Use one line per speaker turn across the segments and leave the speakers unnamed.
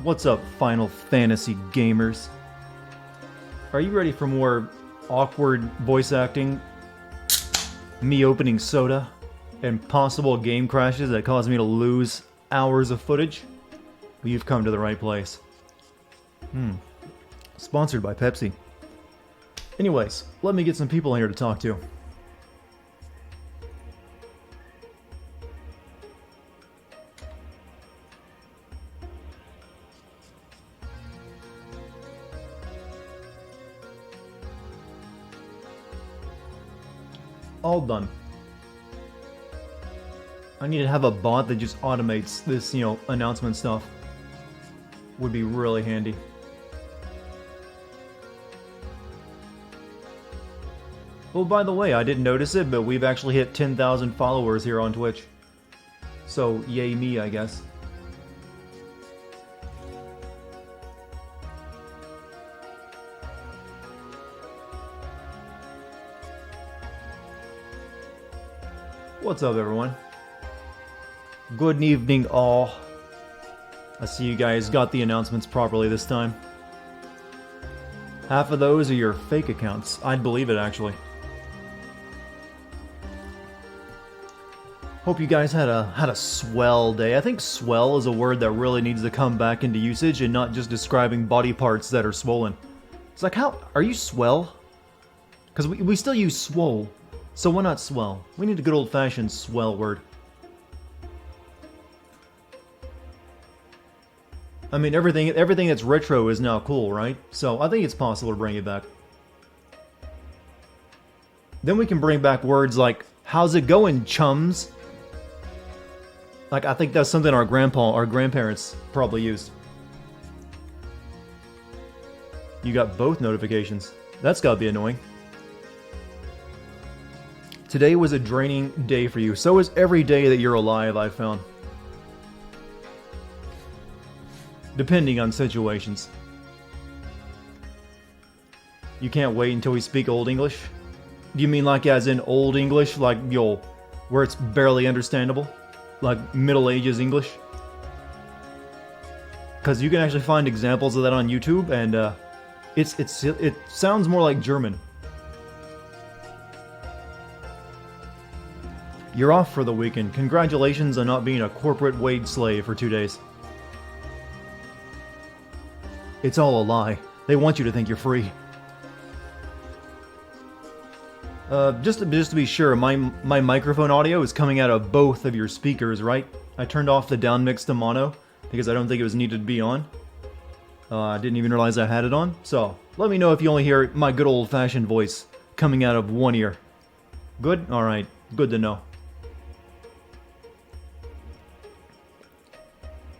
What's up, Final Fantasy gamers? Are you ready for more awkward voice acting, me opening soda, and possible game crashes that cause me to lose hours of footage? Well, you've come to the right place. Sponsored by Pepsi. Anyways, let me get some people here to talk to. All done. I need to have a bot that just automates this, announcement stuff. Would be really handy. Well, by the way, I didn't notice it, but we've actually hit 10,000 followers here on Twitch. So, yay me, I guess. What's up, everyone? Good evening, all. I see you guys got the announcements properly this time. Half of those are your fake accounts. I'd believe it, actually. Hope you guys had a swell day. I think swell is a word that really needs to come back into usage and not just describing body parts that are swollen. It's like, how are you swell? Because we still use swole. So why not swell? We need a good old-fashioned swell word. I mean, everything that's retro is now cool, right? So I think it's possible to bring it back. Then we can bring back words like, how's it going, chums? Like, I think that's something our grandparents probably used. You got both notifications. That's gotta be annoying. Today was a draining day for you. So is every day that you're alive, I've found. Depending on situations. You can't wait until we speak Old English? Do you mean like as in Old English? Like, where it's barely understandable? Like Middle Ages English? Because you can actually find examples of that on YouTube, and it sounds more like German. You're off for the weekend. Congratulations on not being a corporate wage slave for 2 days. It's all a lie. They want you to think you're free. Just to be sure, my microphone audio is coming out of both of your speakers, right? I turned off the down mix to mono because I don't think it was needed to be on. I didn't even realize I had it on. So, let me know if you only hear my good old-fashioned voice coming out of one ear. Good? Alright. Good to know.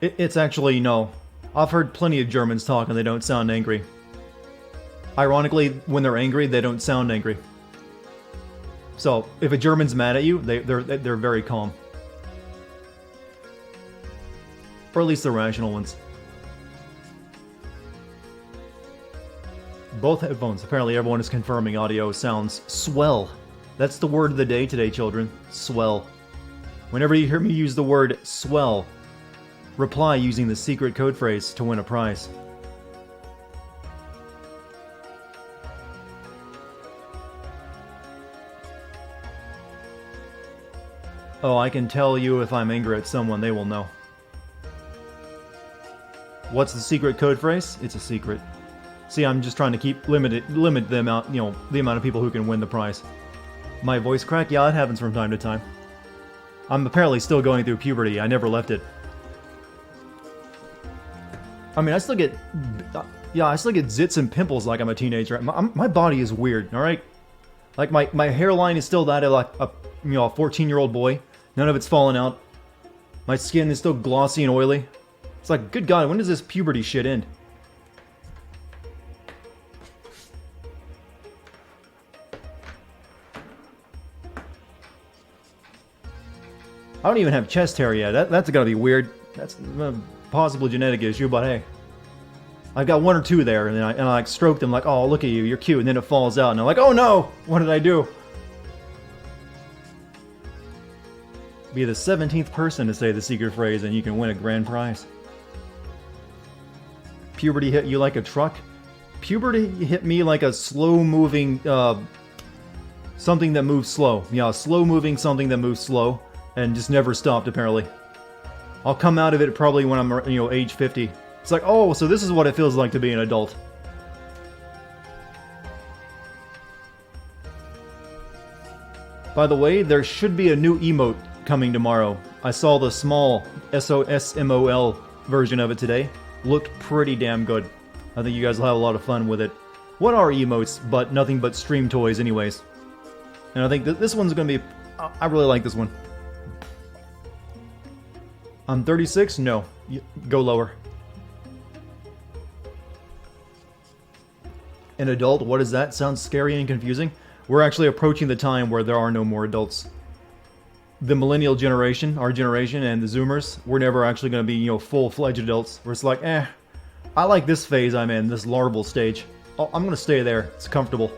It's actually, no. I've heard plenty of Germans talk and they don't sound angry. Ironically, when they're angry, they don't sound angry. So, if a German's mad at you, they're very calm. Or at least the rational ones. Both headphones. Apparently everyone is confirming audio sounds swell. That's the word of the day today, children. Swell. Whenever you hear me use the word swell, reply using the secret code phrase to win a prize. Oh, I can tell you if I'm angry at someone, they will know. What's the secret code phrase? It's a secret. See, I'm just trying to limit the amount, the amount of people who can win the prize. My voice crack? Yeah, it happens from time to time. I'm apparently still going through puberty. I never left it. I mean, I still get zits and pimples like I'm a teenager. My body is weird, alright? Like, my hairline is still that of like a 14-year-old boy. None of it's fallen out. My skin is still glossy and oily. It's like, good God, when does this puberty shit end? I don't even have chest hair yet. That's gotta be weird. That's a possible genetic issue, but hey. I've got one or two there, and I like stroke them like, oh, look at you, you're cute, and then it falls out, and I'm like, oh no! What did I do? Be the 17th person to say the secret phrase, and you can win a grand prize. Puberty hit you like a truck? Puberty hit me like a slow-moving, something that moves slow. Yeah, slow-moving something that moves slow, and just never stopped, apparently. I'll come out of it probably when I'm, you know, age 50. It's like, oh, so this is what it feels like to be an adult. By the way, there should be a new emote coming tomorrow. I saw the small SOSMOL version of it today. Looked pretty damn good. I think you guys will have a lot of fun with it. What are emotes but nothing but stream toys anyways? And I think this one's gonna be... I really like this one. I'm 36? No. Go lower. An adult? What is that? Sounds scary and confusing. We're actually approaching the time where there are no more adults. The millennial generation, our generation, and the Zoomers, we're never actually going to be, you know, full-fledged adults. We're just like, I like this phase I'm in, this larval stage. I'm going to stay there. It's comfortable.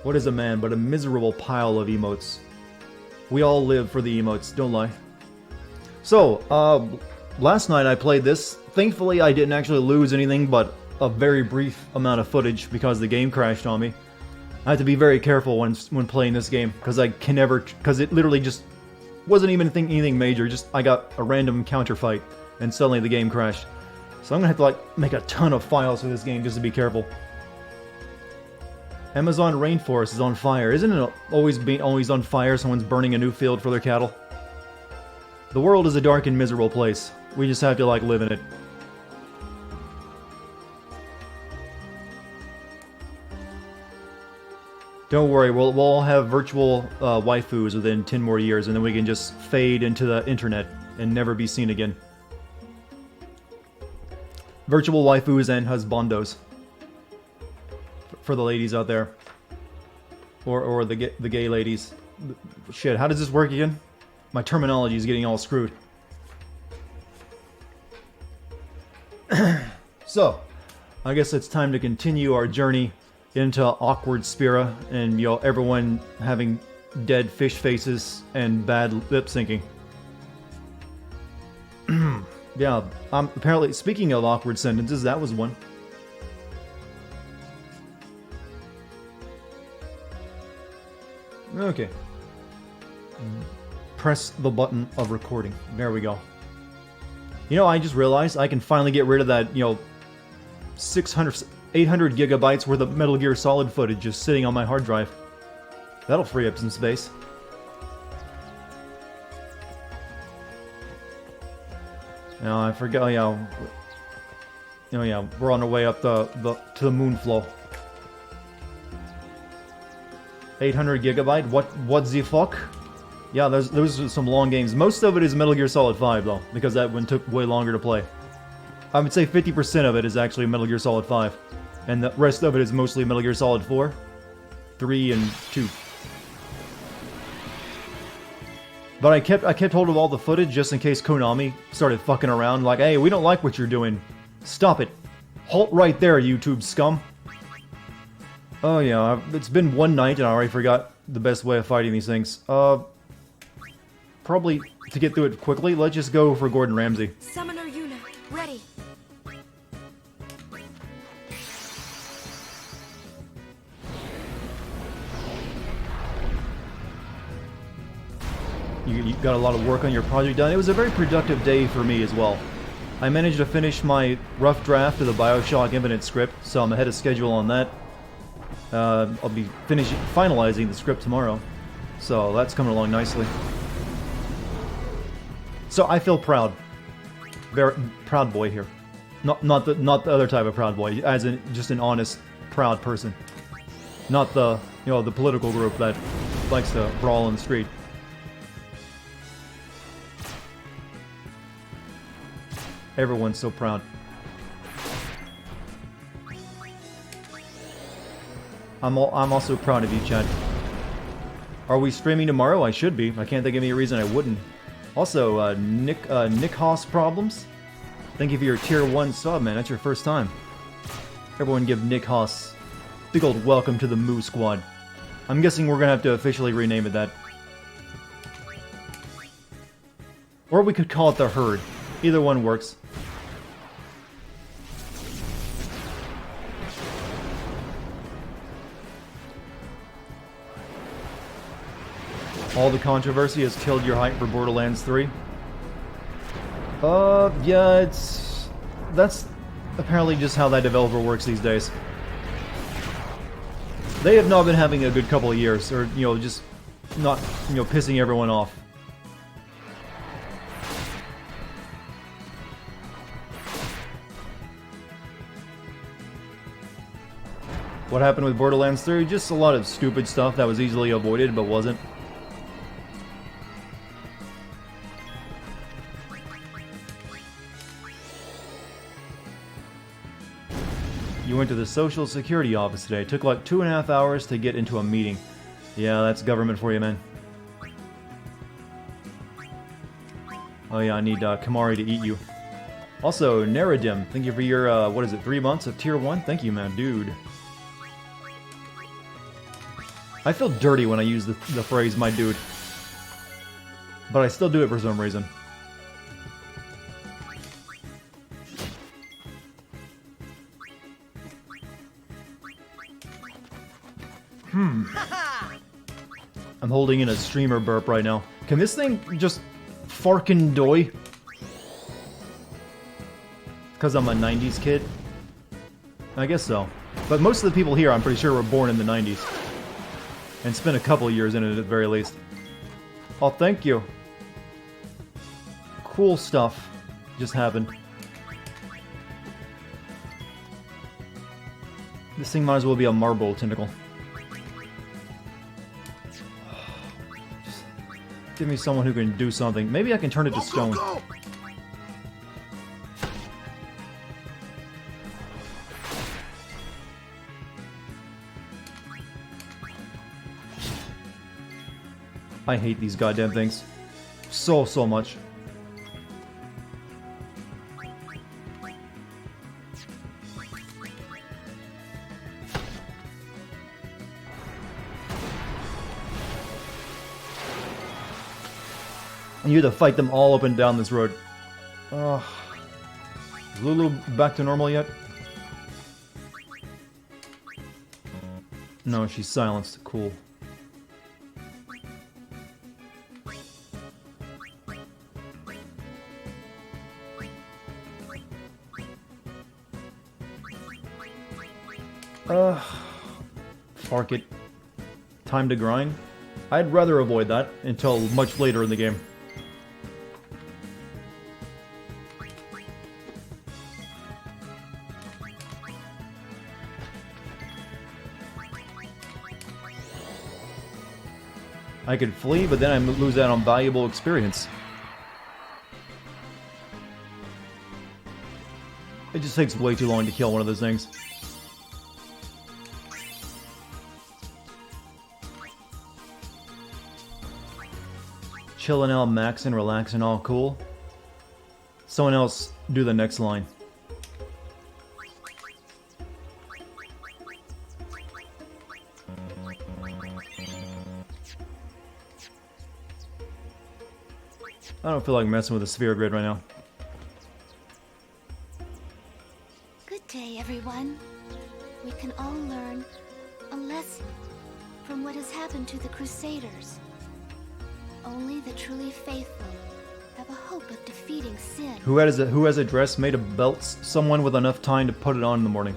What is a man but a miserable pile of emotes? We all live for the emotes, don't lie. So, last night I played this. Thankfully, I didn't actually lose anything but a very brief amount of footage because the game crashed on me. I have to be very careful when playing this game because I can never... because it literally just wasn't even anything major. Just I got a random counterfight and suddenly the game crashed. So I'm gonna have to like make a ton of files for this game just to be careful. Amazon rainforest is on fire. Isn't it always on fire? Someone's burning a new field for their cattle. The world is a dark and miserable place. We just have to like live in it. Don't worry, we'll all have virtual waifus within 10 more years, and then we can just fade into the internet and never be seen again. Virtual waifus and husbandos. For the ladies out there. Or the gay ladies. Shit, how does this work again? My terminology is getting all screwed. So, I guess it's time to continue our journey into awkward Spira, and you know, everyone having dead fish faces and bad lip syncing. Yeah, apparently, speaking of awkward sentences, that was one. Okay. Press the button of recording. There we go. You know, I just realized I can finally get rid of that, you know, 800 gigabytes worth of Metal Gear Solid footage just sitting on my hard drive. That'll free up some space. Now I forgot. Oh yeah, we're on our way up to the moon flow. 800 gigabyte. What the fuck? Yeah, those are some long games. Most of it is Metal Gear Solid 5 though, because that one took way longer to play. I would say 50% of it is actually Metal Gear Solid 5. And the rest of it is mostly Metal Gear Solid 4, 3, and 2. But I kept hold of all the footage just in case Konami started fucking around like, hey, we don't like what you're doing. Stop it. Halt right there, YouTube scum. Oh yeah, it's been one night and I already forgot the best way of fighting these things. Probably to get through it quickly, let's just go for Gordon Ramsay.
Summoner Yuna, ready.
You got a lot of work on your project done. It was a very productive day for me as well. I managed to finish my rough draft of the Bioshock Infinite script, so I'm ahead of schedule on that. I'll be finalizing the script tomorrow, so that's coming along nicely. So I feel proud, very proud boy here. Not the other type of proud boy, as in just an honest, proud person. Not the the political group that likes to brawl in the street. Everyone's so proud. I'm also proud of you, Chad. Are we streaming tomorrow? I should be. I can't think of any reason I wouldn't. Also, Nick Haas Problems. Thank you for your tier 1 sub, man. That's your first time. Everyone give Nick Haas a big old welcome to the Moo Squad. I'm guessing we're gonna have to officially rename it that. Or we could call it the herd. Either one works. All the controversy has killed your hype for Borderlands 3? Yeah, that's apparently just how that developer works these days. They have not been having a good couple of years, or, you know, just not, you know, pissing everyone off. What happened with Borderlands 3? Just a lot of stupid stuff that was easily avoided, but wasn't. You went to the Social Security office today. It took like 2.5 hours to get into a meeting. Yeah, that's government for you, man. Oh yeah, I need Kamari to eat you. Also, Naradim, thank you for your, what is it, 3 months of Tier 1? Thank you, man, dude. I feel dirty when I use the phrase, my dude. But I still do it for some reason. I'm holding in a streamer burp right now. Can this thing just farkin' doy? Because I'm a 90s kid? I guess so. But most of the people here, I'm pretty sure, were born in the 90s. And spent a couple years in it at the very least. Oh, thank you. Cool stuff just happened. This thing might as well be a marble tentacle. Just give me someone who can do something. Maybe I can turn it to stone.
Go.
I hate these goddamn things. So much. And you have to fight them all up and down this road. Is Lulu back to normal yet? No, she's silenced. Cool. Fark it. Time to grind? I'd rather avoid that until much later in the game. I could flee, but then I lose out on valuable experience. It just takes way too long to kill one of those things. Chillin' out, maxin', relaxin', all cool. Someone else do the next line. I don't feel like messing with the sphere grid right now.
Good day, everyone. We can all learn a lesson from what has happened to the Crusaders. Only the truly faithful have a hope of defeating sin.
Who has a dress made of belts? Someone with enough time to put it on in the morning.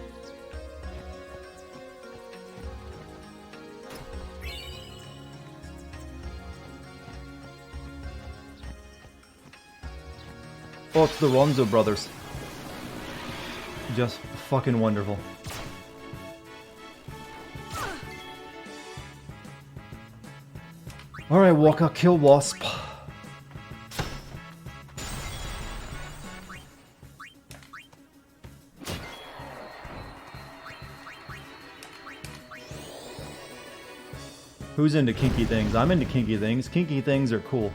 Oh, it's the Ronzo brothers. Just fucking wonderful. Alright, Walker, kill Wasp. Who's into kinky things? I'm into kinky things. Kinky things are cool.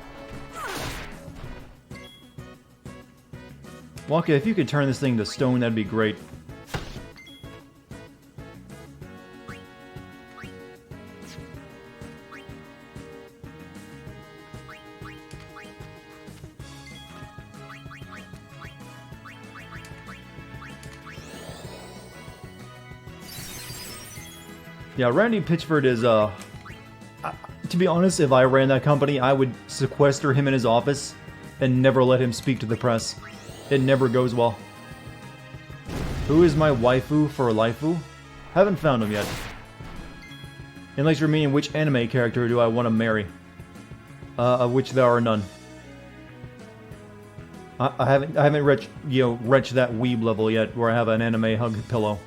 Waka, if you could turn this thing to stone, that'd be great. Yeah, Randy Pitchford is, to be honest, if I ran that company, I would sequester him in his office and never let him speak to the press. It never goes well. Who is my waifu for Laifu? Haven't found him yet. Unless you're meaning which anime character do I want to marry. Of which there are none. I haven't reached, reached that weeb level yet where I have an anime hug pillow.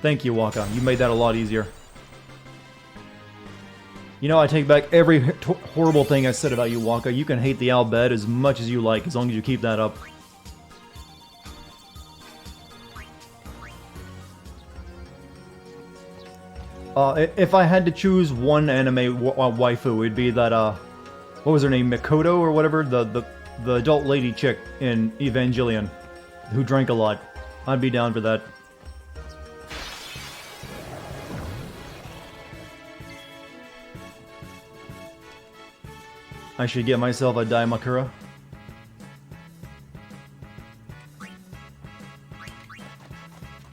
Thank you, Waka. You made that a lot easier. You know, I take back every horrible thing I said about you, Waka. You can hate the Al Bhed as much as you like, as long as you keep that up. If I had to choose one anime waifu, it'd be that, what was her name, Mikoto or whatever? The adult lady chick in Evangelion, who drank a lot. I'd be down for that. I should get myself a Daimakura.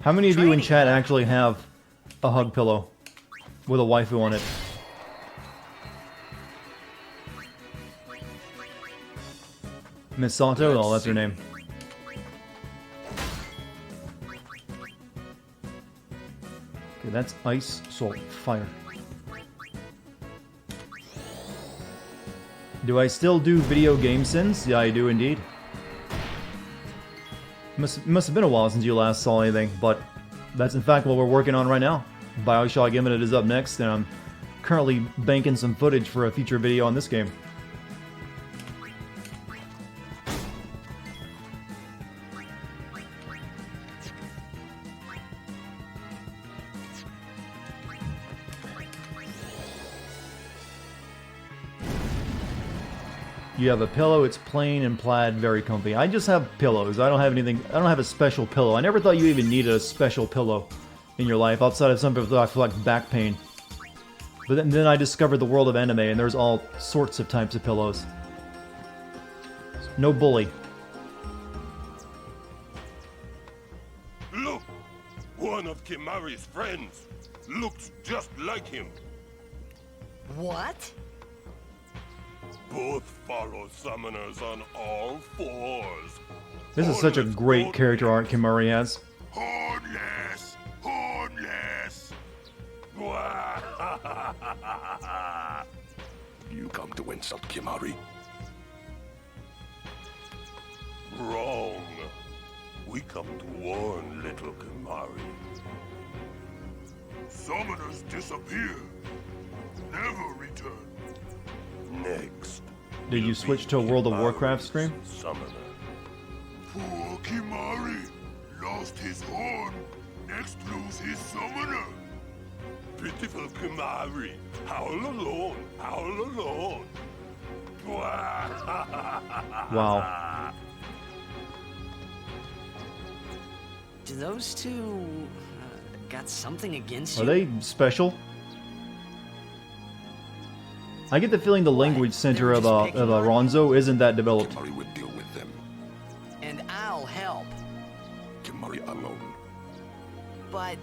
How many of you in chat actually have a hug pillow with a waifu on it? Misato? Oh, that's her name. Okay, that's ice, salt, fire. Do I still do video game sins? Yeah, I do indeed. Must have been a while since you last saw anything, but that's in fact what we're working on right now. Bioshock Infinite is up next, and I'm currently banking some footage for a future video on this game. You have a pillow, it's plain and plaid, very comfy. I just have pillows. I don't have anything, I don't have a special pillow. I never thought you even needed a special pillow in your life, outside of some people that feel like back pain. But then I discovered the world of anime, and there's all sorts of types of pillows. No bully.
Look! One of Kimari's friends looks just like him.
What?
Both follow summoners on all fours.
This is such a great character arc Kimari has.
Hornless! Hornless!
You come to insult Kimari?
Wrong. We come to warn little Kimari. Summoners disappear. Never return. Next.
Did you switch to a World of Warcraft stream?
Summoner. Poor Kimari lost his horn. Next lose his summoner. Pitiful Kimari. Howl alone. Howl alone.
Wow.
Do those two got something against
Are
you?
they special? I get the feeling the language center of Ronzo isn't that developed.
Kimari will deal with them.
And I'll help.
Kimari alone.
But,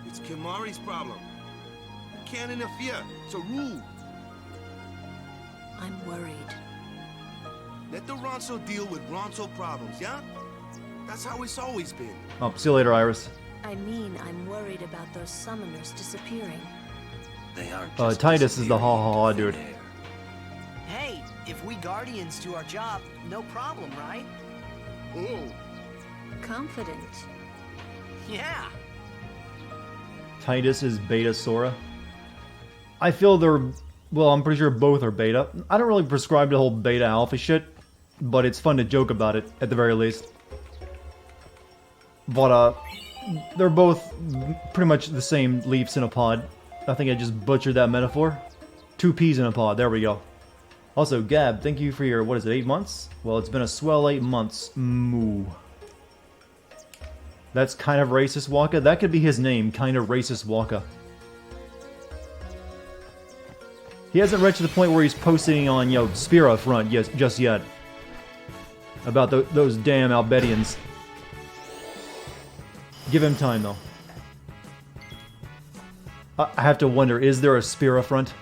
It's Kimari's problem. You can't interfere. It's a rule.
I'm worried.
Let the Ronso deal with Ronso problems, yeah? That's how it's always been.
Oh, see you later, Iris.
I mean, I'm worried about those summoners disappearing.
they aren't
Titus is the ha-ha-ha dude.
Hey, if we Guardians do our job, no problem, right?
Oh.
Confident.
Yeah.
Titus is Beta Sora. I feel they're... Well, I'm pretty sure both are beta. I don't really prescribe to the whole beta alpha shit, but it's fun to joke about it, at the very least. But, they're both pretty much the same leaves in a pod. I think I just butchered that metaphor. 2 peas in a pod, there we go. Also, Gab, thank you for your, what is it, 8 months? Well, it's been a swell 8 months. Moo. That's kind of racist, Waka. That could be his name, kind of racist Waka. He hasn't reached the point where he's posting on, Spira front just yet. About those damn Albedians. Give him time, though. I have to wonder, is there a Spira front?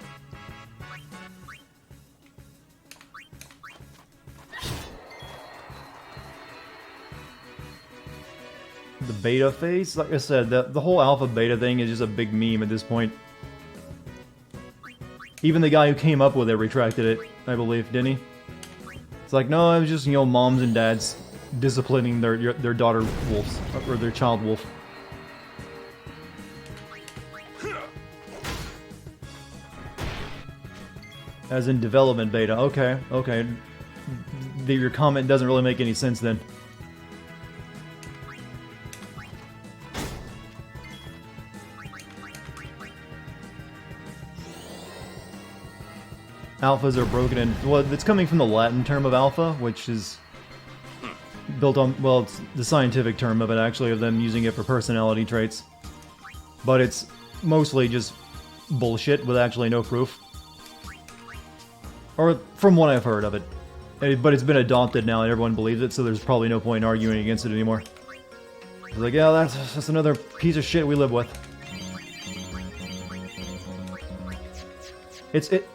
The beta phase? Like I said, the whole alpha beta thing is just a big meme at this point. Even the guy who came up with it retracted it, I believe, didn't he? It's like, no, it was just, you know, moms and dads disciplining their daughter wolves, or their child wolf. As in development beta. Okay, okay. Your comment doesn't really make any sense then. Alphas are broken in... Well, it's coming from the Latin term of alpha, which is built on... Well, it's the scientific term of it, actually, of them using it for personality traits. But it's mostly just bullshit with actually no proof. Or from what I've heard of it. But it's been adopted now and everyone believes it, so there's probably no point in arguing against it anymore. It's like, yeah, that's another piece of shit we live with.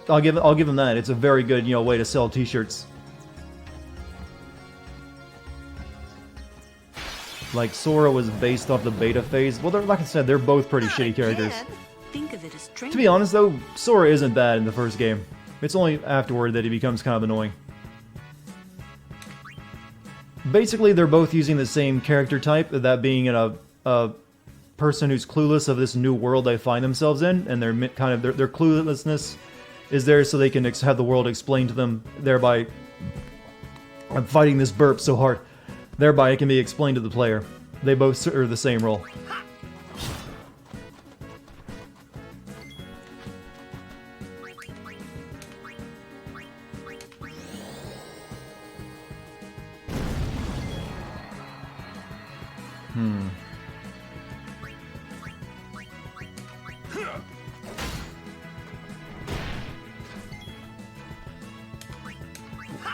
I'll give them that. It's a very good, you know, way to sell T-shirts. Like Sora was based off the beta phase. Well, like I said, they're both pretty shitty characters.
Think of it as
To be honest, though, Sora isn't bad in the first game. It's only afterward that he becomes kind of annoying. Basically, they're both using the same character type, that being a person who's clueless of this new world they find themselves in, and their cluelessness is there so they can have the world explained to them, thereby... I'm fighting this burp so hard. Thereby it can be explained to the player. They both serve the same role.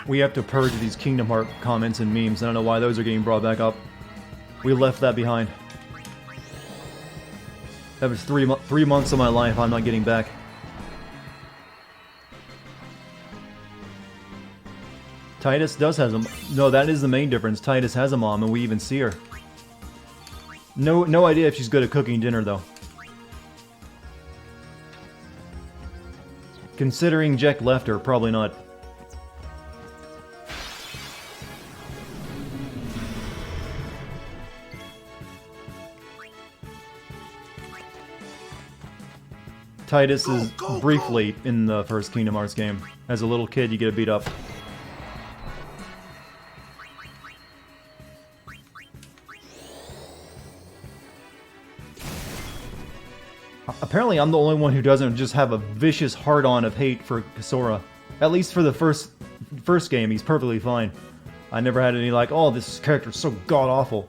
We have to purge these Kingdom Hearts comments and memes. I don't know why those are getting brought back up. We left that behind. That was 3 months of my life I'm not getting back. Titus does have a... No, that is the main difference. Titus has a mom, and we even see her. No idea if she's good at cooking dinner, though. Considering Jack left her, probably not. Titus is briefly in the first Kingdom Hearts game. As a little kid, you get beat up. Apparently, I'm the only one who doesn't just have a vicious hard-on of hate for Sora. At least for the first game, he's perfectly fine. I never had any like, oh, this character's so god-awful.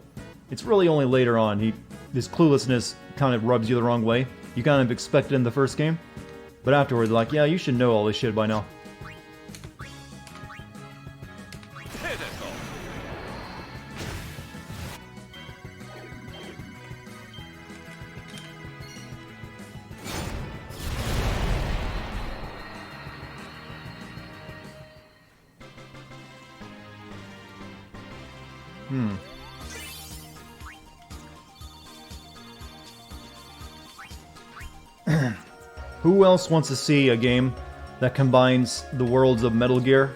It's really only later on. This cluelessness kind of rubs you the wrong way. You kind of expect it in the first game. But afterwards, like, yeah, you should know all this shit by now. Who else wants to see a game that combines the worlds of Metal Gear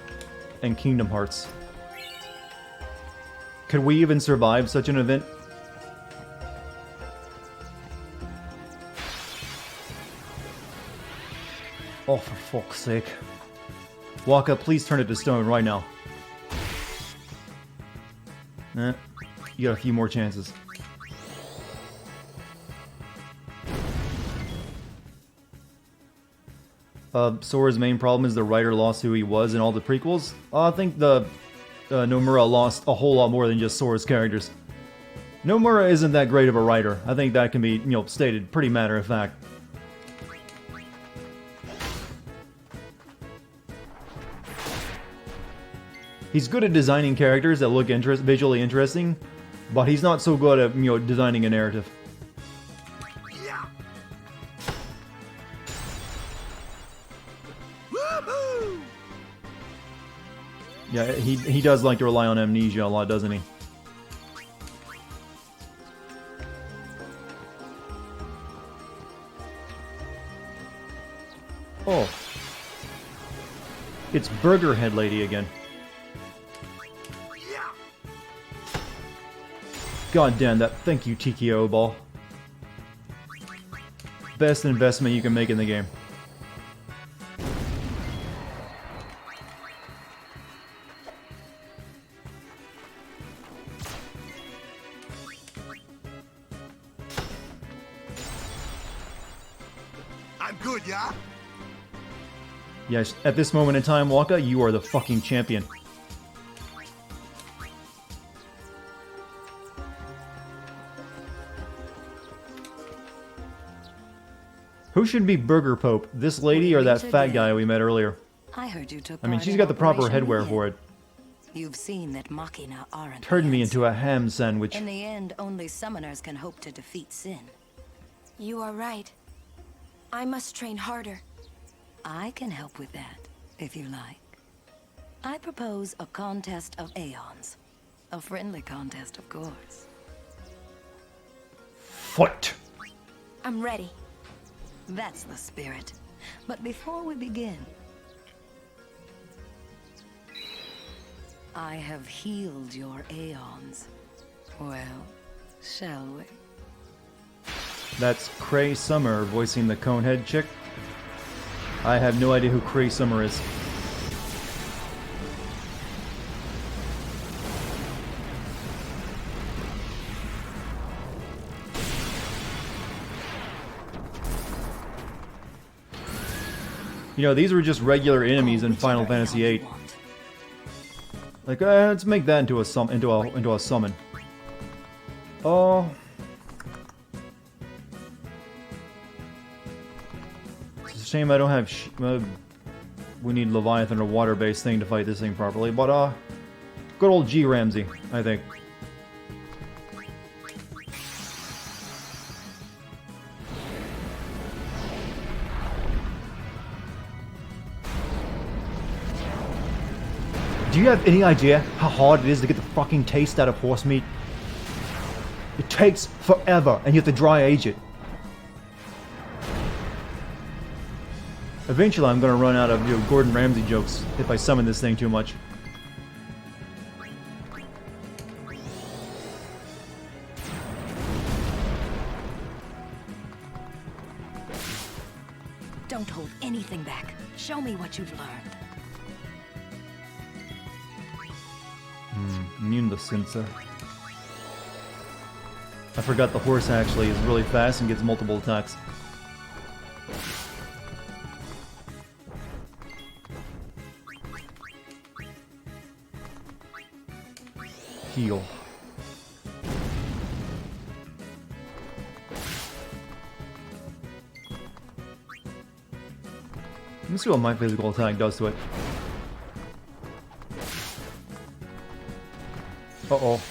and Kingdom Hearts? Could we even survive such an event? Oh, for fuck's sake. Waka, please turn it to stone right now. You got a few more chances. Sora's main problem is the writer lost who he was in all the prequels. I think Nomura lost a whole lot more than just Sora's characters. Nomura isn't that great of a writer. I think that can be, stated pretty matter of fact. He's good at designing characters that look visually interesting, But he's not so good at, designing a narrative.
Yeah. Woohoo!
Yeah, he does like to rely on amnesia a lot, doesn't he? Oh. It's Burger Head Lady again.
Yeah.
God damn that. Thank you, TKO ball. Best investment you can make in the game.
I'm good, yeah?
Yes, at this moment in time, Waka, you are the fucking champion. Who should be Burger Pope? This lady or that fat guy we met earlier?
I heard you took
I mean,
part
she's
in
got the proper
Operation
headwear
Red.
for it.
You've seen that Machina aren't
Turned me
the
into
answer.
a ham sandwich.
In the end, only summoners can hope to defeat sin.
You are right. I must train harder.
I can help with that, if you like. I propose a contest of aeons. A friendly contest, of course.
Fight!
I'm ready.
That's the spirit. But before we begin, I have healed your aeons. Well, shall we?
That's Cray Summer voicing the Conehead chick. I have no idea who Cray Summer is. You know, these were just regular enemies in Final Fantasy VIII. Like, let's make that into a summon. Oh. It's a shame I don't have we need Leviathan or water-based thing to fight this thing properly, but good old G Ramsey, I think. Do you have any idea how hard it is to get the fucking taste out of horse meat? It takes forever, and you have to dry age it. Eventually, I'm gonna run out of Gordon Ramsay jokes if I summon this thing too much.
Don't hold anything back. Show me what you've learned.
Immune to sensor. I forgot the horse actually is really fast and gets multiple attacks. Heal. Let me see what my physical attack does to it. Uh-oh.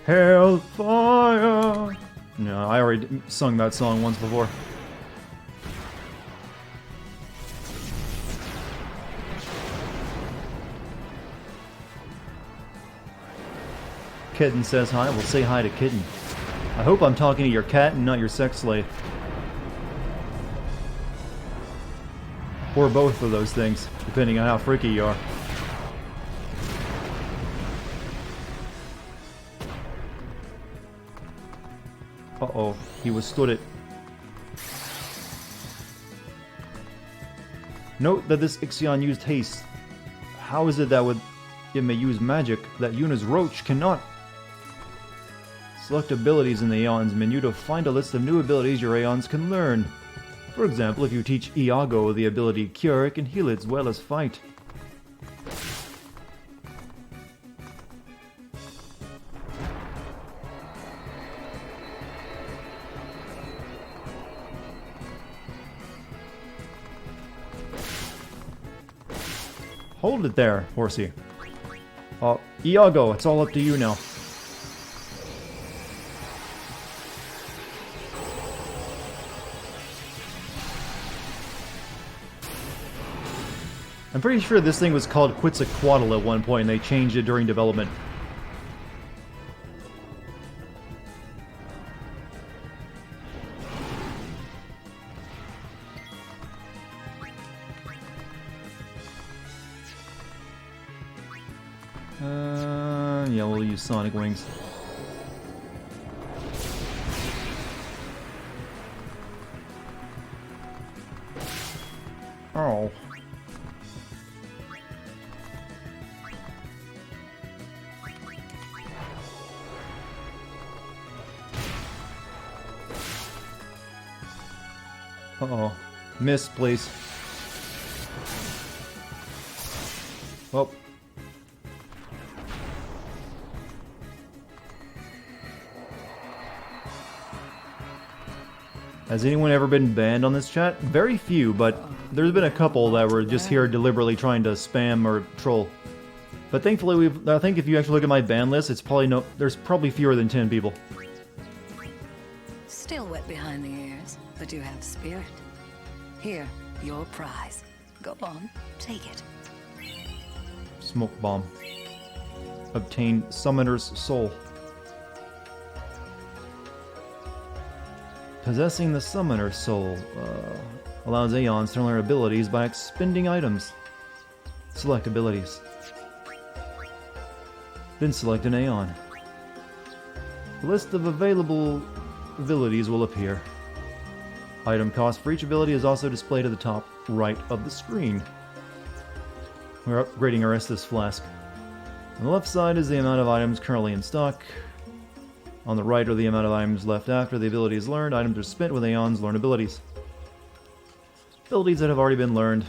Hellfire! No, I already sung that song once before. Kitten says hi. Well, say hi to Kitten. I hope I'm talking to your cat and not your sex slave. Or both of those things, depending on how freaky you are. Uh-oh, he withstood it. Note that this Ixion used haste. How is it that it may use magic that Yuna's Roach cannot? Select abilities in the Aeons menu to find a list of new abilities your Aeons can learn. For example, if you teach Iago the ability Cure, it can heal as well as fight. Hold it there, horsey. Iago, it's all up to you now. I'm pretty sure this thing was called Quetzalcoatl at one point, and they changed it during development. Yeah, we'll use Sonic Wings. Oh. Uh-oh. Miss, please. Oh. Has anyone ever been banned on this chat? Very few, but there's been a couple that were just here deliberately trying to spam or troll. But thankfully, I think if you actually look at my ban list, it's probably there's probably fewer than 10 people.
Still wet behind the ears, but you have spirit. Here, your prize. Go on, take it.
Smoke bomb. Obtain Summoner's Soul. Possessing the Summoner's Soul allows Aeons to learn abilities by expending items. Select abilities. Then select an Aeon. The list of available abilities will appear. Item cost for each ability is also displayed at the top right of the screen. We're upgrading our Estus Flask. On the left side is the amount of items currently in stock. On the right are the amount of items left after the ability is learned. Items are spent with Aeons learn abilities. Abilities that have already been learned.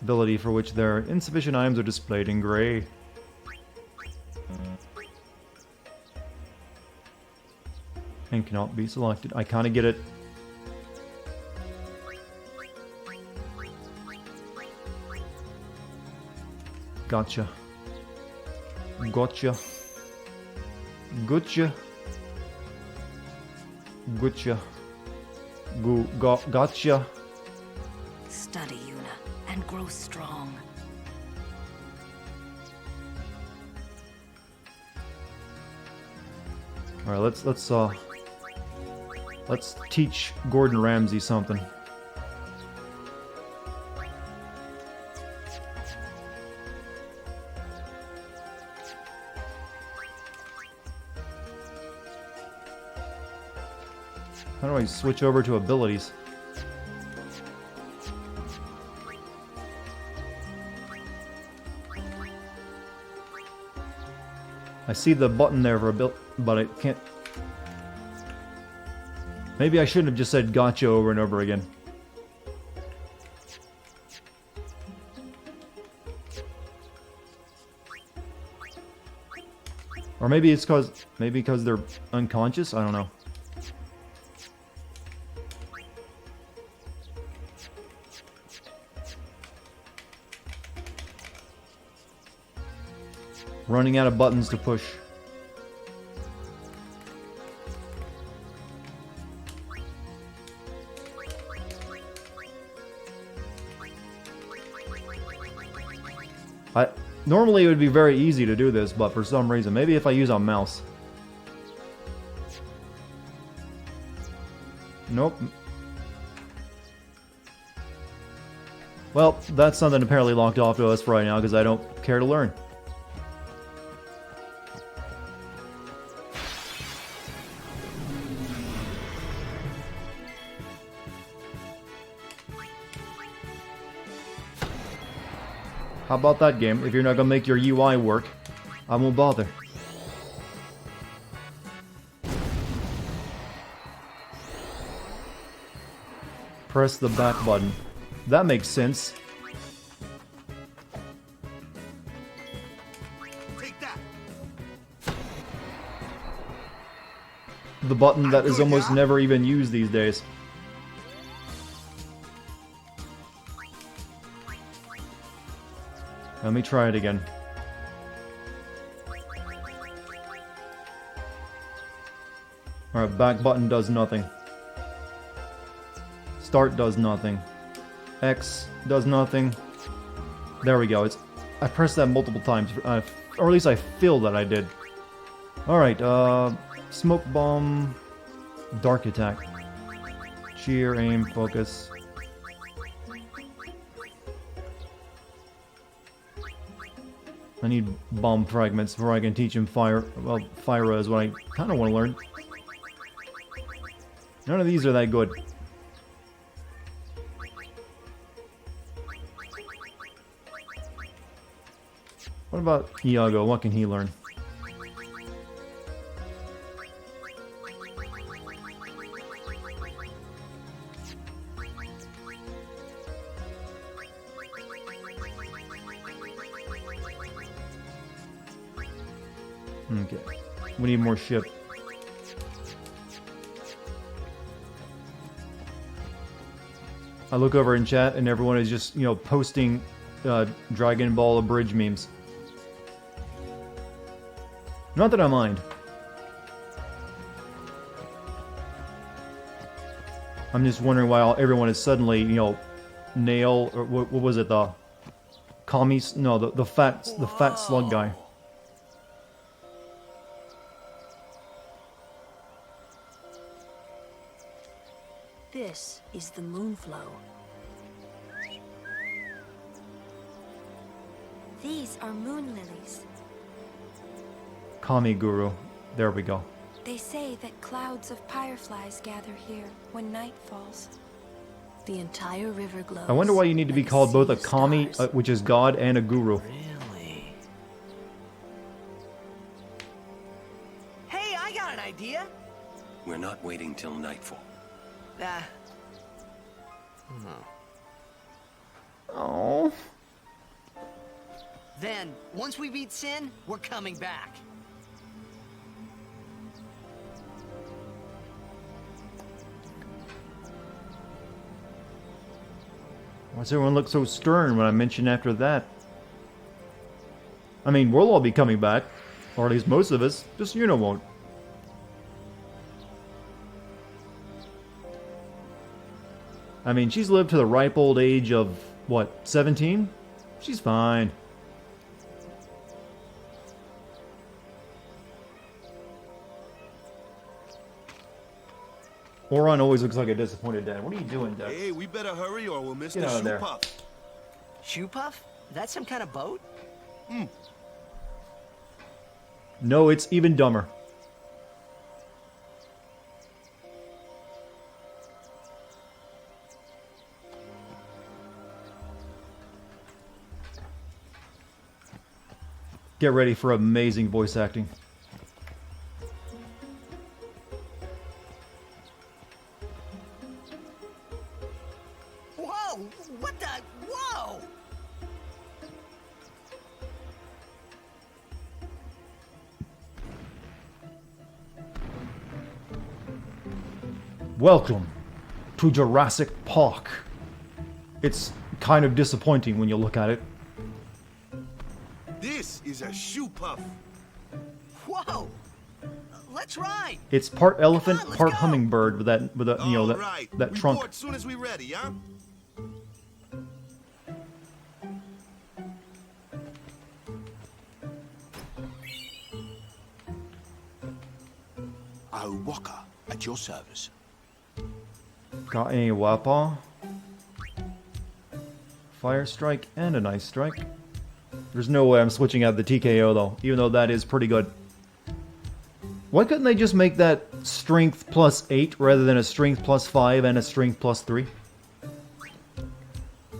Ability for which there are insufficient items are displayed in gray. And cannot be selected. I kinda get it. Gotcha. Gotcha. Gotcha. Gotcha. Gotcha.
Study, Yuna, and grow strong.
All right, let's teach Gordon Ramsay something. How do I switch over to abilities? I see the button there for ability, but I can't. Maybe I shouldn't have just said gotcha over and over again. Or maybe it's because they're unconscious. I don't know. Running out of buttons to push. Normally it would be very easy to do this, but for some reason, maybe if I use a mouse. Nope. Well, that's something apparently locked off to us for right now because I don't care to learn. How about that, game? If you're not gonna make your UI work, I won't bother. Press the back button. That makes sense.
Take that.
The button that is almost never even used these days. Let me try it again. Alright, back button does nothing. Start does nothing. X does nothing. There we go. I pressed that multiple times, or at least I feel that I did. Alright, smoke bomb, dark attack. Cheer, aim, focus. I need bomb fragments before I can teach him fire. Well, fire is what I kind of want to learn. None of these are that good. What about Iago? What can he learn? Okay. We need more ship. I look over in chat and everyone is just, you know, posting Dragon Ball Abridged memes. Not that I mind. I'm just wondering why everyone is suddenly, you know, Nail, or what was it, the commies? No, the fat slug guy.
This is the Moonflow.
These are moon lilies.
Kami Guru. There we go.
They say that clouds of fireflies gather here when night falls.
The entire river glows.
I wonder why you need to be
like
called both a
sea of
Kami,
stars.
which is God, and a Guru.
Really? Hey, I got an idea!
We're not waiting till nightfall.
Oh.
Then, once we beat Sin, we're coming back.
Why does everyone look so stern when I mention after that? I mean, we'll all be coming back. Or at least most of us. Just Yuna won't. I mean, she's lived to the ripe old age of, what, 17? She's fine. Oron always looks like a disappointed dad. What are you doing, Dex?
Hey, we better hurry or we'll miss
Get
the
out of
shoe
there.
puff.
Shoe puff? That's some kind of boat?
No, it's even dumber. Get ready for amazing voice acting.
Whoa! What the? Whoa!
Welcome to Jurassic Park. It's kind of disappointing when you look at it.
This is a shoe puff.
Whoa! Let's ride!
It's part elephant,
Come on, let's
part
go.
hummingbird with that you know,
All right.
that
we
trunk.
board soon as we ready, huh?
Al Walker, at your service.
Got any weapon? Fire strike and an ice strike. There's no way I'm switching out the TKO though, even though that is pretty good. Why couldn't they just make that strength plus 8 rather than a strength plus 5 and a strength plus 3?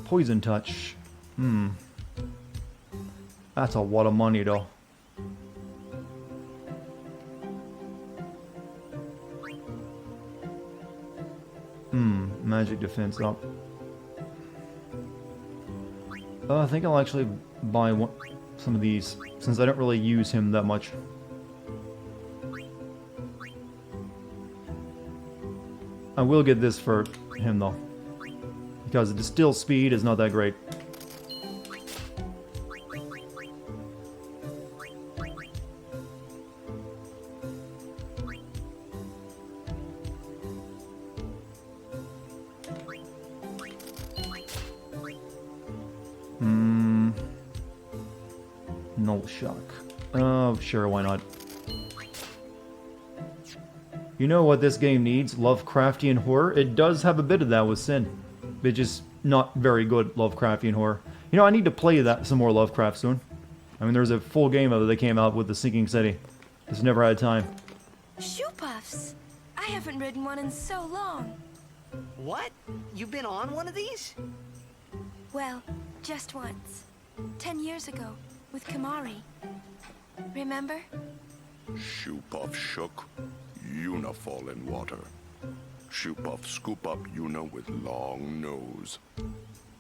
Poison touch. That's a lot of money though. Magic defense up. I think I'll actually buy some of these, since I don't really use him that much. I will get this for him though, because the distill speed is not that great. Null shock. Oh, sure, why not? You know what this game needs? Lovecraftian horror? It does have a bit of that with Sin. It's just not very good Lovecraftian horror. You know, I need to play that some more Lovecraft soon. I mean, there's a full game of it that came out with the Sinking City. Just never had time.
Shoe puffs! I haven't ridden one in so long.
What? You've been on one of these?
Well, just once. 10 years ago, with Kimari. Remember?
Shoepuff shook, Yuna fall in water. Shoepuff scoop up Yuna with long nose.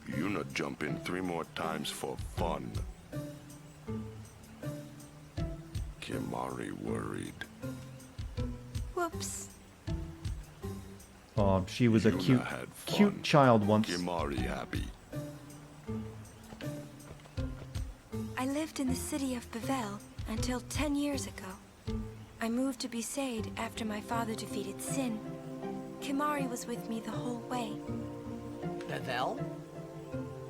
Yuna jump in 3 more times for fun. Kimari worried.
Whoops.
Oh, she was a
Yuna had fun.
cute child once.
Kimari happy.
I lived in the city of Bevel until 10 years ago. I moved to Besaid after my father defeated Sin. Kimari was with me the whole way.
Bevel?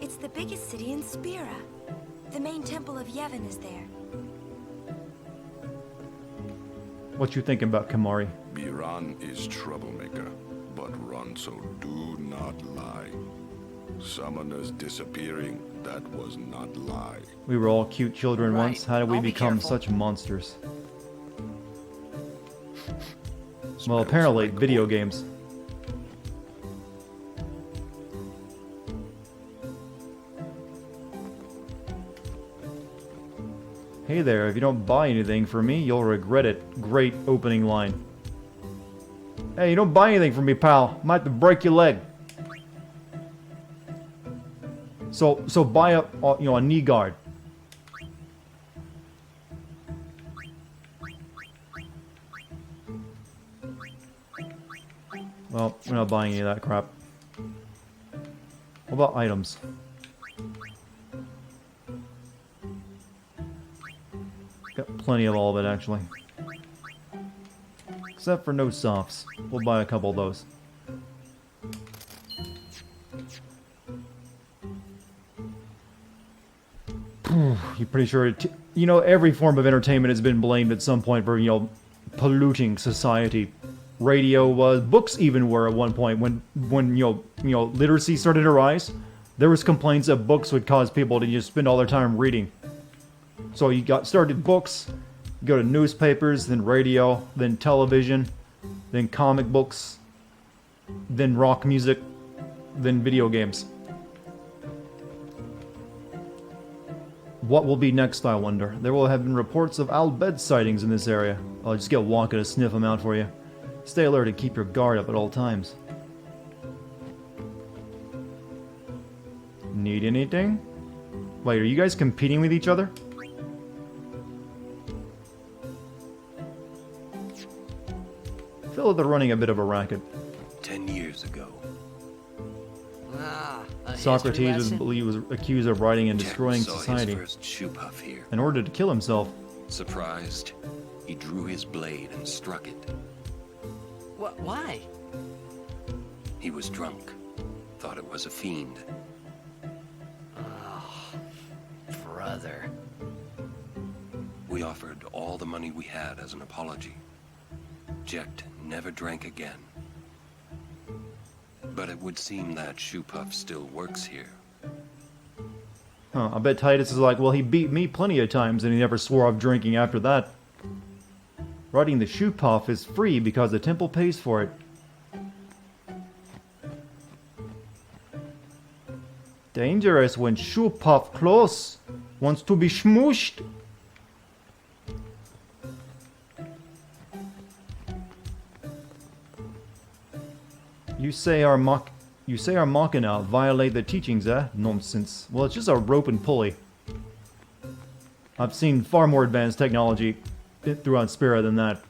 It's the biggest city in Spira. The main temple of Yevon is there.
What you thinking about Kimari?
Biran is troublemaker, but Ronso do not lie. Summoners disappearing, that was not lie.
We were all cute children
Right.
once. How did we
I'll be
become
careful.
such monsters? Well,
Smells
apparently,
like
video
wood.
games. Hey there, if you don't buy anything from me, you'll regret it. Great opening line. Hey, you don't buy anything from me, pal. Might have to break your leg. So buy a knee guard. Well, we're not buying any of that crap. What about items? Got plenty of all of it, actually. Except for no softs. We'll buy a couple of those. You're pretty sure you know, every form of entertainment has been blamed at some point for, you know, polluting society. Radio was, books even were at one point when you know literacy started to rise. There was complaints that books would cause people to just spend all their time reading. So you started books, you go to newspapers, then radio, then television, then comic books, then rock music, then video games. What will be next, I wonder? There will have been reports of Al Bhed sightings in this area. I'll just get Wonka to sniff them out for you. Stay alert and keep your guard up at all times. Need anything? Wait, are you guys competing with each other? I feel like they're running a bit of a racket.
10 years ago,
A
Socrates
history
was
lesson?
accused of writing and
Jack
destroying
saw
society.
his first shoe puff here.
In order to kill himself,
Surprised, he drew his blade and struck it.
Why?
He was drunk. Thought it was a fiend.
Brother.
We offered all the money we had as an apology. Jecht never drank again. But it would seem that shoe puff still works here.
huh, I bet Titus is like, well, he beat me plenty of times and he never swore off drinking after that. Riding the shoe puff is free because the temple pays for it. Dangerous when shoe puff close. Wants to be smooshed. You say our machina violate the teachings, eh? Nonsense. Well, it's just a rope and pulley. I've seen far more advanced technology throughout Spira than that.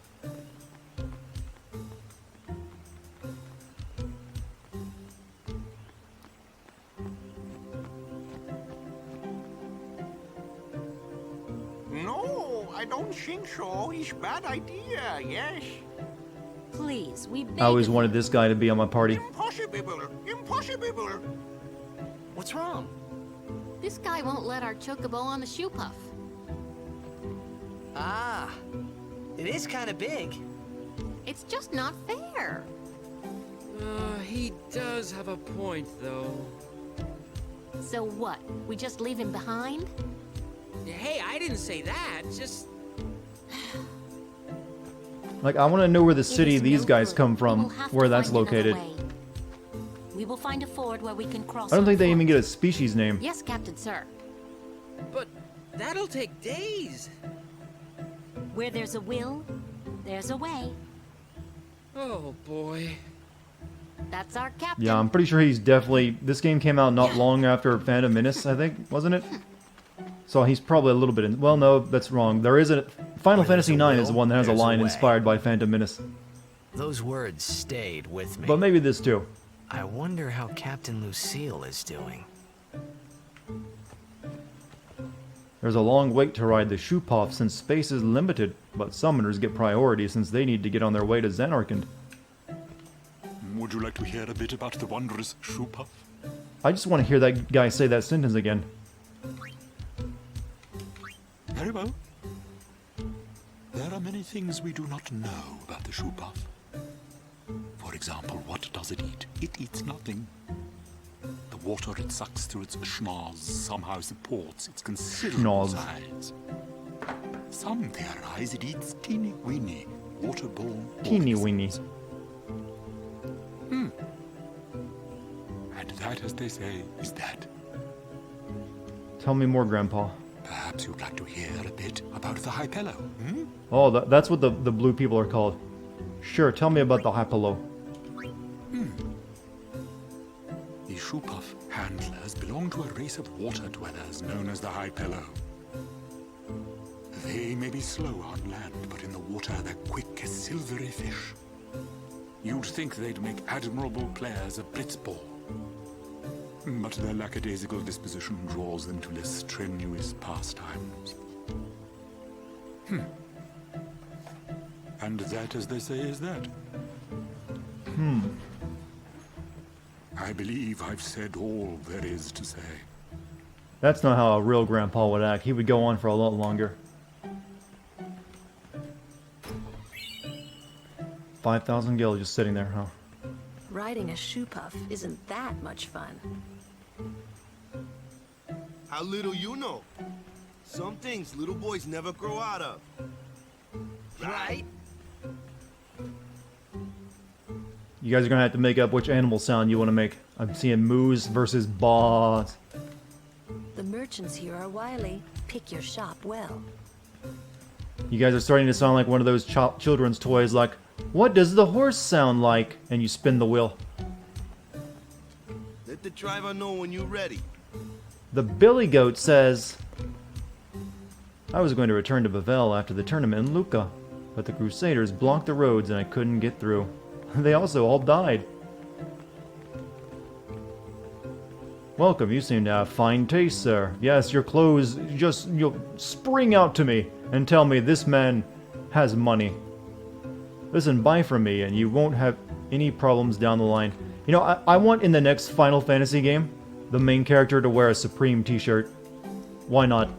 No, I don't think so. It's bad idea, yes.
Please, we beg
I always
of
wanted this guy to be on my party.
Impossible. Impossible.
What's wrong?
This guy won't let our chocobo on the shoe puff.
Ah, it is kind of big.
It's just not fair.
He does have a point, though.
So what? We just leave him behind?
Hey, I didn't say that. Just...
Like, I want to know where the
It
city
is
these
no
guys
good.
come
We
from,
will have to
where that's
find another
located.
way. We will find a ford where we can cross.
I don't
on
think they
foot.
even get a species name.
Yes, Captain Sir.
But that'll take days.
Where there's a will, there's a way.
Oh, boy.
That's our captain.
Yeah, I'm pretty sure he's definitely... This game came out not long after Phantom Menace, I think, wasn't it? So he's probably a little bit in... Well, no, that's wrong. There is a... Final Fantasy IX is the one that has a
there's a
line
way.
inspired by Phantom Menace.
Those words stayed with me.
But maybe this too.
I wonder how Captain Lucille is doing.
There's a long wait to ride the shoe puff since space is limited, but summoners get priority since they need to get on their way to Xanarkand.
Would you like to hear a bit about the wondrous shoe puff?
I just want to hear that guy say that sentence again.
Very well. There are many things we do not know about the shoe puff. For example, what does it eat? It eats nothing. The water it sucks through its schnoz somehow supports its considerable size. Some theorize it eats teeny-weeny, waterborne
Teeny-weeny.
And that, as they say, is that.
Tell me more, Grandpa.
Perhaps you'd like to hear a bit about the Hypello, hmm?
Oh, that's what the blue people are called. Sure, tell me about the Hypello.
The shoe puff handlers belong to a race of water dwellers known as the Hypello. They may be slow on land, but in the water they're quick as silvery fish. You'd think they'd make admirable players of blitzball. But their lackadaisical disposition draws them to less strenuous pastimes. And that, as they say, is that. I believe I've said all there is to say.
That's not how a real Grandpa would act. He would go on for a lot longer. 5,000 gil just sitting there, huh?
Riding a shoe puff isn't that much fun.
How little you know. Some things little boys never grow out of.
Right?
You guys are gonna have to make up which animal sound you want to make. I'm seeing moose versus baws.
The merchants here are wily. Pick your shop well.
You guys are starting to sound like one of those children's toys like, what does the horse sound like? And you spin the wheel.
Let the driver know when you're ready.
The Billy Goat says, I was going to return to Bavel after the tournament in Lucca, but the Crusaders blocked the roads and I couldn't get through. They also all died. Welcome, you seem to have fine taste, sir. Yes, your clothes you'll spring out to me and tell me this man has money. Listen, buy from me and you won't have any problems down the line. You know, I want in the next Final Fantasy game, the main character to wear a Supreme t-shirt. Why not?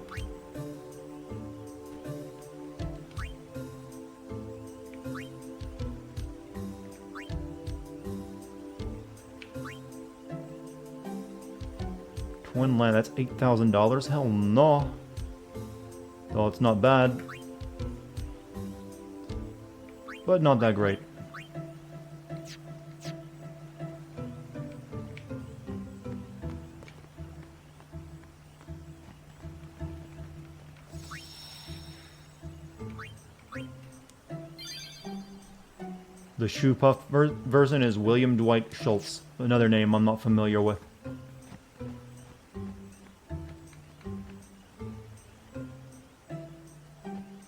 Twin land, that's $8,000? Hell no. Though it's not bad. But not that great. The Shoe Puff version is William Dwight Schultz, another name I'm not familiar with.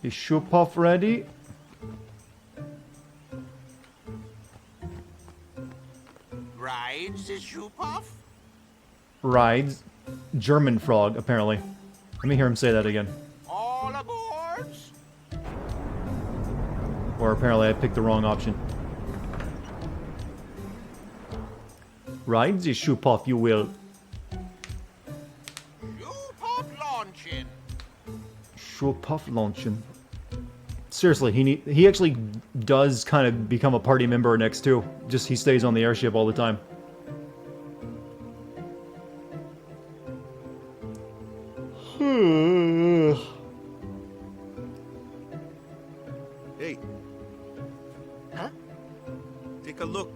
Is Shoe Puff ready?
Rides the shoe puff?
Rides. German frog, apparently. Let me hear him say that again.
All aboards?
Or apparently I picked the wrong option. Ride the Shoe Puff, you will.
Shoe launching.
Schulpuff launching. Seriously, he actually does kind of become a party member in X-2. Just he stays on the airship all the time.
Hey.
Huh?
Take a look.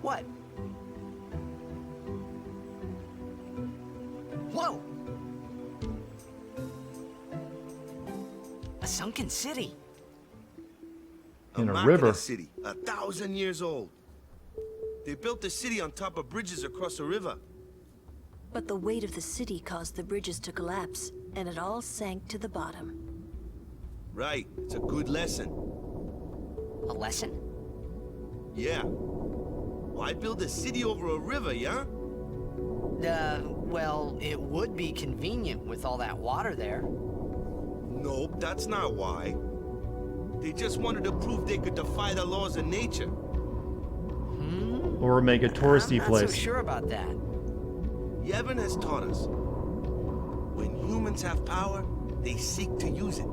What? Whoa! A sunken city.
In a
Machina
river.
City, 1,000 years old. They built the city on top of bridges across a river.
But the weight of the city caused the bridges to collapse, and it all sank to the bottom.
Right, it's a good lesson.
A lesson?
Yeah. Why build a city over a river, yeah?
Well, it would be convenient with all that water there.
Nope, that's not why. They just wanted to prove they could defy the laws of nature.
Or make a touristy
I'm not
place.
so sure about that.
Yevon has taught us. When humans have power, they seek to use it.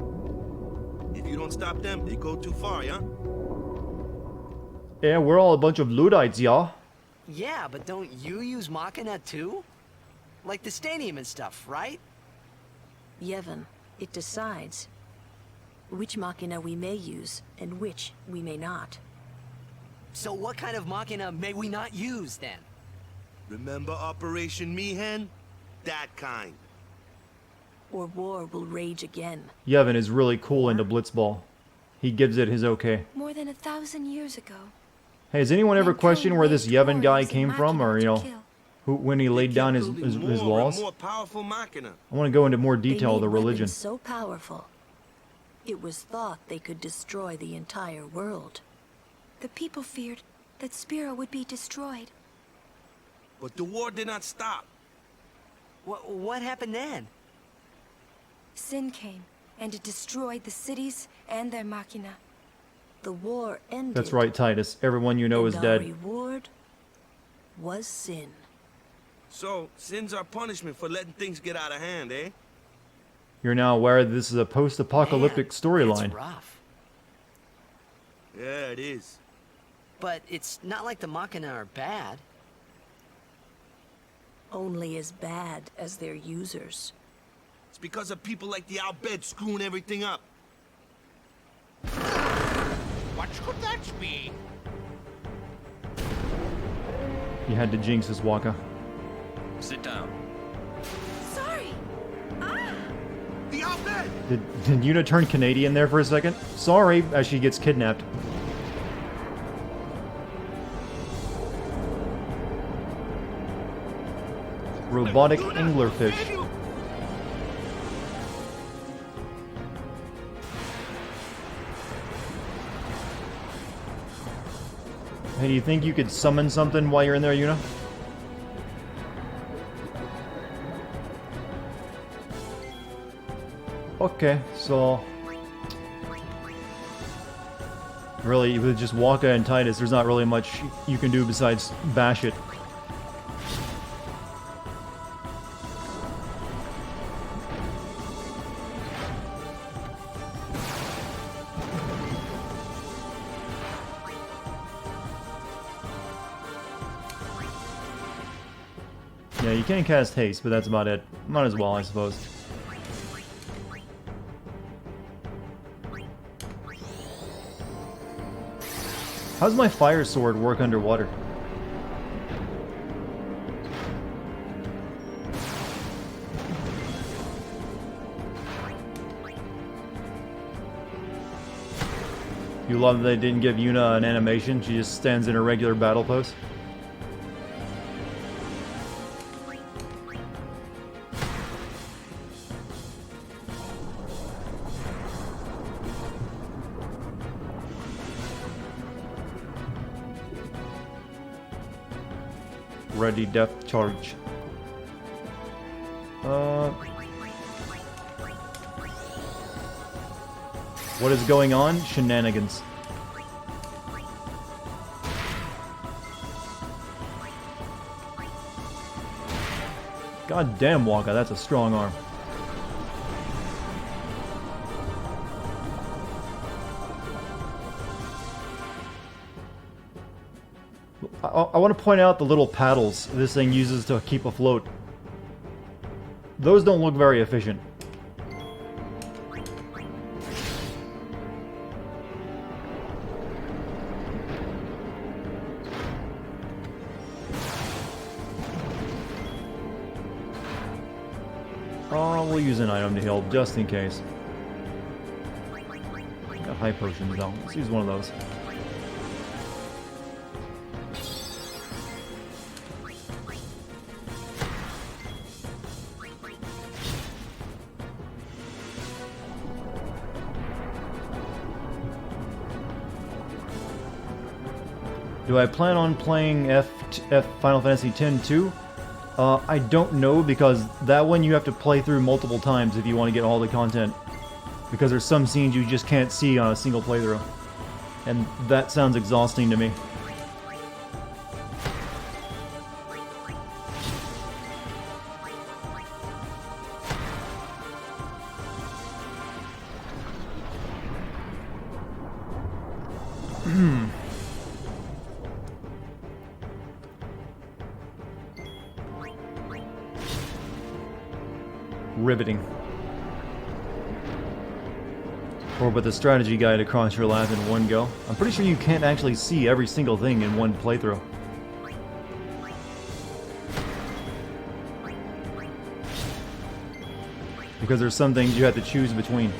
If you don't stop them, they go too far, yeah?
Yeah, we're all a bunch of Luddites, y'all.
Yeah, but don't you use Machina too? Like the stadium and stuff, right?
Yevon, it decides which Machina we may use and which we may not.
So what kind of Machina may we not use then?
Remember Operation Mihen? That kind.
Or war will rage again.
Yevon is really cool into Blitzball. He gives it his okay.
More than 1,000 years ago.
Hey, has anyone ever
Mankind
questioned where this
waged
Yevon guy
wars
came
and
from, or, you know,
Machina to
when he laid down his
Building more
laws?
and more powerful Machina.
I want to go into more
They
detail of
made
the religion.
weapons so powerful, it was thought they could destroy the entire world.
The people feared that Spira would be destroyed.
But the war did not stop.
What happened then?
Sin came, and it destroyed the cities and their Machina.
The war ended.
That's right, Titus. Everyone you know is
and
dead.
Our reward was sin.
So, sin's our punishment for letting things get out of hand, eh?
You're now aware that this is a post-apocalyptic storyline.
That's rough.
Yeah, it is.
But it's not like the Machina are bad.
Only as bad as their users.
It's because of people like the Albed screwing everything up.
What could that be?
You had to jinx us, Waka.
Sit down.
Sorry! Ah!
The Albed!
Did Yuna turn Canadian there for a second? Sorry, as she gets kidnapped. Robotic anglerfish. Hey, do you think you could summon something while you're in there, Yuna? Okay, so... Really, with just Waka and Titus, there's not really much you can do besides bash it. Yeah, you can cast haste, but that's about it. Might as well, I suppose. How's my fire sword work underwater? You love that they didn't give Yuna an animation, she just stands in a regular battle pose? Ready, depth charge. What is going on? Shenanigans. God damn, Waka, that's a strong arm. I want to point out the little paddles this thing uses to keep afloat. Those don't look very efficient. Oh, we'll use an item to heal just in case. Got high potions though. Let's use one of those. Do I plan on playing Final Fantasy X too? I don't know, because that one you have to play through multiple times if you want to get all the content. Because there's some scenes you just can't see on a single playthrough. And that sounds exhausting to me. Riveting. Or with a strategy guide across your lap in one go. I'm pretty sure you can't actually see every single thing in one playthrough. Because there's some things you have to choose between.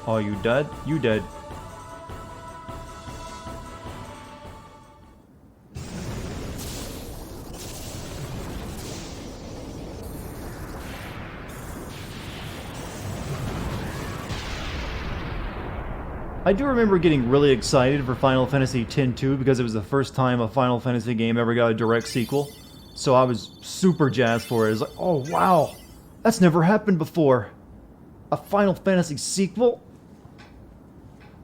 Oh, you dead? You dead. I do remember getting really excited for Final Fantasy X-2 because it was the first time a Final Fantasy game ever got a direct sequel. So I was super jazzed for it. It was like, oh wow, that's never happened before. A Final Fantasy sequel?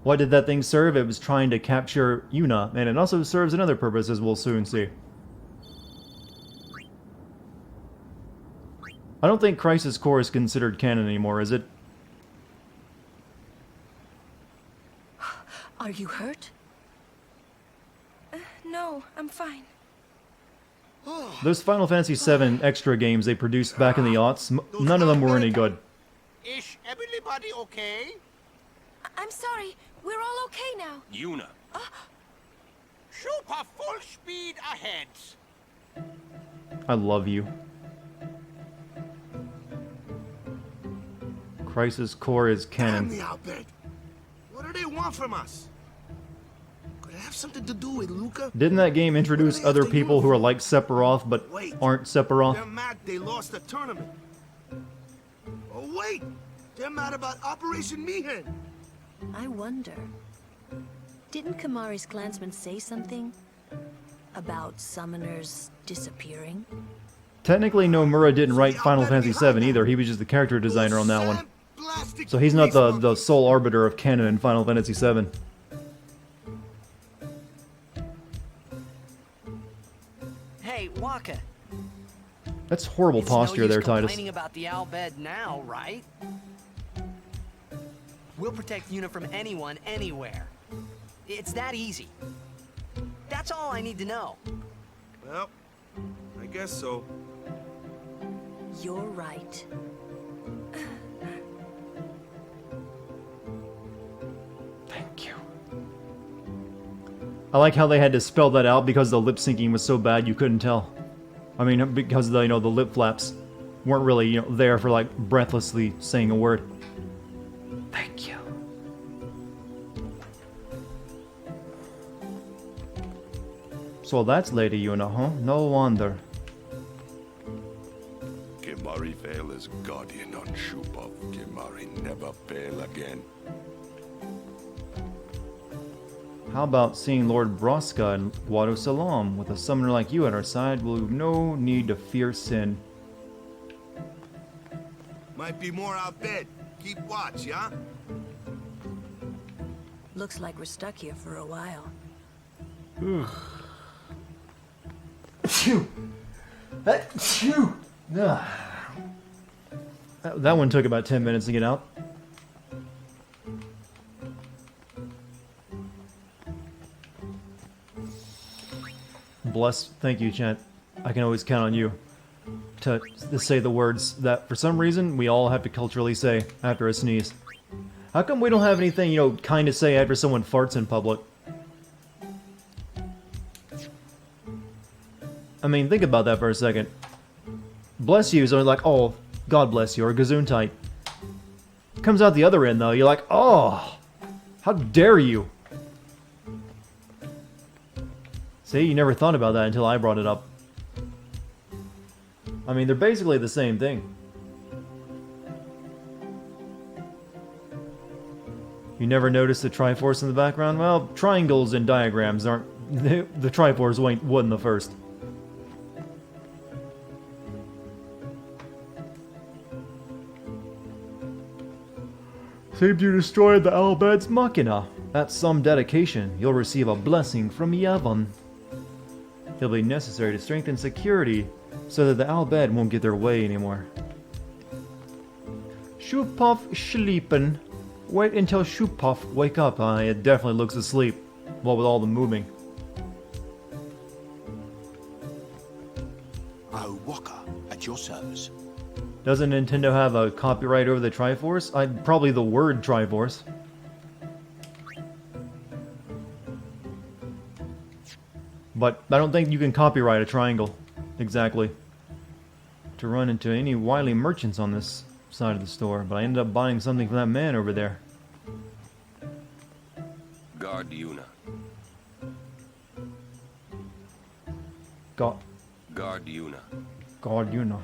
What did that thing serve? It was trying to capture Yuna, and it also serves another purpose, as we'll soon see. I don't think Crisis Core is considered canon anymore, is it?
Are you hurt?
No, I'm fine.
Those Final Fantasy VII extra games they produced back in the aughts, none of them were any good.
Is everybody okay?
I'm sorry. We're all okay now.
Yuna.
Super full speed ahead.
I love you. Crisis Core is canon.
Damn the Albert. What do they want from us? Could it have something to do with Luca?
Didn't that game introduce other people who are like Sephiroth but aren't Sephiroth?
They're mad they lost the tournament. Oh wait! They're mad about Operation Mihen.
I wonder. Didn't Kamari's clansmen say something about summoners disappearing?
Technically, Nomura didn't write Final Fantasy VII either. He was just the character designer on that one. So he's not the sole arbiter of canon in Final Fantasy VII.
Hey, Waka.
That's horrible posture there, Titus.
Complaining about the Albed now, right? We'll protect Yuna from anyone, anywhere. It's that easy. That's all I need to know.
Well, I guess so.
You're right.
Thank you. I like how they had to spell that out because the lip syncing was so bad you couldn't tell. I mean, because the the lip flaps weren't really there for like breathlessly saying a word. Thank you. So that's Lady Yuna, huh? No wonder.
Kimari fail as guardian on Shupov. Kimari never fail again.
How about seeing Lord Broska and Wado Salam? With a summoner like you at our side, we'll have no need to fear sin.
My Might be more out there. Keep watch, yeah?
Looks like we're stuck here for a while.
Phew. Phew. That one took about 10 minutes to get out. Bless. Thank you, chat. I can always count on you to say the words that, for some reason, we all have to culturally say after a sneeze. How come we don't have anything, you know, kind to say after someone farts in public? I mean, think about that for a second. Bless you is only like, oh, God bless you, or Gesundheit. Comes out the other end, though. You're like, oh, how dare you? See, you never thought about that until I brought it up. I mean, they're basically the same thing. You never noticed the Triforce in the background? Well, triangles and diagrams aren't... The Triforce wasn't the first. Seems you destroyed the Albed's Machina. That's some dedication. You'll receive a blessing from Yevon. It'll be necessary to strengthen security so that the Albed won't get their way anymore. Shupov schliepen. Wait until Shupov wake up. It definitely looks asleep. Well, with all the moving.
Oh, Walker, at your service.
Doesn't Nintendo have a copyright over the Triforce? Probably the word Triforce. But I don't think you can copyright a triangle. Exactly. To run into any wily merchants on this side of the store, but I ended up buying something from that man over there.
Guard Yuna.
Guard
Yuna.
Guard Yuna.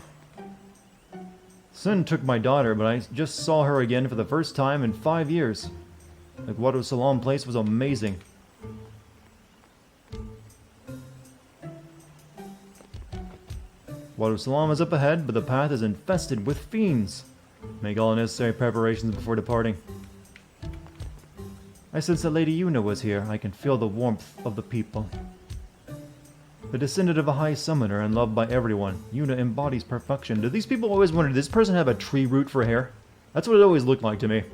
Sin took my daughter, but I just saw her again for the first time in 5 years. The Guado Salam place was amazing. Guado Salam is up ahead, but the path is infested with fiends. Make all necessary preparations before departing. I sense that Lady Yuna was here. I can feel the warmth of the people. The descendant of a high summoner and loved by everyone, Yuna embodies perfection. Do these people always wonder, did this person have a tree root for hair? That's what it always looked like to me.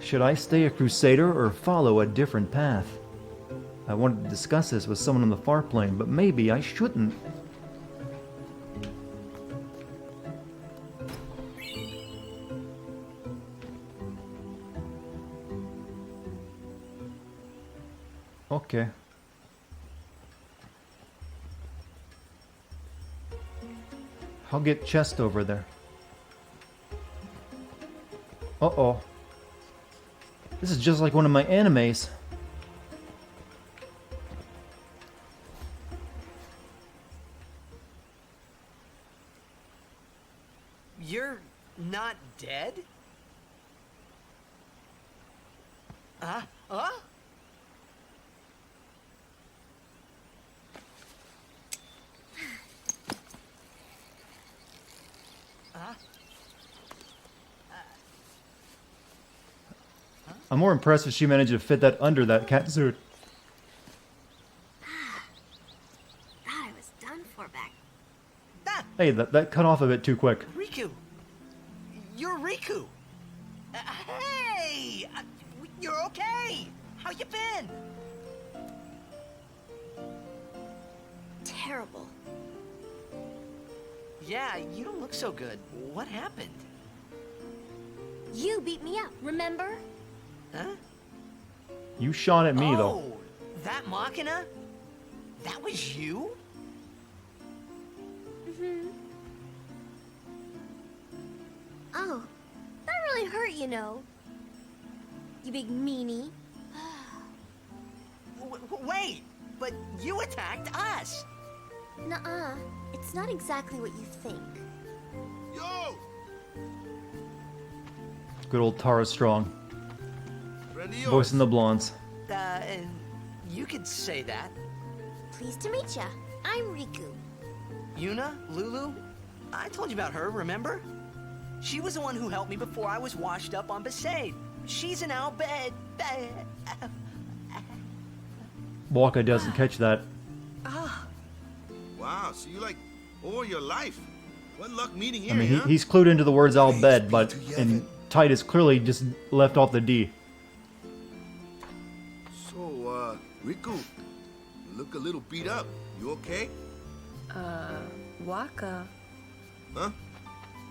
Should I stay a crusader or follow a different path? I wanted to discuss this with someone on the far plane, but maybe I shouldn't. Okay. I'll get chest over there. Uh-oh. This is just like one of my animes.
You're not dead? Huh?
I'm more impressed if she managed to fit that under that cat suit.
Thought I was done for back.
Hey, that cut off a bit too quick.
Riku! You're Riku! Hey! You're okay! How you been?
Terrible.
Yeah, you don't look so good. What happened?
You beat me up, remember?
Huh?
You shot at me, though.
Oh, that Machina? That was you?
Mm-hmm. Oh, that really hurt, you know. You big meanie.
Wait, but you attacked us.
Nuh-uh. It's not exactly what you think.
Yo!
Good old Tara Strong. Voice in the blondes.
You could say that.
Pleased to meet ya. I'm Riku.
Yuna? Lulu? I told you about her, remember? She was the one who helped me before I was washed up on Besaid. She's in our bed.
Waka doesn't catch that.
Wow, so you like all your life. What luck meeting here,
I mean,
huh?
he's clued into the words "I'll bed," but and Titus clearly just left off the D.
So, Riku, you look a little beat up. You okay?
Waka.
Huh?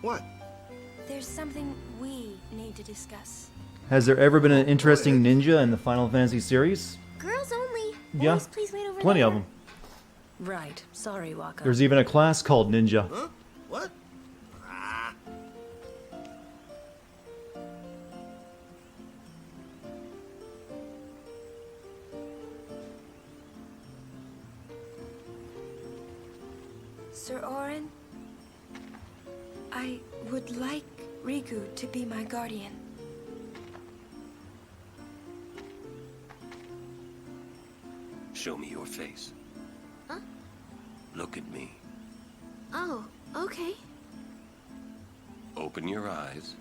What?
There's something we need to discuss.
Has there ever been an interesting ninja in the Final Fantasy series?
Girls only.
Yeah,
Boys, please wait over
plenty
there.
of them.
Right. Sorry, Waka.
There's even a class called ninja.
Huh? What?
Sir Orin, I would like Riku to be my guardian.
Show me your face.
Huh?
Look at me.
Oh, okay.
Open your eyes.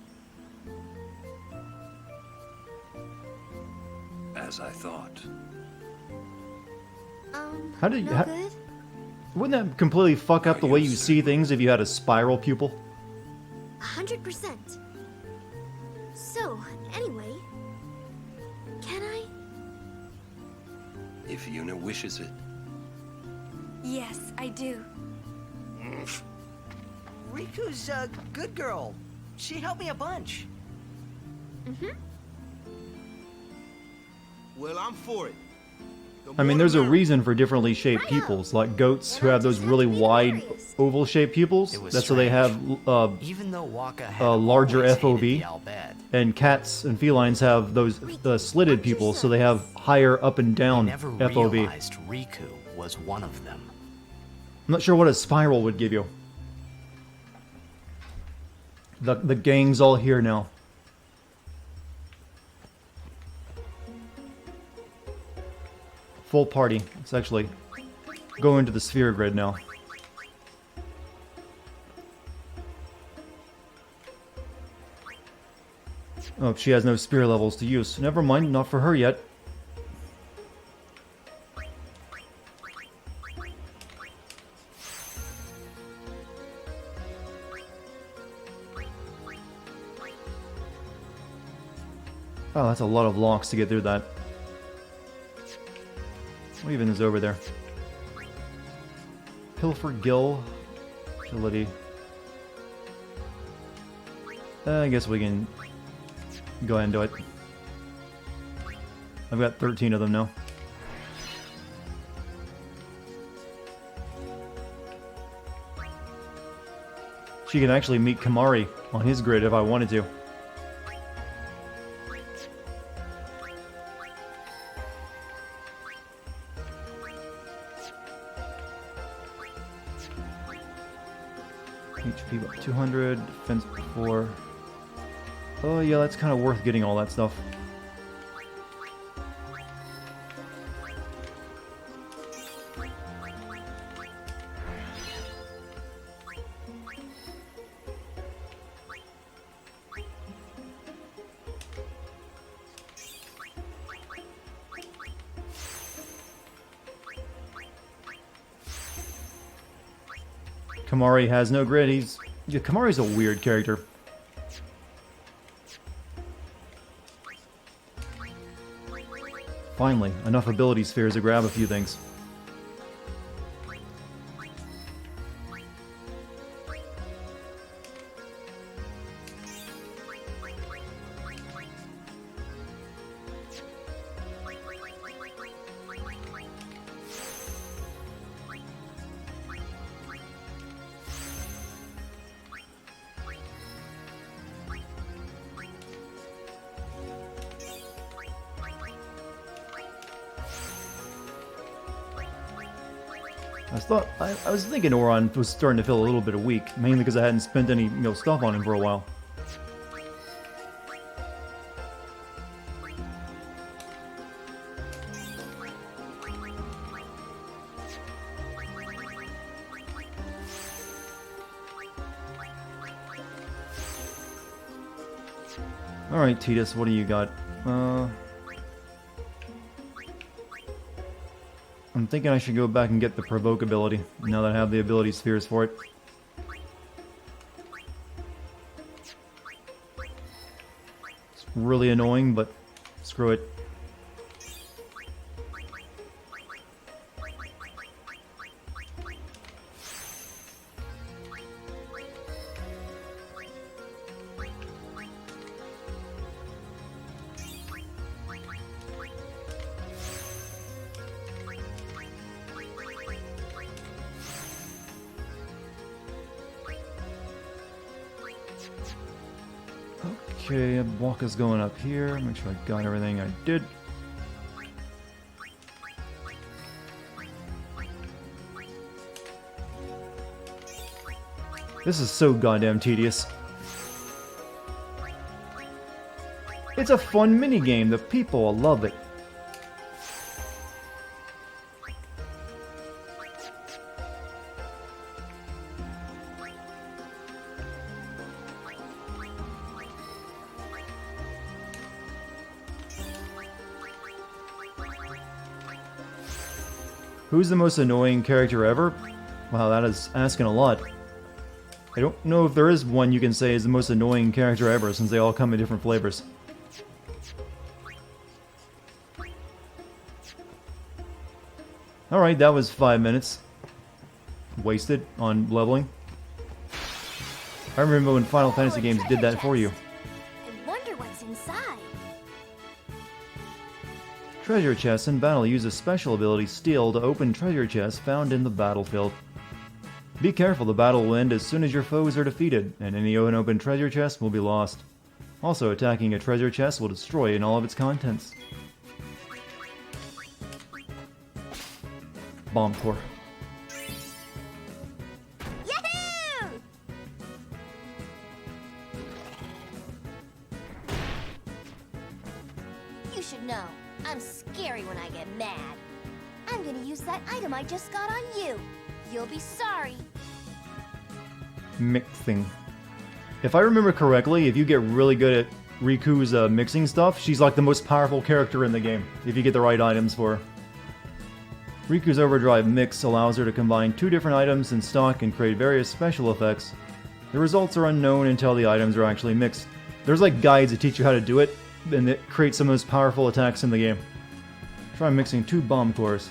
As I thought.
How did you?
No good?
Wouldn't that completely fuck up the way you see things if you had a spiral pupil?
100%. So, anyway, can I?
If Yuna wishes it.
Yes, I do.
Riku's a good girl. She helped me a bunch.
Well, I'm for it.
I mean, there's a reason for differently shaped pupils, like goats who have those really wide oval-shaped pupils. That's so they have
Even though Waka had
larger
always hated
FOV,
the Albed,
and cats and felines have those slitted pupils, so they have higher up and down
never
FOV.
realized Riku was one of them.
I'm not sure what a spiral would give you. The gang's all here now. Full party. Let's actually go into the sphere grid now. Oh, she has no spear levels to use. Never mind, not for her yet. Oh, that's a lot of locks to get through that. What even is over there? Pilfer Gill. Agility. I guess we can go ahead and do it. I've got 13 of them now. She can actually meet Kamari on his grid if I wanted to. HP about 200, defense before. Oh yeah, that's kind of worth getting all that stuff. Kamari has no grid. Kamari's a weird character. Finally, enough ability spheres to grab a few things. I was thinking Oron was starting to feel a little bit weak, mainly because I hadn't spent any stuff on him for a while. Alright, Titus, what do you got? I'm thinking I should go back and get the provoke ability, now that I have the ability spheres for it. It's really annoying, but screw it. Okay, Waka's going up here. Make sure I got everything I did. This is so goddamn tedious. It's a fun minigame. The people will love it. Who's the most annoying character ever? Wow, that is asking a lot. I don't know if there is one you can say is the most annoying character ever, since they all come in different flavors. Alright, that was 5 minutes. Wasted on leveling. I remember when Final Fantasy games did that for you.
I wonder what's inside.
Treasure chests in battle use a special ability, Steal, to open treasure chests found in the battlefield. Be careful, the battle will end as soon as your foes are defeated, and any unopened treasure chest will be lost. Also, attacking a treasure chest will destroy it and all of its contents. Bomb core.
Yahoo! You should know, I'm scary when I get mad. I'm gonna use that item I just got on you. You'll be sorry.
Mixing. If I remember correctly, if you get really good at Riku's mixing stuff, she's like the most powerful character in the game, if you get the right items for her. Riku's Overdrive Mix allows her to combine 2 different items in stock and create various special effects. The results are unknown until the items are actually mixed. There's like guides that teach you how to do it, and it creates some of the most powerful attacks in the game. Try mixing 2 bomb cores.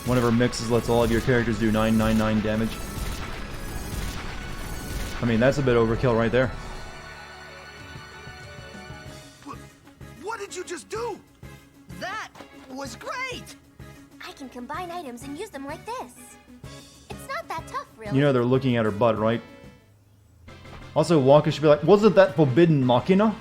One of her mixes lets all of your characters do 999 damage. I mean, that's a bit overkill right there.
What did you just do?
That was great!
I can combine items and use them like this. It's not that tough, really.
You know they're looking at her butt, right? Also, Waka should be like, wasn't that forbidden machina?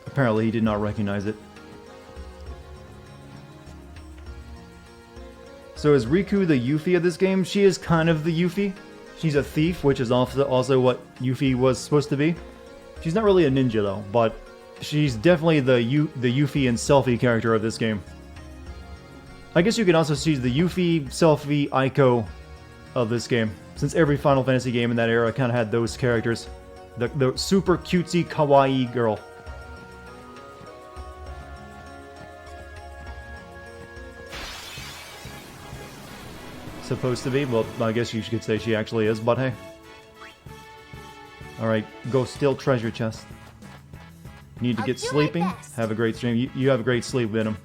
Apparently he did not recognize it. So is Riku the Yuffie of this game? She is kind of the Yuffie. She's a thief, which is also what Yuffie was supposed to be. She's not really a ninja though, but she's definitely the Yuffie and Selphie character of this game. I guess you can also see the Yuffie, Selphie, Aiko of this game, since every Final Fantasy game in that era kind of had those characters. The super cutesy, kawaii girl. Supposed to be? Well, I guess you could say she actually is, but hey. Alright, go steal treasure chest. You need to get sleeping. Have a great stream. You have a great sleep, Venom.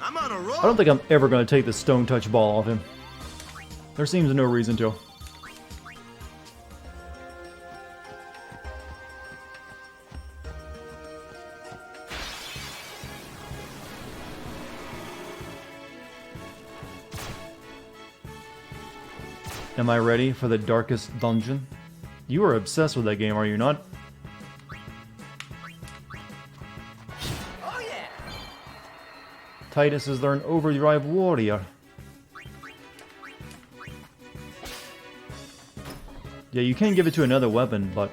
I'm on a roll.
I don't think I'm ever going to take the stone touch ball off him. There seems no reason to. Am I ready for the darkest dungeon? You are obsessed with that game, are you not?
Oh yeah.
Titus is an overdrive warrior. Yeah, you can give it to another weapon, but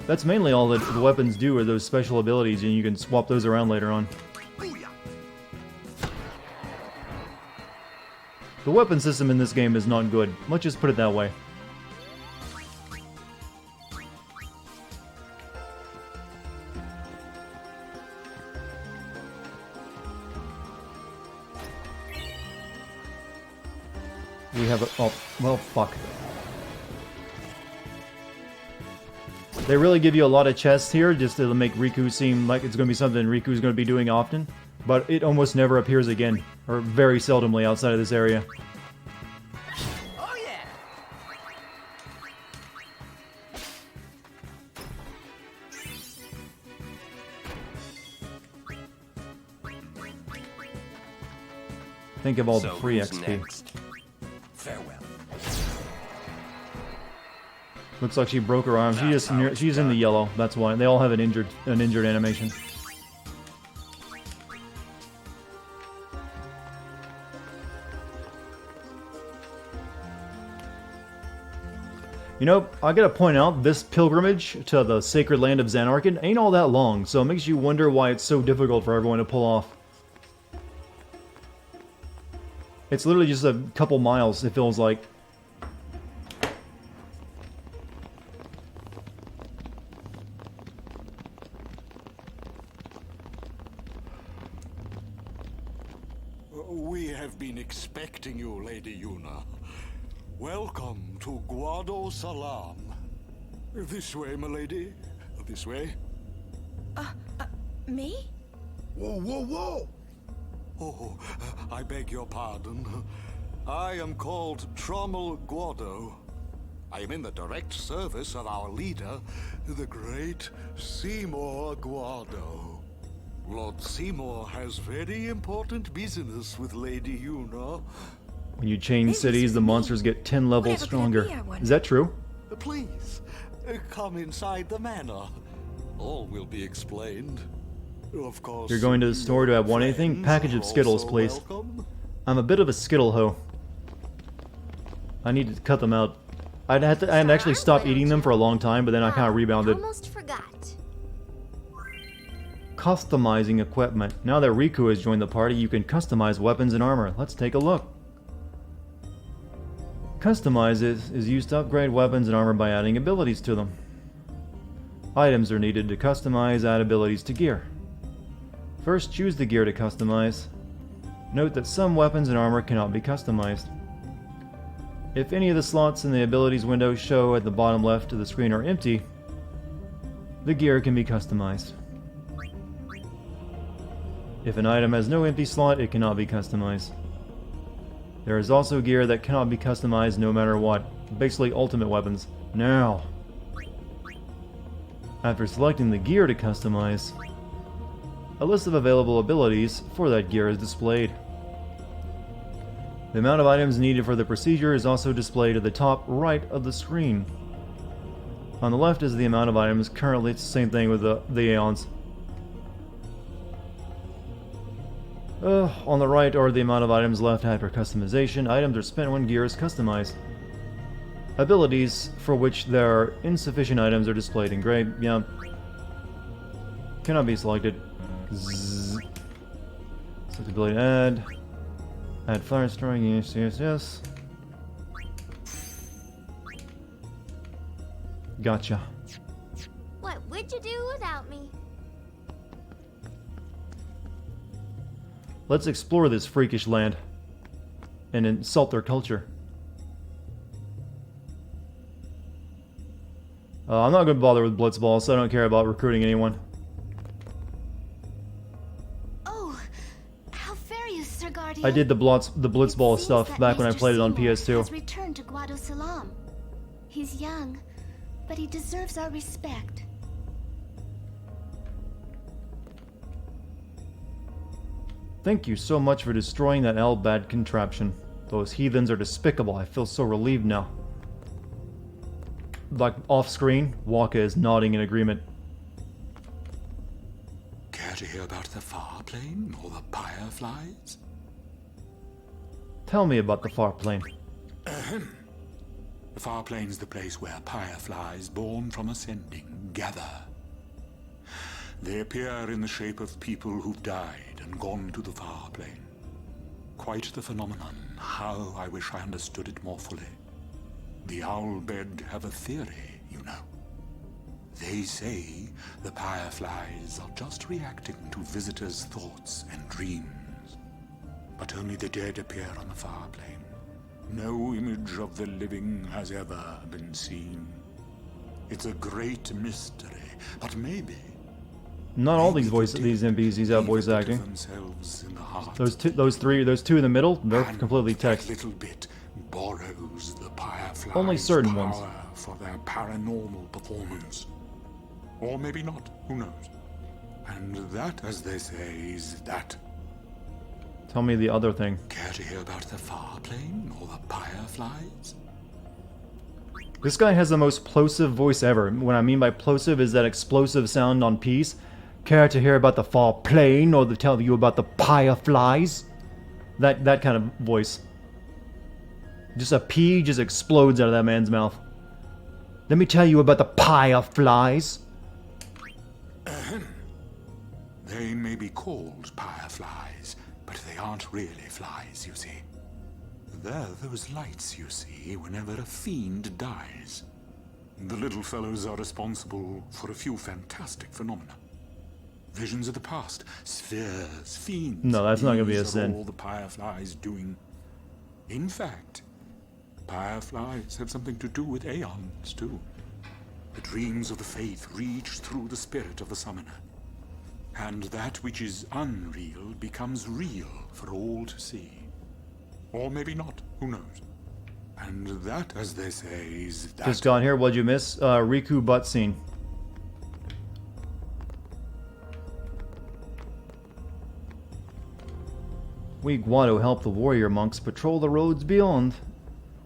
that's mainly all that the weapons do are those special abilities, and you can swap those around later on. The weapon system in this game is not good. Let's just put it that way. We have a... oh, well, fuck. They really give you a lot of chests here, just to make Riku seem like it's going to be something Riku's going to be doing often. But it almost never appears again, or very seldomly outside of this area.
Oh yeah.
Think of all the
So
free
who's
XP.
next? Farewell.
Looks like she broke her arm. She's in the yellow. That's why they all have an injured animation. You know, I gotta point out, this pilgrimage to the sacred land of Zanarkand ain't all that long, so it makes you wonder why it's so difficult for everyone to pull off. It's literally just a couple miles, it feels like.
We have been expecting you, Lady Yuna. Welcome to Guado Salam. This way, my lady. This way.
Me?
Whoa, whoa, whoa!
Oh, I beg your pardon. I am called Trommel Guado. I am in the direct service of our leader, the great Seymour Guado. Lord Seymour has very important business with Lady Yuna.
When you change cities, the monsters get 10 levels stronger. Is that true?
Please, come inside the manor. All will be explained. Of course.
You're going to the store to have one anything? Package of Skittles, please.
Welcome.
I'm a bit of a Skittle hoe. I need to cut them out. I had actually stopped eating them for a long time, but then I kind of rebounded.
Almost forgot.
Customizing equipment. Now that Riku has joined the party, you can customize weapons and armor. Let's take a look. Customize is used to upgrade weapons and armor by adding abilities to them. Items are needed to customize, add abilities to gear. First, choose the gear to customize. Note that some weapons and armor cannot be customized. If any of the slots in the abilities window show at the bottom left of the screen are empty, the gear can be customized. If an item has no empty slot, it cannot be customized. There is also gear that cannot be customized no matter what. Basically ultimate weapons. Now, after selecting the gear to customize, a list of available abilities for that gear is displayed. The amount of items needed for the procedure is also displayed at the top right of the screen. On the left is the amount of items. Currently it's the same thing with the Aeons. On the right are the amount of items left after customization. Items are spent when gear is customized. Abilities for which there are insufficient items are displayed in gray. Yeah. Cannot be selected. Zzz. Select ability to add. Add fire strike. Yes, yes, yes. Gotcha.
What would you do without me?
Let's explore this freakish land and insult their culture. I'm not going to bother with Blitzball, so I don't care about recruiting anyone.
Oh, how very see?
I did the Blitzball
Seems
stuff
that
back when I
Mr.
played it on
Seymour
PS2.
has returned to Guado Salam. He's young, but he deserves our respect.
Thank you so much for destroying that Albad contraption. Those heathens are despicable. I feel so relieved now. Like, off-screen, Waka is nodding in agreement.
Care to hear about the far plane or the fireflies?
Tell me about the far plane.
Ahem. The far plane's the place where fireflies born from ascending gather. They appear in the shape of people who've died and gone to the far plane. Quite the phenomenon. How I wish I understood it more fully. The Owlbed have a theory, you know. They say the fireflies are just reacting to visitors' thoughts and dreams. But only the dead appear on the far plane. No image of the living has ever been seen. It's a great mystery, but maybe
Not all these NPCs have voice acting. Those two in the middle, they're completely text.
Little bit borrows the fireflies'
Only certain
power
ones.
for their paranormal performance. Or maybe not, who knows? And that, as they say, is that.
Tell me the other thing.
Care to hear about the far plane or the fireflies?
This guy has the most plosive voice ever. What I mean by plosive is that explosive sound on P's. Care to hear about the far plane or to tell you about the fireflies? That kind of voice. Just a P just explodes out of that man's mouth. Let me tell you about the fireflies.
They may be called fireflies, but they aren't really flies, you see. They're those lights you see whenever a fiend dies. The little fellows are responsible for a few fantastic phenomena. Visions of the past, spheres, fiends.
No, that's not gonna be a
These are
sin.
all the fireflies doing. In fact, fireflies have something to do with aeons, too. The dreams of the faith reach through the spirit of the summoner. And that which is unreal becomes real for all to see. Or maybe not, who knows? And that, as they say, is that.
Just got here, what'd you miss? Riku butt scene. We Guado help the warrior monks patrol the roads beyond.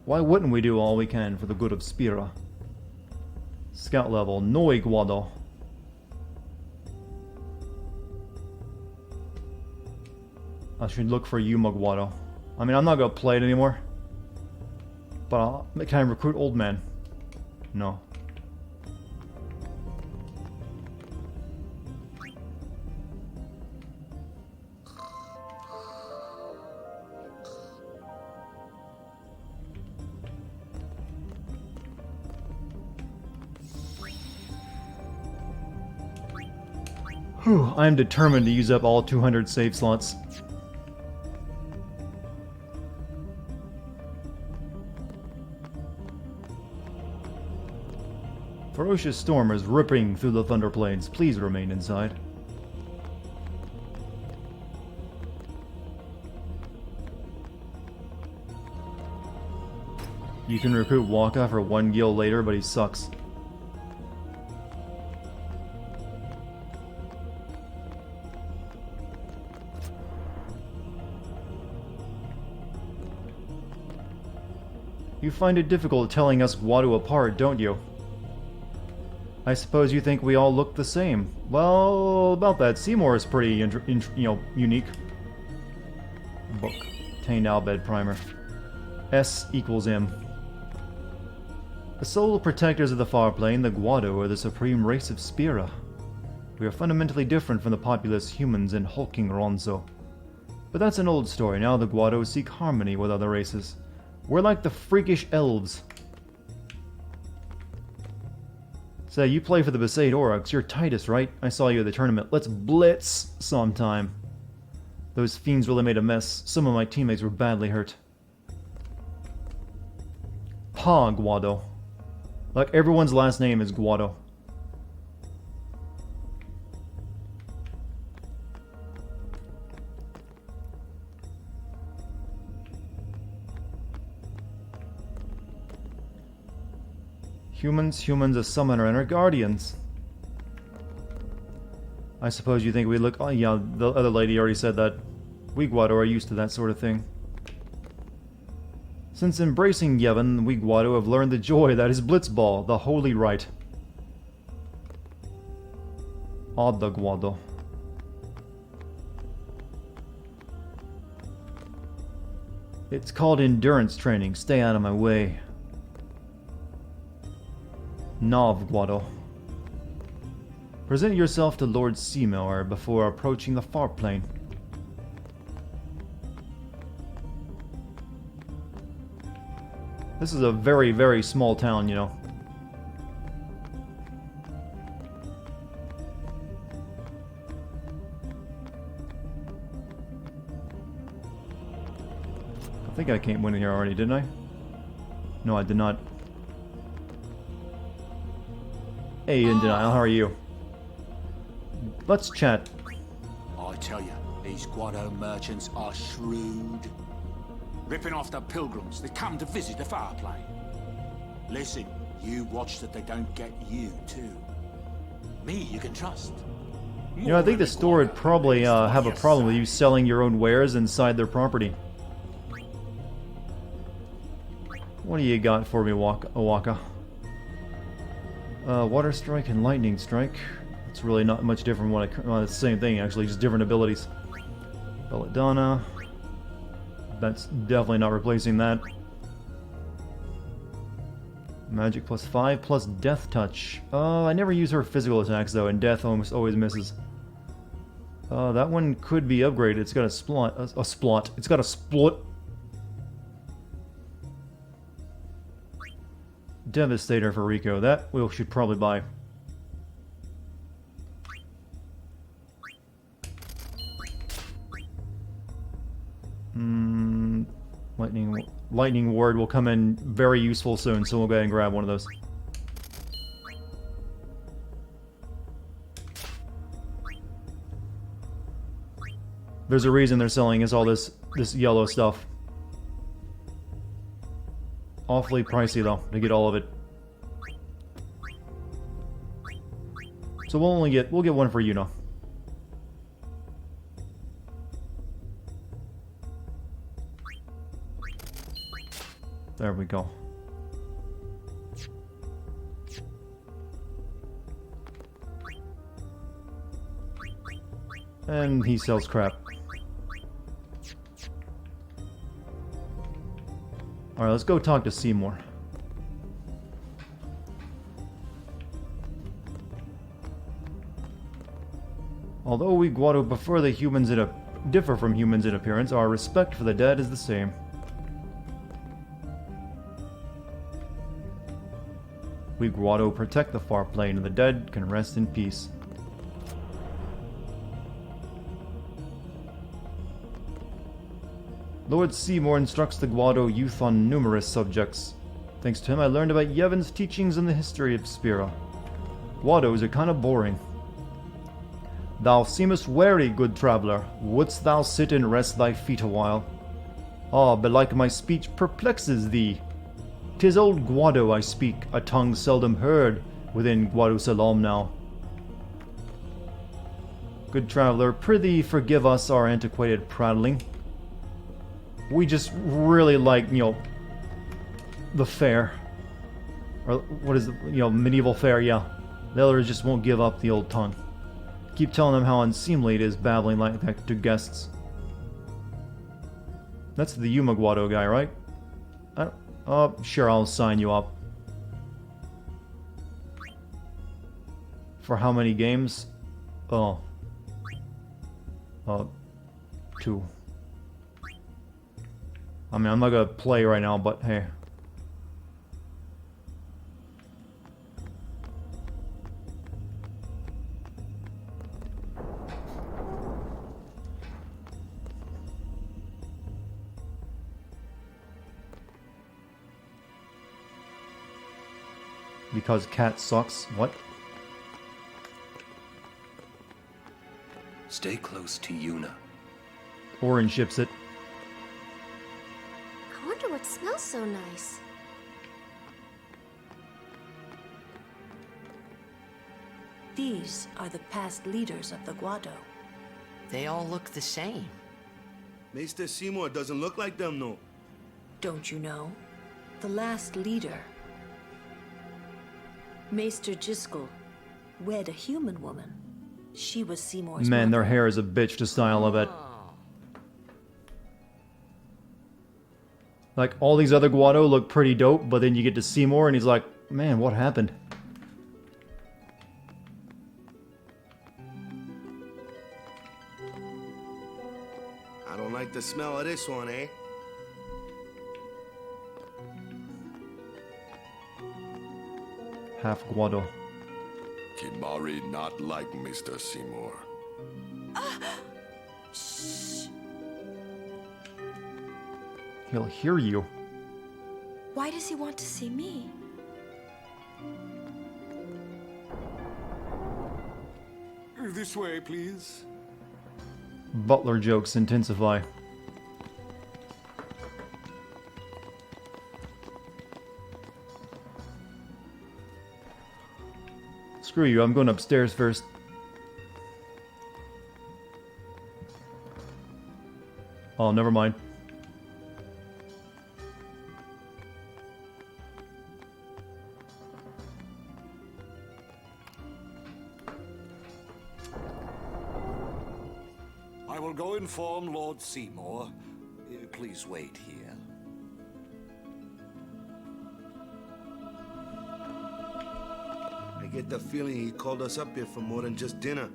Why wouldn't we do all we can for the good of Spira? Scout level, Noi Guado. I should look for Yuma Guado. I mean, I'm not gonna play it anymore. But can I recruit old man? No. Whew, I am determined to use up all 200 save slots. Ferocious storm is ripping through the Thunder Plains. Please remain inside. You can recruit Waka for 1 gil later, but he sucks. You find it difficult telling us Guado apart, don't you? I suppose you think we all look the same. Well, about that, Seymour is pretty, unique. Book. Obtained Albed Primer. S equals M. The sole protectors of the far plane, the Guado, are the supreme race of Spira. We are fundamentally different from the populous humans in hulking Ronzo. But that's an old story. Now the Guado seek harmony with other races. We're like the freakish elves. Say, you play for the Besaid Aurochs. You're Titus, right? I saw you at the tournament. Let's blitz sometime. Those fiends really made a mess. Some of my teammates were badly hurt. Pa Guado. Like, everyone's last name is Guado. Humans, a summoner, and our guardians. I suppose you think we look... Oh, yeah, the other lady already said that. We Guado are used to that sort of thing. Since embracing Yevon, we Guado have learned the joy that is Blitzball, the holy rite. Odd Guado. It's called endurance training. Stay out of my way. Nav Guado. Present yourself to Lord Seymour before approaching the far plane. This is a very, very small town, you know. I think I came in here already, didn't I? No, I did not. Hey, in denial, how are you? Let's chat.
I tell you, these Guado merchants are shrewd. Ripping off the pilgrims that come to visit the far plane. Listen, you watch that they don't get you, too. Me, you can trust.
You know, I think the store would probably have a problem with you selling your own wares inside their property. What do you got for me, Owaka? Water Strike and Lightning Strike. It's really not much different. Well, it's the same thing, actually, just different abilities. Belladonna. That's definitely not replacing that. Magic +5 plus Death Touch. I never use her physical attacks though, and Death almost always misses. That one could be upgraded. It's got a splot. It's got a split. Devastator for Rico. That we should probably buy. Lightning Ward will come in very useful soon, so we'll go ahead and grab one of those. There's a reason they're selling us all this yellow stuff. Awfully pricey though to get all of it. So we'll get one for Yuna. There we go. And he sells crap. Alright, let's go talk to Seymour. Although we Guado prefer the humans differ from humans in appearance, our respect for the dead is the same. We Guado protect the far plane, and the dead can rest in peace. Lord Seymour instructs the Guado youth on numerous subjects. Thanks to him, I learned about Yevon's teachings and the history of Spira. Guados are kind of boring. Thou seemest weary, good traveller. Wouldst thou sit and rest thy feet a while? Ah, belike my speech perplexes thee. 'Tis old Guado I speak, a tongue seldom heard within Guado Salam now. Good traveller, prithee forgive us our antiquated prattling. We just really like, you know, the fair. Or what is it, you know, medieval fair, yeah. The others just won't give up the old tongue. Keep telling them how unseemly it is babbling like that to guests. That's the Yuma Guado guy, right? Sure, I'll sign you up. For how many games? Oh. 2. I mean, I'm not gonna play right now, but hey. Because cat sucks. What?
Stay close to Yuna.
Orange ships it.
I wonder what smells so nice.
These are the past leaders of the Guado.
They all look the same.
Maester Seymour doesn't look like them, no.
Don't you know? The last leader, Maester Jiskel, wed a human woman. She was Seymour's
Man, their
mother.
hair is a bitch to style of it. Like, all these other Guado look pretty dope, but then you get to Seymour and he's like, man, what happened?
I don't like the smell of this one, eh?
Half Guado.
Kimari not like Mr. Seymour.
He'll hear you.
Why does he want to see me?
This way, please.
Butler jokes intensify. Screw you, I'm going upstairs first. Oh, never mind.
I will go inform Lord Seymour. Please wait here.
I get the feeling he called us up here for more than just dinner.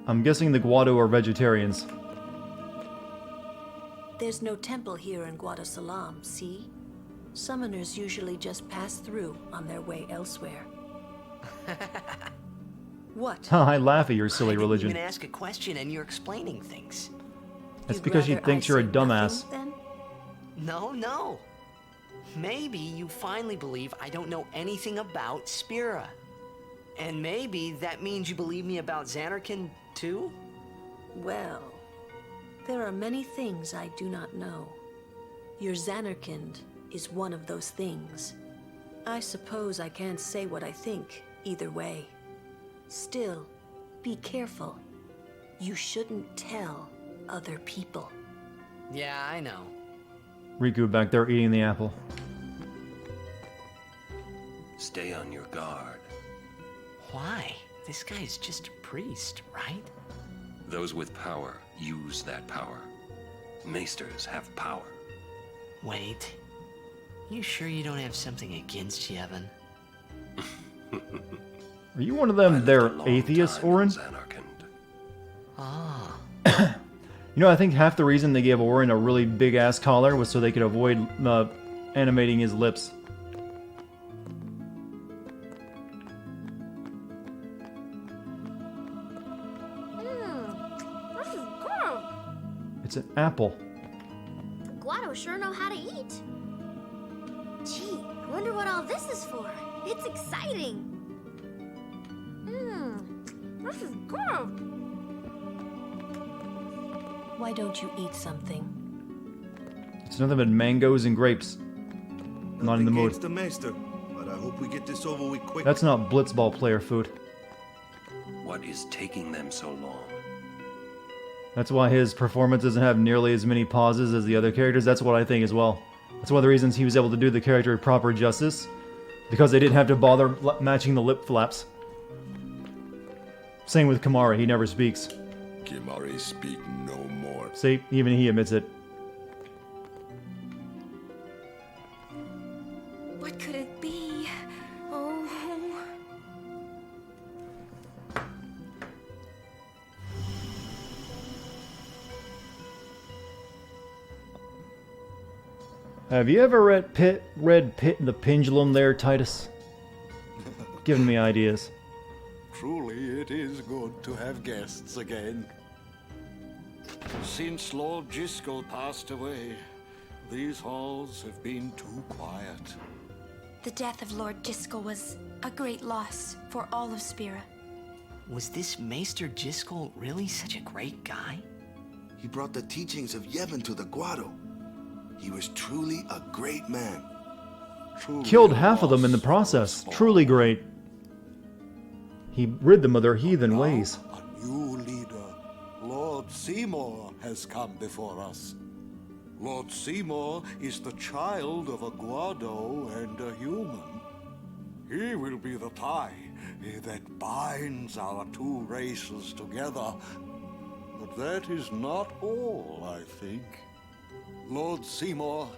I'm guessing the Guado are vegetarians.
There's no temple here in Guadasalam, see? Summoners usually just pass through on their way elsewhere. What?
I laugh at your silly religion.
I didn't even ask a question and you're explaining things.
That's because she thinks you're a dumbass.
No. Maybe you finally believe I don't know anything about Spira. And maybe that means you believe me about Xanarkin, too?
Well, there are many things I do not know. Your Xanarkind is one of those things. I suppose I can't say what I think either way. Still, be careful. You shouldn't tell other people.
Yeah, I know.
Riku back there eating the apple.
Stay on your guard.
Why? This guy's just a priest, right?
Those with power use that power. Maesters have power.
Wait. You sure you don't have something against Yevon?
Are you one of them there atheists, Orin?
Ah.
You know, I think half the reason they gave Orin a really big-ass collar was so they could avoid animating his lips.
This is good.
It's an apple.
The Guado sure know how to eat. Gee, I wonder what all this is for. It's exciting. This is good.
Why don't you eat something?
It's nothing but mangoes and grapes. Not in the mood.
Against the Maester, but I hope we get this over with quick.
That's not blitzball player food.
What is taking them so long?
That's why his performance doesn't have nearly as many pauses as the other characters. That's what I think as well. That's one of the reasons he was able to do the character proper justice. Because they didn't have to bother matching the lip flaps. Same with Kimari, he never speaks.
Kimari speak no more.
See, even he admits it.
What could it be? Oh.
Have you ever read Pit and the Pendulum there, Titus? Giving me ideas.
Truly, it is good to have guests again. Since Lord Jiskel passed away, these halls have been too quiet.
The death of Lord Jiskel was a great loss for all of Spira.
Was this Maester Jiskel really such a great guy?
He brought the teachings of Yevon to the Guado. He was truly a great man.
Killed half of them in the process. Truly great. He rid them of their heathen ways.
A new leader, Lord Seymour, has come before us. Lord Seymour is the child of a Guado and a human. He will be the tie that binds our two races together. But that is not all, I think. Lord Seymour,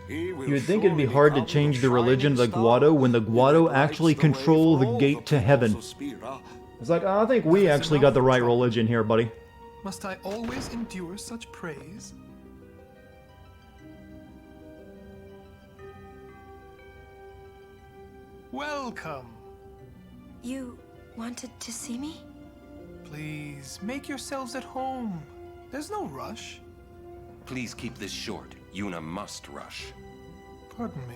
he will.
You'd think it'd be hard to change the religion of the Guado when the Guado actually control the gate to heaven. It's like, I think we actually got the right religion here, buddy.
Must I always endure such praise? Welcome.
You wanted to see me?
Please, make yourselves at home. There's no rush.
Please keep this short. Yuna must rush.
Pardon me.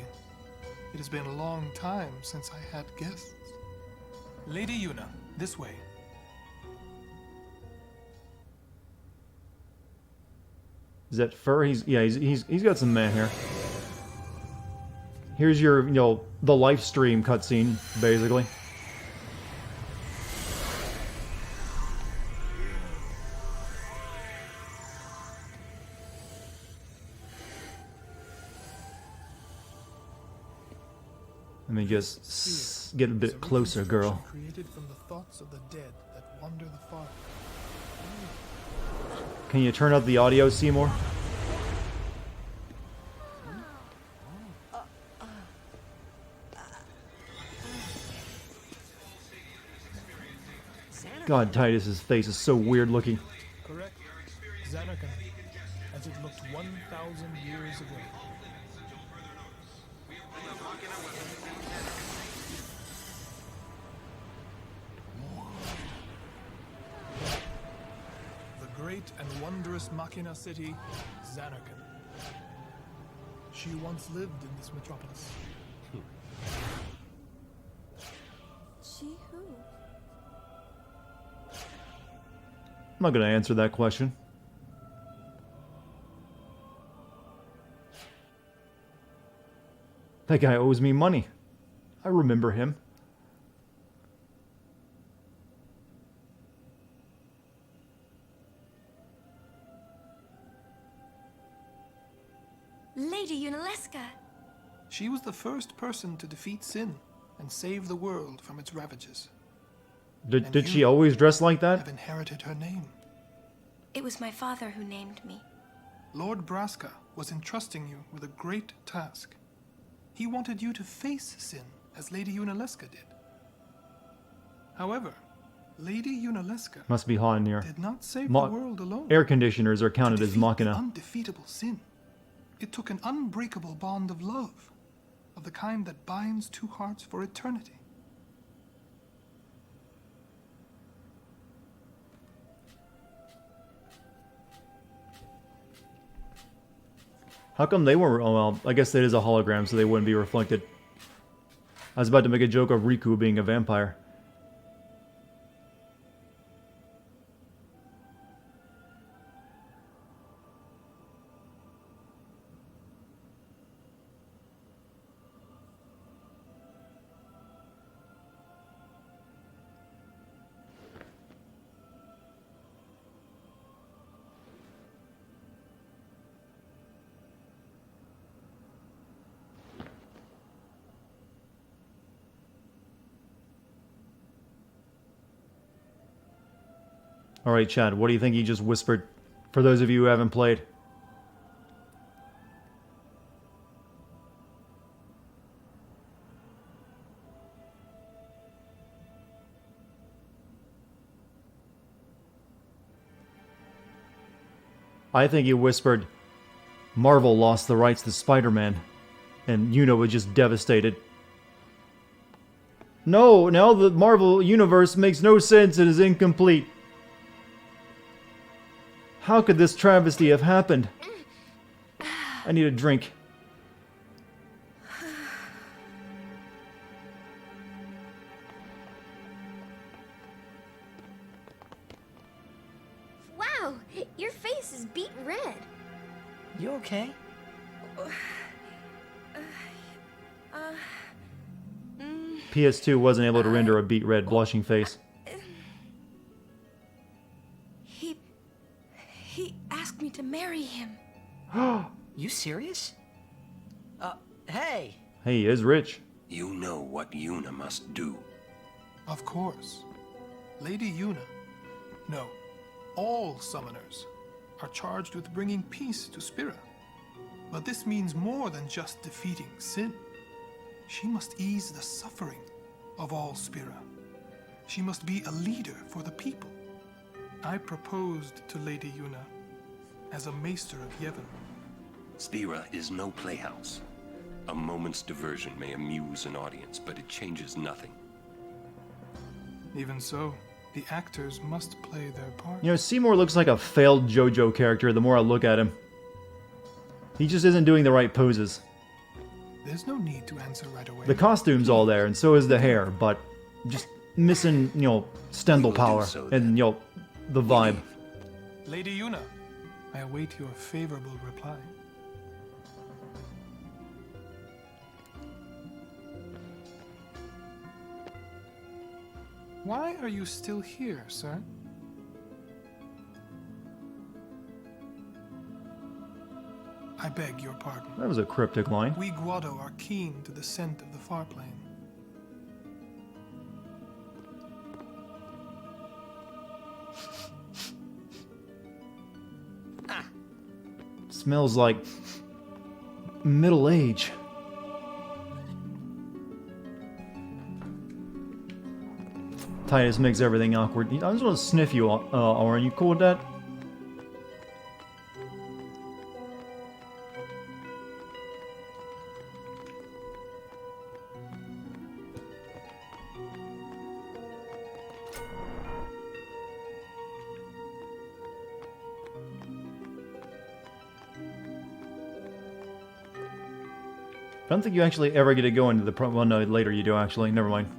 It has been a long time since I had guests. Lady Yuna, this way.
Is that fur? He's got some man hair. Here's your, the live stream cutscene, basically. Let me just get a bit closer, girl.
Created from the thoughts of the dead that wander the far.
Can you turn up the audio, Seymour? God, Titus's face is so weird looking.
Correct. Xanarkand, as it looked 1,000 years ago. The great and wondrous Machina city, Xanarkand. She once lived in this metropolis.
She who?
I'm not going to answer that question. That guy owes me money. I remember him.
Lady Yunalesca.
She was the first person to defeat sin and save the world from its ravages.
Did she always dress like that?
Have inherited her name.
It was my father who named me.
Lord Braska was entrusting you with a great task. He wanted you to face sin, as Lady Yunalesca did. However, Lady Yunalesca
Must be hot in here.
did not save the world alone.
Air conditioners are counted as Machina.
Undefeatable sin. It took an unbreakable bond of love, of the kind that binds two hearts for eternity.
How come they weren't? Oh, well, I guess that is a hologram, so they wouldn't be reflected. I was about to make a joke of Riku being a vampire. Alright, Chad, what do you think he just whispered? For those of you who haven't played. I think he whispered, Marvel lost the rights to Spider-Man, and Yuna was just devastated. No, now the Marvel universe makes no sense and is incomplete. How could this travesty have happened? I need a drink.
Wow, your face is beet red.
You okay?
PS2 wasn't able to render a beet red blushing face.
He asked me to marry him.
You serious? Hey!
Hey, he is rich.
You know what Yuna must do.
Of course. Lady Yuna. No, all summoners are charged with bringing peace to Spira. But this means more than just defeating sin. She must ease the suffering of all Spira. She must be a leader for the people. I proposed to Lady Yuna as a maester of Yevon.
Spira is no playhouse. A moment's diversion may amuse an audience, but it changes nothing.
Even so, the actors must play their part.
You know, Seymour looks like a failed JoJo character the more I look at him. He just isn't doing the right poses.
There's no need to answer right away.
The costume's all there, and so is the hair, but just missing, you know, Stendhal power and, you know, the vibe.
Lady Yuna, I await your favorable reply. Why are you still here, sir? I beg your pardon.
That was a cryptic line.
We Guado are keen to the scent of the far plane.
Smells like middle age. Titus makes everything awkward. I just want to sniff you, Auron. You cool with that? I don't think you actually ever get to go into the well, no, later you do actually. Never mind.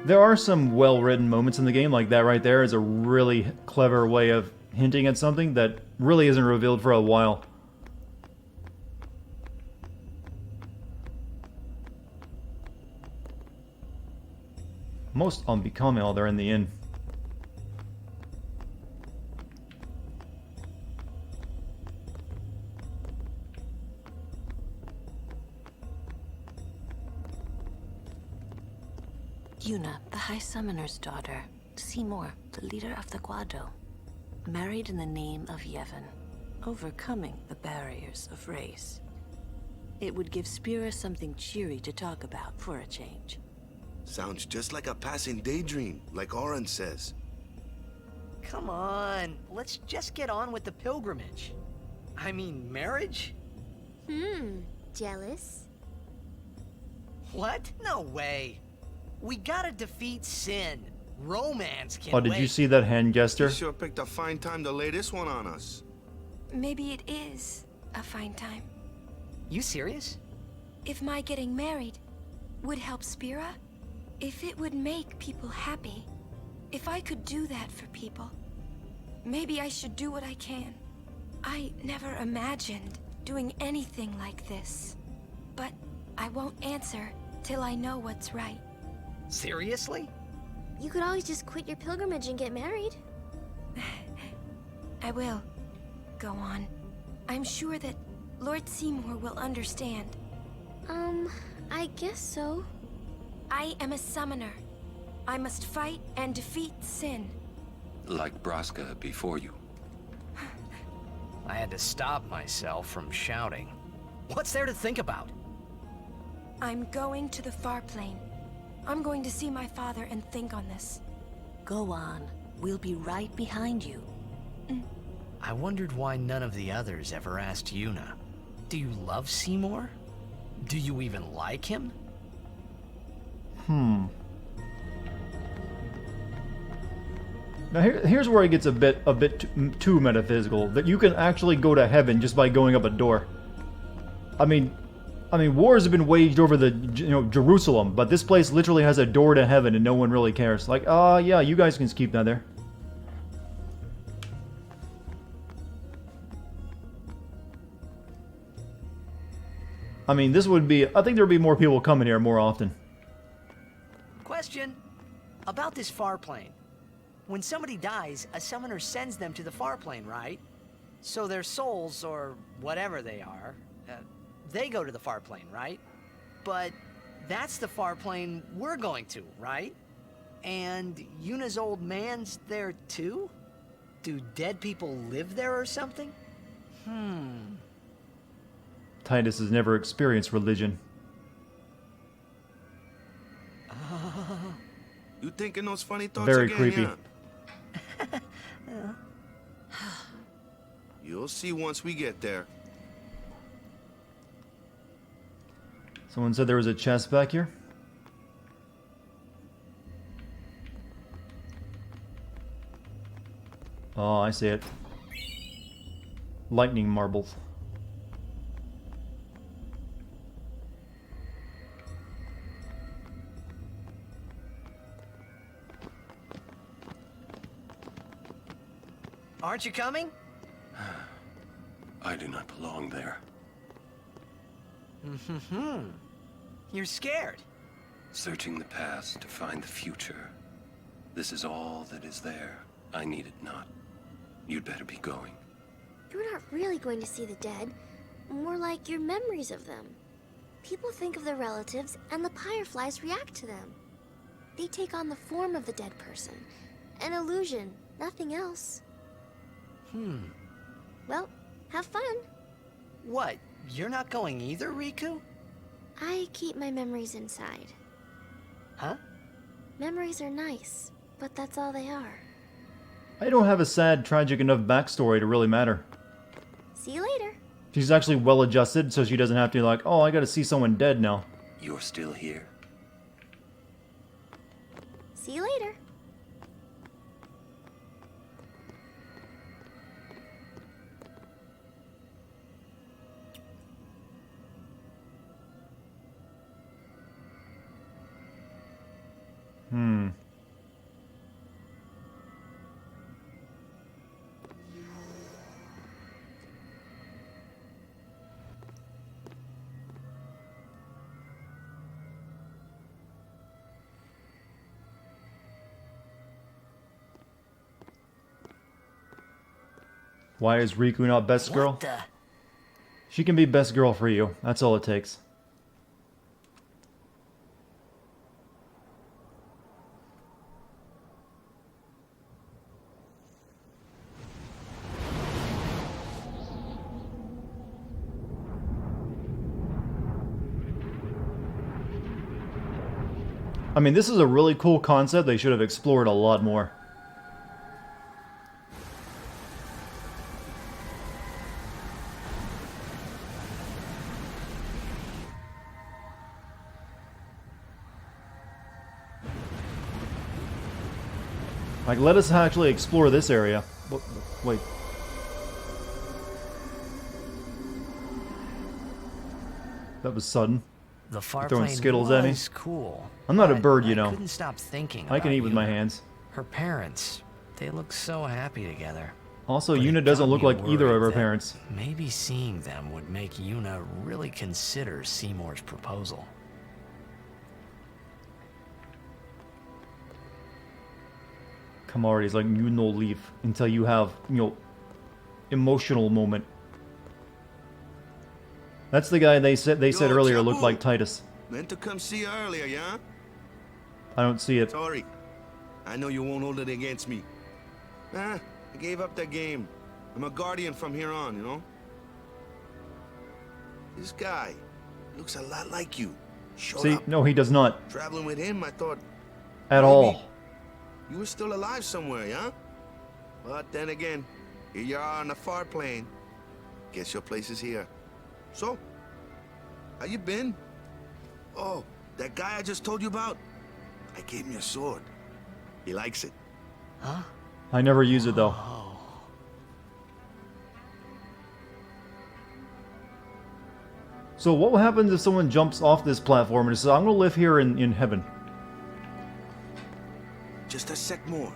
There are some well-written moments in the game, like that right there is a really clever way of hinting at something that really isn't revealed for a while. Most unbecoming while they're in the inn.
Yuna, the High Summoner's daughter. Seymour, the leader of the Guado. Married in the name of Yevon, overcoming the barriers of race. It would give Spira something cheery to talk about for a change.
Sounds just like a passing daydream, like Auron says.
Come on, let's just get on with the pilgrimage. I mean, marriage?
Jealous?
What? No way. We gotta defeat sin. Romance can
Oh, did you see that hand gesture?
You sure picked a fine time to lay this one on us.
Maybe it is a fine time.
You serious?
If my getting married would help Spira, if it would make people happy, if I could do that for people, maybe I should do what I can. I never imagined doing anything like this, but I won't answer till I know what's right.
Seriously?
You could always just quit your pilgrimage and get married.
I will. Go on. I'm sure that Lord Seymour will understand.
I guess so.
I am a summoner. I must fight and defeat sin.
Like Braska before you.
I had to stop myself from shouting. What's there to think about?
I'm going to the far plane. I'm going to see my father and think on this.
Go on. We'll be right behind you.
I wondered why none of the others ever asked Yuna. Do you love Seymour? Do you even like him?
Now here's where it gets a bit too metaphysical. That you can actually go to heaven just by going up a door. I mean, wars have been waged over the, Jerusalem, but this place literally has a door to heaven and no one really cares. Like, yeah, you guys can keep that there. I mean, this would be... I think there would be more people coming here more often.
Question. About this far plane. When somebody dies, a summoner sends them to the far plane, right? So their souls, or whatever they are, they go to the far plane, right? But that's the far plane we're going to, right? And Yuna's old man's there too? Do dead people live there or something?
Titus has never experienced religion.
You thinking those funny thoughts
Very
again,
creepy.
yeah? You'll see once we get there.
Someone said there was a chest back here. Oh, I see it. Lightning marbles.
Aren't you coming?
I do not belong there.
You're scared.
Searching the past to find the future. This is all that is there. I need it not. You'd better be going.
You're not really going to see the dead. More like your memories of them. People think of their relatives, and the Fireflies react to them. They take on the form of the dead person. An illusion, nothing else. Well, have fun.
What? You're not going either, Riku?
I keep my memories inside.
Huh?
Memories are nice, but that's all they are.
I don't have a sad, tragic enough backstory to really matter.
See you later.
She's actually well adjusted, so she doesn't have to be like, oh, I gotta see someone dead now.
You're still here.
See you later.
Why is Riku not best girl? She can be best girl for you. That's all it takes. I mean, this is a really cool concept they should have explored a lot more. Like, let us actually explore this area. Wait. That was sudden.
The far
Throwing
plane
Skittles at me.
was cool.
I'm not a
but
bird, you know.
I couldn't stop thinking
I can
about
eat with my
Yuna.
hands.
Her parents, they look so happy together.
Also,
But it
Yuna doesn't
got
look
me
like either of
worried
her
that
parents.
Maybe seeing them would make Yuna really consider Seymour's proposal.
Kamari's like, you no leave until you have, emotional moment. That's the guy they said earlier looked like Titus.
Meant to come see you earlier, yeah?
I don't see it.
Sorry. I know you won't hold it against me. I gave up that game. I'm a guardian from here on, you know? This guy looks a lot like you. Showed
See,
up.
no, he does not.
Traveling with him, I thought...
At
maybe
all.
You were still alive somewhere, yeah? But then again, here you are on the far plane. Guess your place is here. So, how you been? Oh, that guy I just told you about? I gave him your sword. He likes it.
Huh?
I never use it, though. So what happens if someone jumps off this platform and says, I'm going to live here in heaven?
Just a sec more.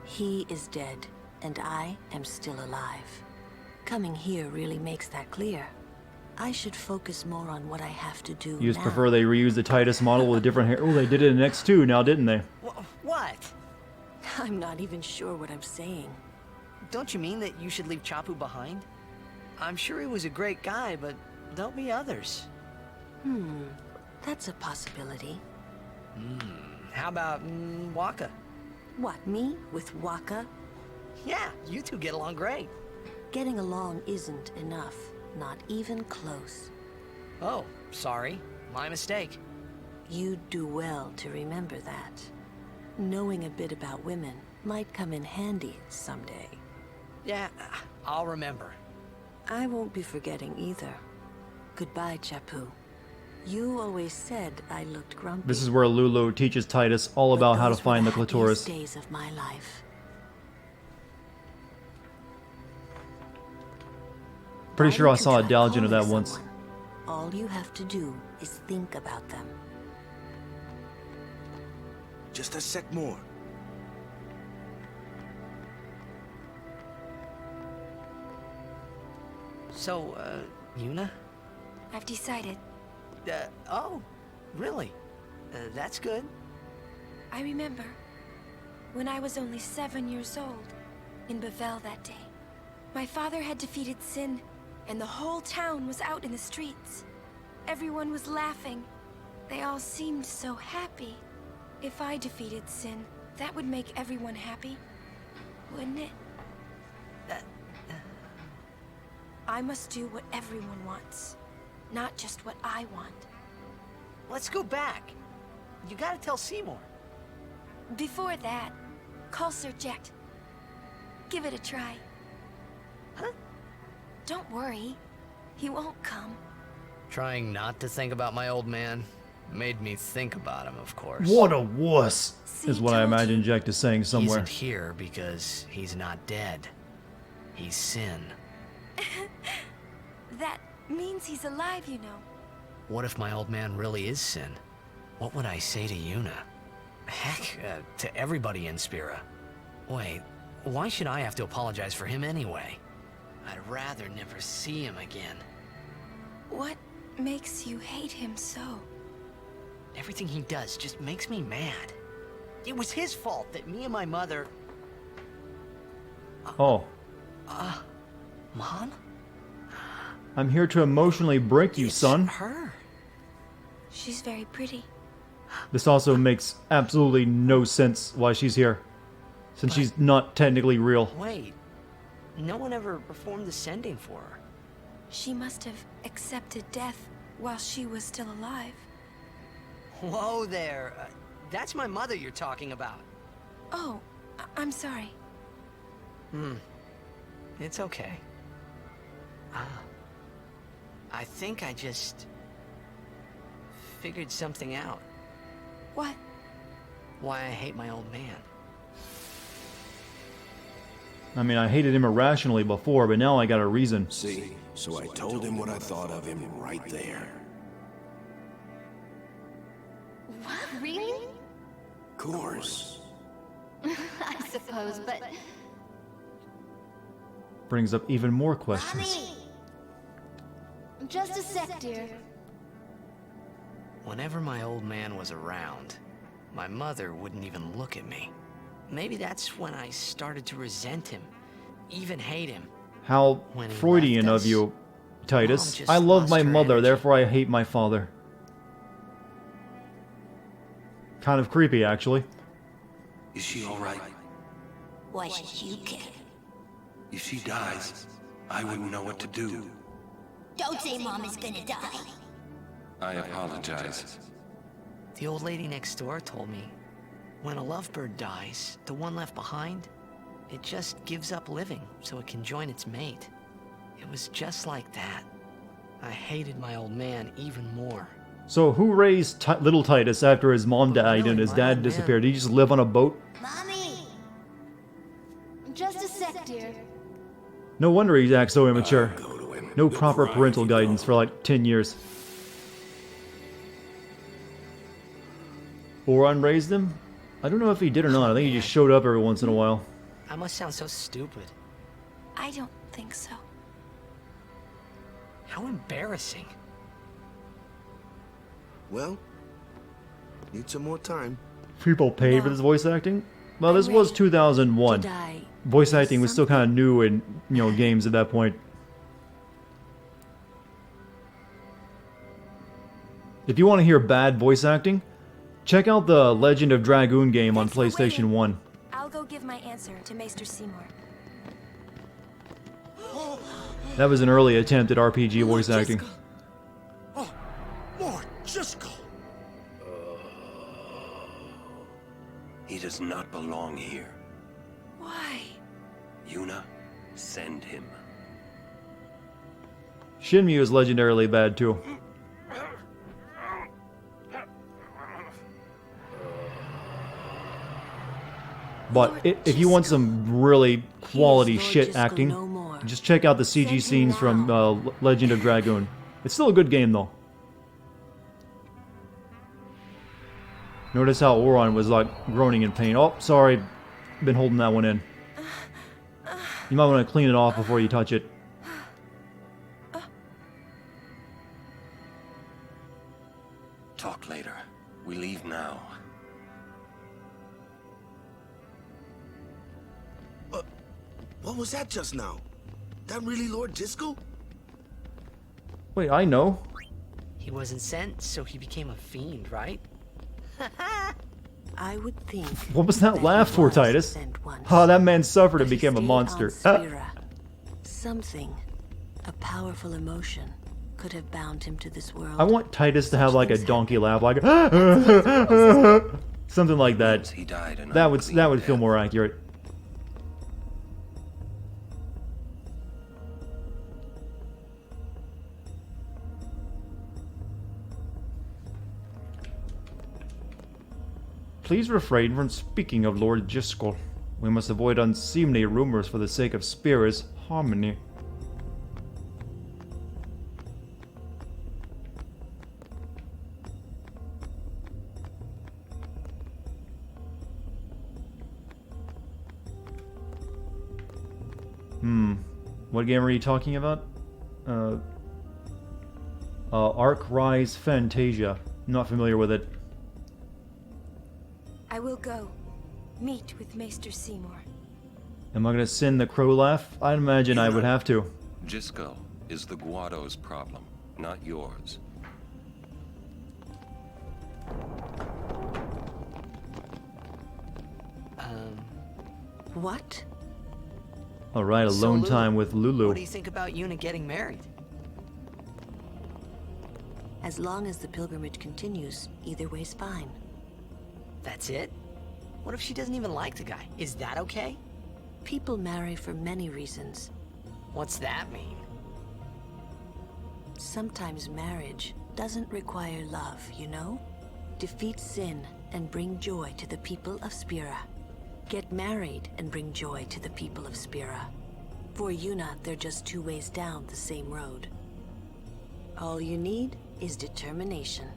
He is dead, and I am still alive. Coming here really makes that clear. I should focus more on what I have to do
You just
now.
prefer they reuse the Titus model with different hair? Oh, they did it in X2 now, didn't they?
What?
I'm not even sure what I'm saying.
Don't you mean that you should leave Chapu behind? I'm sure he was a great guy, but there'll be others.
That's a possibility.
How about Waka?
What, me? With Waka?
Yeah, you two get along great.
Getting along isn't enough. Not even close.
Oh, sorry. My mistake.
You'd do well to remember that. Knowing a bit about women might come in handy someday.
Yeah, I'll remember.
I won't be forgetting either. Goodbye, Chapu. You always said I looked grumpy.
This is where Lulu teaches Titus all about how to find the clitoris.
Days of my life.
Pretty sure I saw a Dartigan of that once.
Someone. All you have to do is think about them.
Just a sec more.
So, Yuna?
I've decided.
Oh, really? That's good.
I remember when I was only 7 years old in Bavel that day. My father had defeated Sin, and the whole town was out in the streets. Everyone was laughing. They all seemed so happy. If I defeated Sin, that would make everyone happy, wouldn't it? I must do what everyone wants, not just what I want.
Let's go back. You gotta tell Seymour.
Before that, call Sir Jet. Give it a try.
Huh?
Don't worry. He won't come.
Trying not to think about my old man made me think about him, of course.
What a wuss, is what I imagine Jack is saying
He
somewhere.
isn't here because he's not dead. He's Sin.
That means he's alive, you know.
What if my old man really is Sin? What would I say to Yuna? Heck, to everybody in Spira. Wait, why should I have to apologize for him anyway? I'd rather never see him again.
What makes you hate him so?
Everything he does just makes me mad. It was his fault that me and my mother...
Oh.
Mom?
I'm here to emotionally break you, son.
Her?
She's very pretty.
This also makes absolutely no sense why she's here, since she's not technically real.
Wait. No one ever performed the sending for her.
She must have accepted death while she was still alive.
Whoa there. That's my mother you're talking about.
Oh, I'm sorry.
It's okay. I think I just... figured something out.
What?
Why I hate my old man.
I mean, I hated him irrationally before, but now I got a reason.
See, so I told him what I thought of him right there.
What? Really?
Course.
I suppose, but...
Brings up even more questions.
Mommy! Just a sec, dear.
Whenever my old man was around, my mother wouldn't even look at me.
Maybe that's when I started to resent him, even hate him.
How
When he
Freudian
left
of
us,
you, Titus.
Mom just
I love
lost
my
her
mother,
energy.
therefore I hate my father. Kind of creepy, actually.
Is she all right?
Why should you care?
If she dies, I wouldn't know what to do.
Don't say Mom is gonna die.
I apologize.
The old lady next door told me, when a lovebird dies, the one left behind, it just gives up living so it can join its mate. It was just like that. I hated my old man even more.
So who raised little Titus after his mom died and his
my
dad
old
disappeared? Did he just live on a boat?
Mommy! Just a sec, dear.
No wonder he's acts so immature. No proper parental guidance for like 10 years. Oran raised him? I don't know if he did or not. I think he just showed up every once in a while.
I must sound so stupid.
I don't think so.
How embarrassing.
Well, need some more time.
People paid for this voice acting? Well, this was 2001.
die
Voice acting was still kind of new in, games at that point. If you want to hear bad voice acting, check out the Legend of Dragoon game on PlayStation 1.
I'll go give my answer to Maester Seymour.
That was an early attempt at RPG voice acting.
Oh, Lord Jiskel!
He does not belong here.
Why?
Yuna, send him.
Shinmu is legendarily bad too. But if you want some really quality shit acting, just check out the CG scenes from Legend of Dragoon. It's still a good game though. Notice how Oron was like groaning in pain. Oh, sorry, been holding that one in. You might want to clean it off before you touch it.
Talk later. We leave now.
What was that just now? That really Lord Jiskel?
Wait, I know.
He wasn't sent, so he became a fiend, right?
I would think.
What was that laugh for, Titus? Oh, that man suffered and became a monster.
Something, a powerful emotion, could have bound him to this world.
I want Titus to have like a donkey laugh, like something like that. That would feel more accurate. Please refrain from speaking of Lord Jiskel. We must avoid unseemly rumors for the sake of Spira's harmony. What game are you talking about? Arc Rise Fantasia. Not familiar with it.
I will go. Meet with Maester Seymour.
Am I gonna send the crow laugh? I'd imagine I would have to.
Jiskel is the Guado's problem, not yours.
What?
Alright, alone time with Lulu.
What do you think about Yuna getting married?
As long as the pilgrimage continues, either way's fine.
That's it? What if she doesn't even like the guy? Is that okay?
People marry for many reasons.
What's that mean?
Sometimes marriage doesn't require love, you know? Defeat sin and bring joy to the people of Spira. Get married and bring joy to the people of Spira. For Yuna, they're just two ways down the same road. All you need is determination.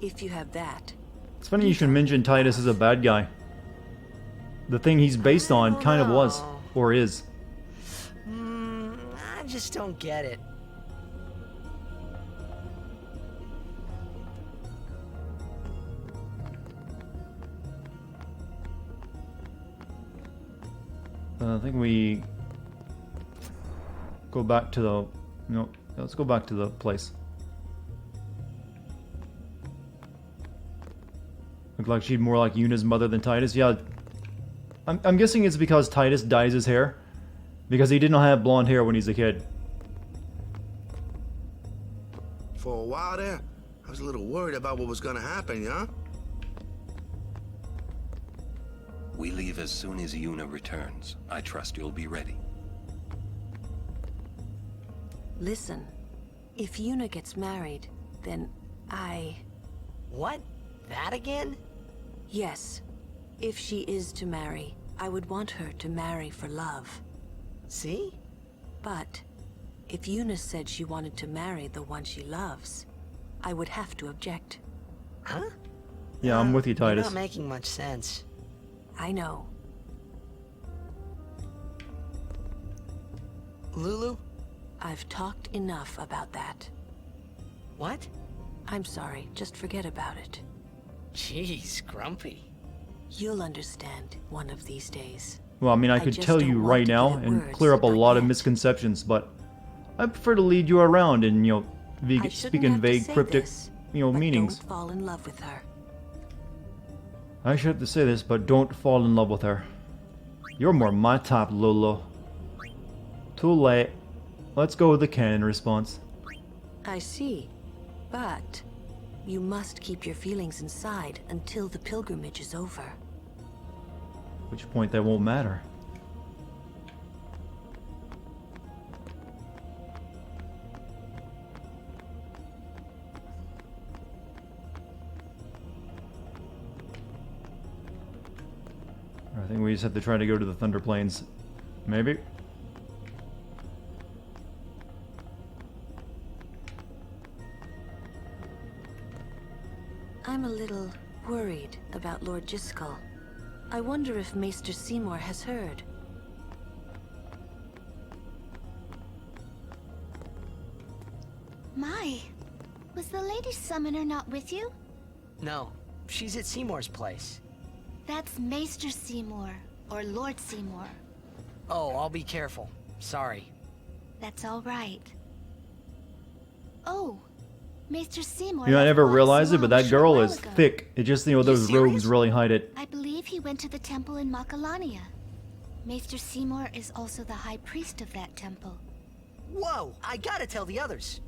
If you have that,
it's funny you should mention Titus as a bad guy. The thing he's based on kind of was, or is.
I just don't get it.
I think we go back to the... No, let's go back to the place. Look like she'd more like Yuna's mother than Titus. Yeah, I'm guessing it's because Titus dyes his hair. Because he didn't have blonde hair when he's a kid.
For a while there, I was a little worried about what was gonna happen, yeah?
We leave as soon as Yuna returns. I trust you'll be ready.
listen. If Yuna gets married, then
What? That again?
Yes. If she is to marry, I would want her to marry for love.
See?
But if Yuna said she wanted to marry the one she loves, I would have to object.
Huh?
Yeah, I'm with you, Titus.
You're not making much sense.
I know.
Lulu?
I've talked enough about that.
What?
I'm sorry, just forget about it.
Jeez, Grumpy.
You'll understand one of these days.
Well, I mean, I could
just
tell
don't
you
want
right
to
now
give it
and
words
clear up a
if I
lot of
can't.
misconceptions, but I prefer to lead you around and, you know,
I shouldn't
speaking
have to
vague,
say
cryptic,
this,
you know,
but
meanings.
Don't fall in love with her.
I should have to say this, but don't fall in love with her. You're more my type, Lolo. Too late. Let's go with the canon response.
I see. But you must keep your feelings inside until the pilgrimage is over.
At which point that won't matter. I think we just have to try to go to the Thunder Plains. Maybe?
I'm a little worried about Lord Jiskel. I wonder if Maester Seymour has heard.
My, was the Lady Summoner not with you?
No, she's at Seymour's place.
That's Maester Seymour, or Lord Seymour.
Oh, I'll be careful. Sorry.
That's all right. Oh, Maester Seymour.
You know, I
left
never
Wong
realized it, but
Song a
that
short
girl
while
is
ago.
thick. It just, you know, those
serious?
robes really hide it.
I believe he went to the temple in Makalania. Maester Seymour is also the high priest of that temple.
Whoa, I gotta tell the others.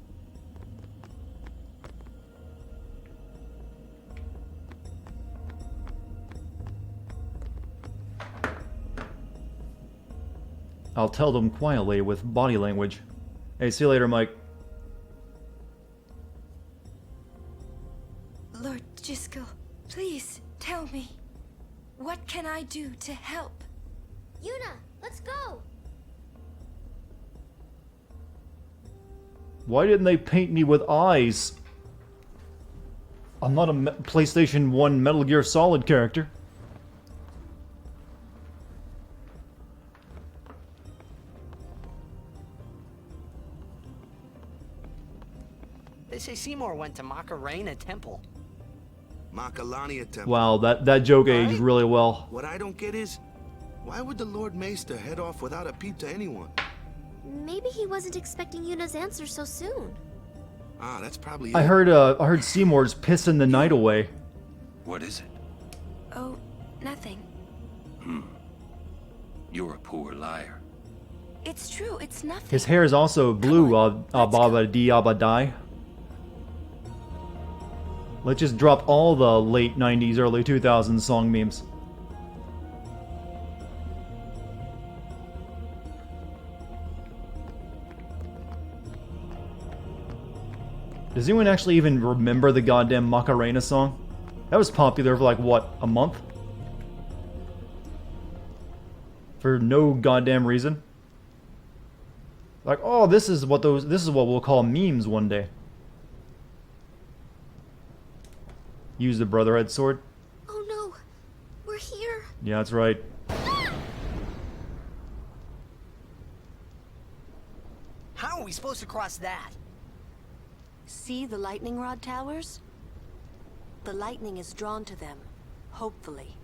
I'll tell them quietly with body language. Hey, see you later, Mike.
Lord Jiskel, please tell me. What can I do to help?
Yuna, let's go!
Why didn't they paint me with eyes? I'm not a PlayStation 1 Metal Gear Solid character.
They say Seymour went to Macarena Temple.
Makalania Temple.
Wow, that joke aged really well.
What I don't get is, why would the Lord Maester head off without a peep to anyone?
Maybe he wasn't expecting Yuna's answer so soon.
Ah, that's probably
I
it.
heard Seymour's pissing the night away.
What is it?
Oh, nothing.
You're a poor liar.
It's true, it's nothing.
His hair is also blue, Baba Di Abba Die. Let's just drop all the late 90s, early 2000s song memes. Does anyone actually even remember the goddamn Macarena song? That was popular for like, what, a month? For no goddamn reason. Like, oh, this is what we'll call memes one day. Use the Brotherhead sword.
Oh no, we're here.
Yeah, that's right.
How are we supposed to cross that?
See the lightning rod towers? The lightning is drawn to them, hopefully.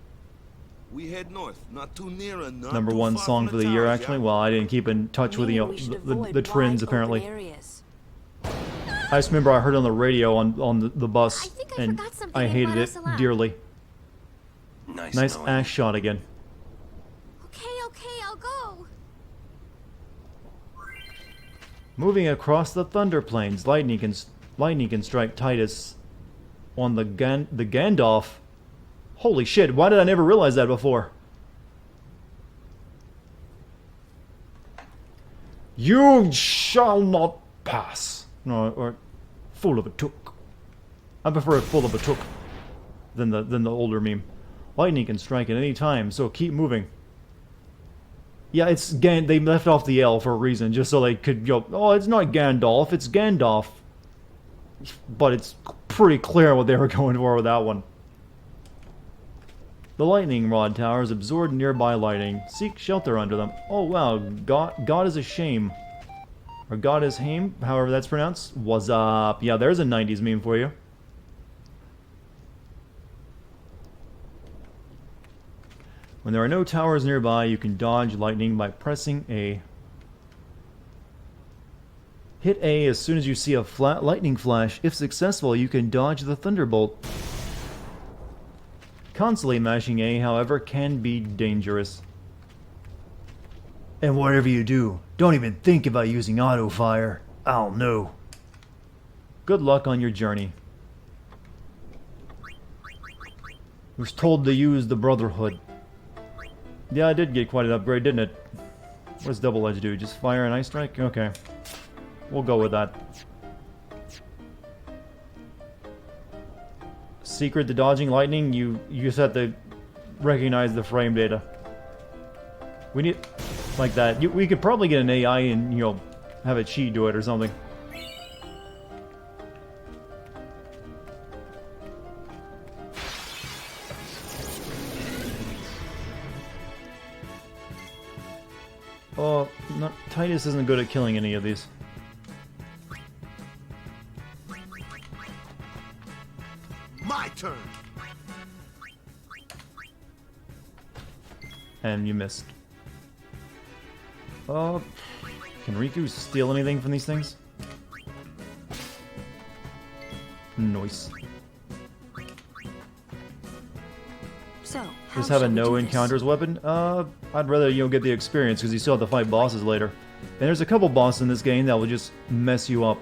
We head north, not too near and not
Number
too
one
far
song
from
for
the
the year,
towers,
actually.
yeah?
Well, I didn't keep in touch with the trends, apparently. I just remember I heard it on the radio on the bus, and I hated it dearly. Nice ass shot again.
Okay, I'll go.
Moving across the Thunder Plains, lightning can strike Titus on the Gandalf. Holy shit! Why did I never realize that before? You shall not pass. No, or full of a took. I prefer full of a took than the older meme. Lightning can strike at any time, so keep moving. Yeah, it's they left off the L for a reason, just so they could go, oh, it's not Gandalf, it's Gandalf. But it's pretty clear what they were going for with that one. The lightning rod towers absorb nearby lightning. Seek shelter under them. Oh wow, God is a shame. Or Goddess Haim, however that's pronounced. What's up? Yeah, there's a 90s meme for you. When there are no towers nearby, you can dodge lightning by pressing A. Hit A as soon as you see a flat lightning flash. If successful, you can dodge the thunderbolt. Constantly mashing A, however, can be dangerous. And whatever you do, don't even think about using auto fire. I'll know. Good luck on your journey. Was told to use the Brotherhood. Yeah, I did get quite an upgrade, didn't it? What does Double Edge do? Just fire and ice strike? Okay. We'll go with that. Secret to dodging lightning, you just have to recognize the frame data. We need... like that. We could probably get an AI and, you know, have a cheat do it or something. Oh, Titus isn't good at killing any of these.
My turn.
And you missed. Can Riku steal anything from these things? Nice.
So,
Just have a no encounters weapon? I'd rather, you know, get the experience because you still have to fight bosses later. And there's a couple bosses in this game that will just mess you up.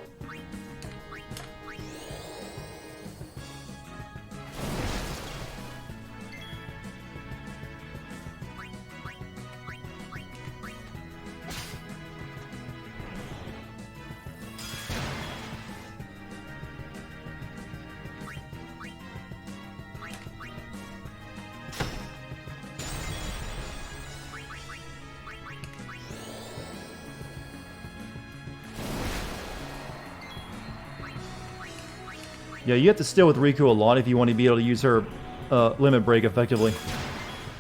Yeah, you have to stay with Riku a lot if you want to be able to use her limit break effectively.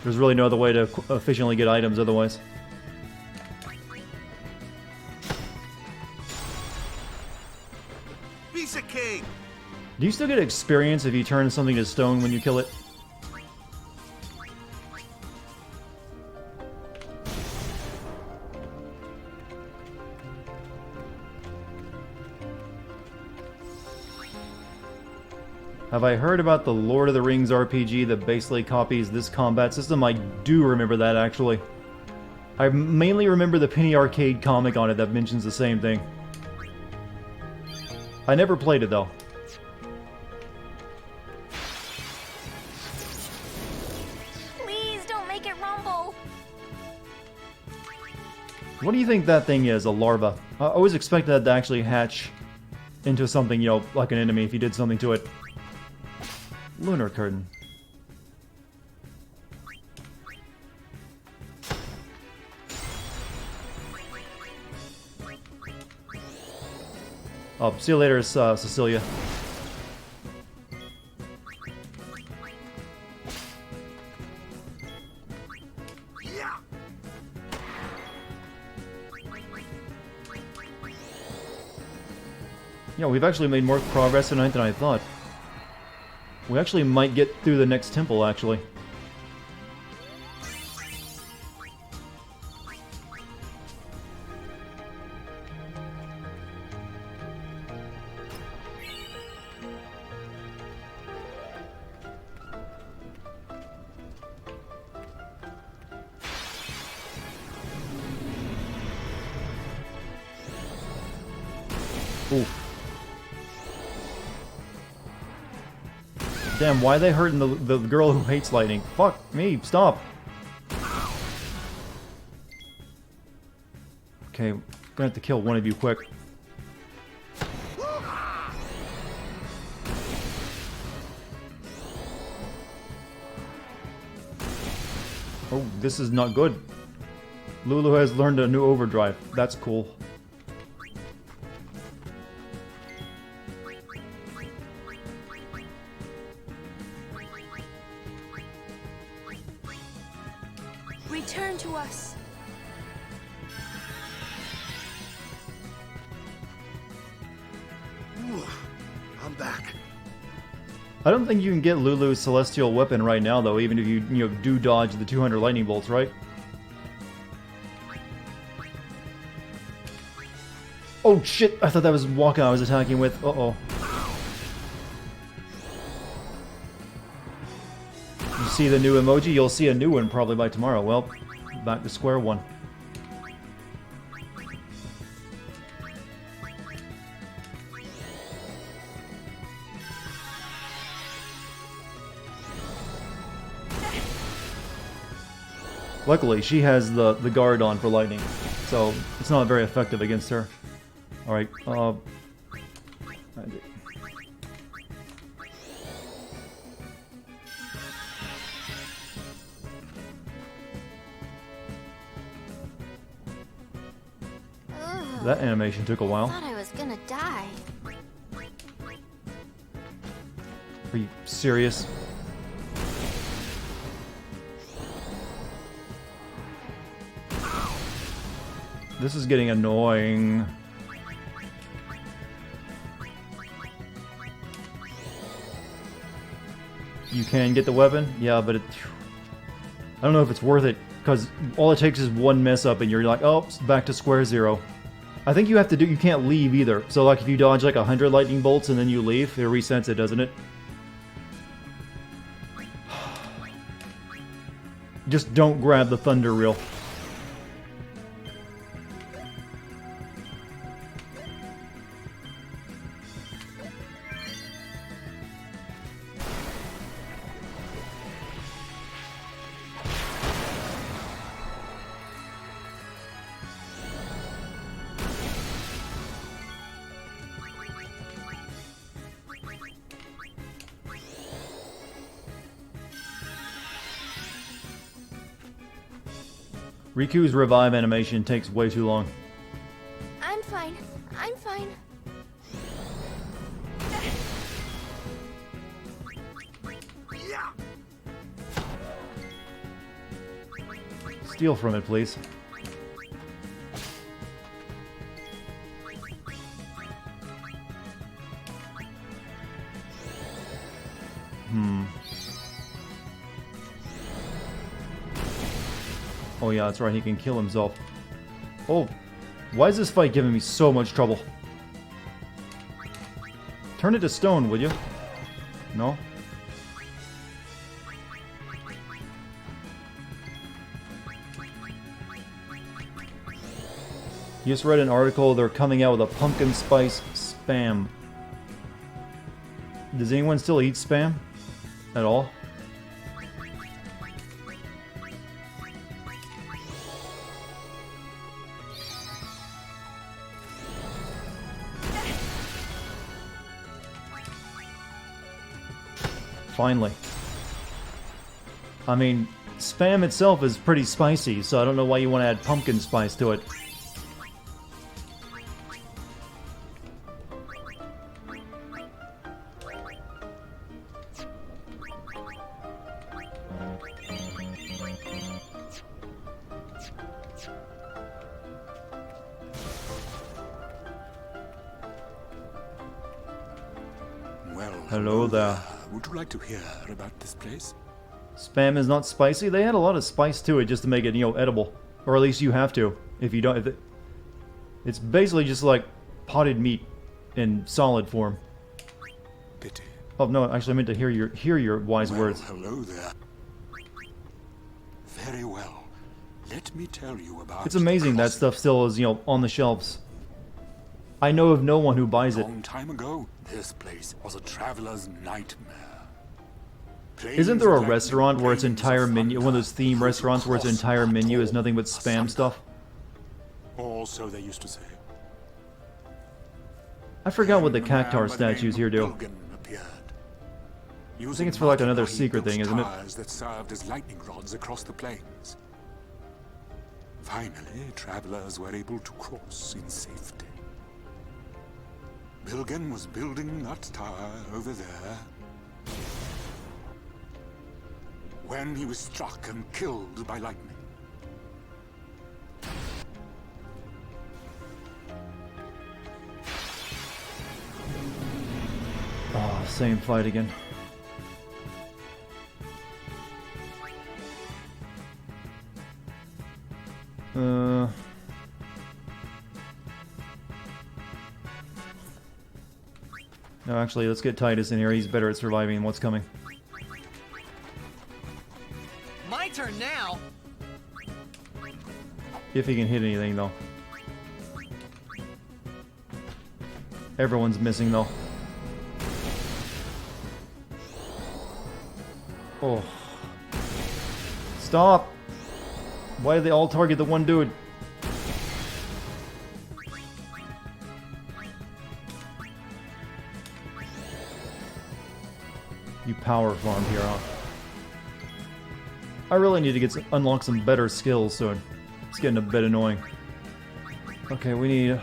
There's really no other way to efficiently get items otherwise.
Piece of cake.
Do you still get experience if you turn something to stone when you kill it? Have I heard about the Lord of the Rings RPG that basically copies this combat system? I do remember that, actually. I mainly remember the Penny Arcade comic on it that mentions the same thing. I never played it, though.
Please don't make it rumble.
What do you think that thing is, a larva? I always expected that to actually hatch into something, you know, like an enemy if you did something to it. Lunar Curtain. Oh, see you later, Cecilia. Yeah, we've actually made more progress tonight than I thought. We actually might get through the next temple, actually. Ooh. Damn, why are they hurting the girl who hates lightning? Fuck me, stop! Okay, I'm gonna have to kill one of you quick. Oh, this is not good. Lulu has learned a new overdrive. That's cool.
Return to us.
I don't think you can get Lulu's celestial weapon right now, though, even if you do dodge the 200 lightning bolts, right? Oh shit! I thought that was Waka I was attacking with. Uh-oh. You see the new emoji? You'll see a new one probably by tomorrow. Well, back to square one. Luckily, she has the guard on for lightning, so it's not very effective against her. Alright, that animation took a while.
I thought I was gonna die.
Are you serious? This is getting annoying. You can get the weapon? Yeah, but I don't know if it's worth it, because all it takes is one mess up and you're like, oh, it's back to square zero. I think you have to you can't leave either. So like if you dodge like 100 lightning bolts and then you leave, it resets it, doesn't it? Just don't grab the thunder reel. Riku's revive animation takes way too long.
I'm fine. I'm fine.
Steal from it, please. Oh yeah, that's right, he can kill himself. Oh, why is this fight giving me so much trouble? Turn it to stone, will you? No? You just read an article, they're coming out with a pumpkin spice spam. Does anyone still eat spam? At all? Finally. I mean, spam itself is pretty spicy, so I don't know why you want to add pumpkin spice to it.
Well,
hello there.
Would you like to hear about this place?
Spam is not spicy. They add a lot of spice to it just to make it, edible. Or at least you have to. If you don't... It's basically just like potted meat in solid form.
Pity.
Oh, no, actually I meant to hear your wise words.
Hello there. Very well. Let me tell you about...
It's amazing that stuff still is, on the shelves. I know of no one who buys it.
A long time ago, this place was a traveler's nightmare.
Isn't there a restaurant where its entire menu, one of those theme restaurants where its entire menu is nothing but spam stuff?
Or so they used to say.
I forgot what the cactar statues here do. I think it's for like another secret thing, isn't it?
That served as lightning rods across the plains. Finally, travelers were able to cross in safety. Bilgen was building that tower over there when he was struck and killed by lightning.
Oh, same fight again. No, actually, let's get Titus in here. He's better at surviving what's coming.
My turn now.
If he can hit anything, though. Everyone's missing, though. Oh. Stop! Why do they all target the one dude? You power farm here, huh? I really need to get unlock some better skills, so it's getting a bit annoying. Okay, we need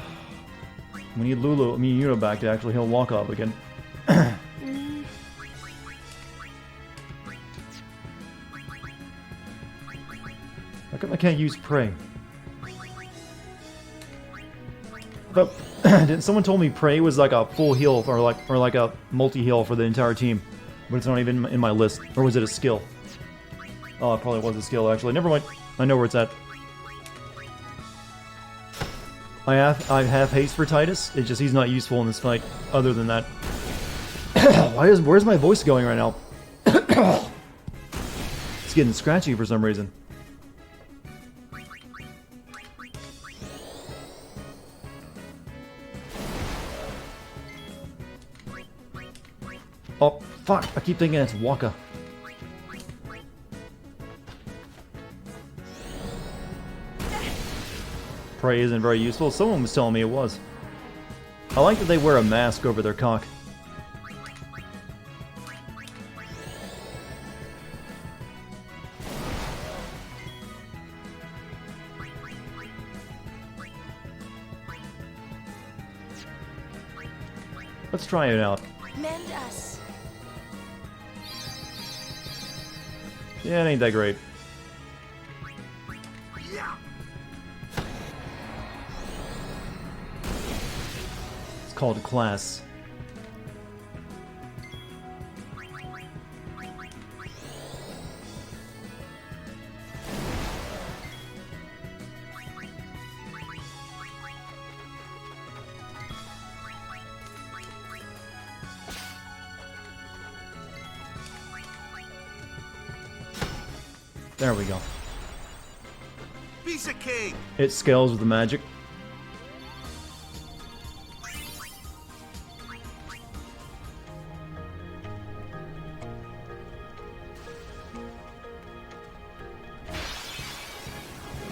Yuna back to actually heal walk up again. How come I can't use Prey? But didn't someone told me Prey was like a full heal or like a multi-heal for the entire team, but it's not even in my list. Or was it a skill? Oh, it probably was a skill actually. Never mind. I know where it's at. I have haste for Titus. It's just he's not useful in this fight. Other than that, where's my voice going right now? It's getting scratchy for some reason. Oh, fuck! I keep thinking it's Waka. Prey isn't very useful. Someone was telling me it was. I like that they wear a mask over their cock. Let's try it out.
Mend us.
Yeah, it ain't that great. It's called class. There we go.
Piece of cake.
It scales with the magic.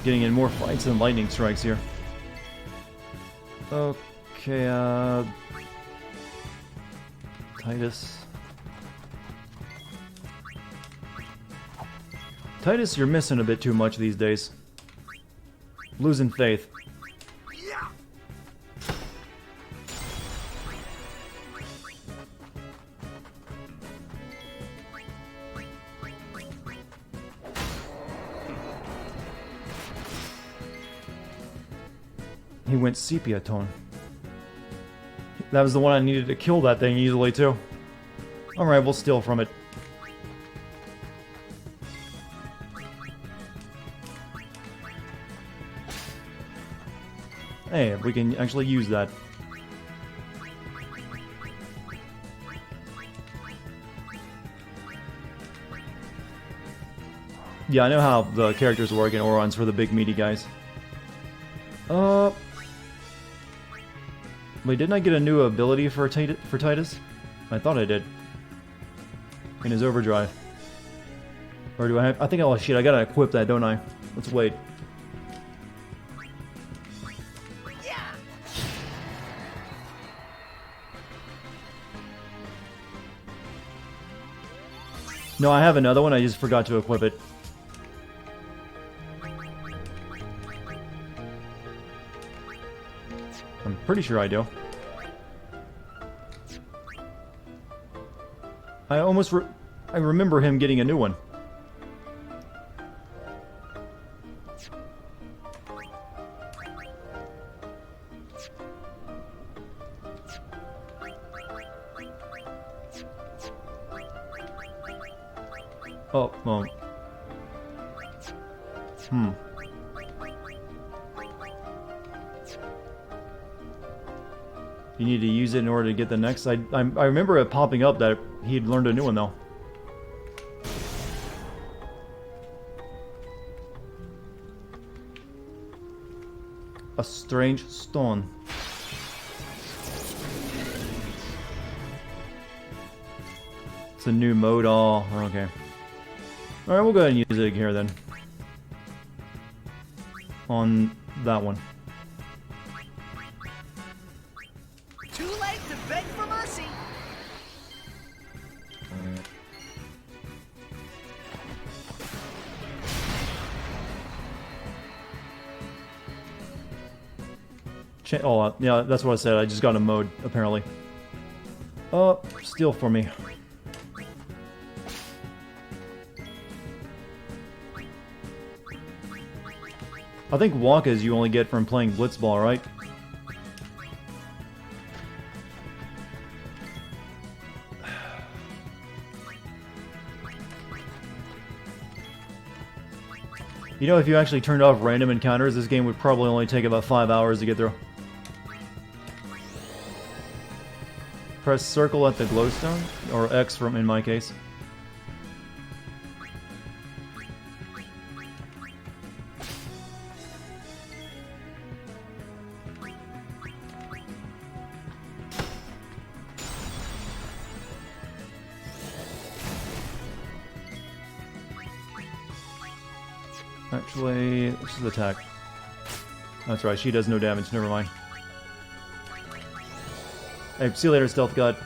Getting in more fights than lightning strikes here. Okay, Titus. Titus, you're missing a bit too much these days. Losing faith. He went sepia tone. That was the one I needed to kill that thing easily too. Alright, we'll steal from it. Hey, we can actually use that. Yeah, I know how the characters work in Orons for the big meaty guys. Wait, didn't I get a new ability for Titus? I thought I did. In his overdrive. Or do I have... I think, oh shit, I gotta equip that, don't I? Let's wait. No, I have another one, I just forgot to equip it. I'm pretty sure I do. I remember him getting a new one. Oh, well. You need to use it in order to get the next. I remember it popping up that he'd learned a new one though. A strange stone. It's a new mode. Oh, okay. Alright, we'll go ahead and use it here then. On that one.
Too late to beg for mercy.
Oh, yeah, that's what I said. I just got a mode, apparently. Steal for me. I think Wonkas you only get from playing Blitzball, right? You know, if you actually turned off random encounters, this game would probably only take about 5 hours to get through. Press circle at the glowstone, or X from in my case. Actually, let's just attack. That's right, she does no damage, never mind. Hey, see you later, Stealth God.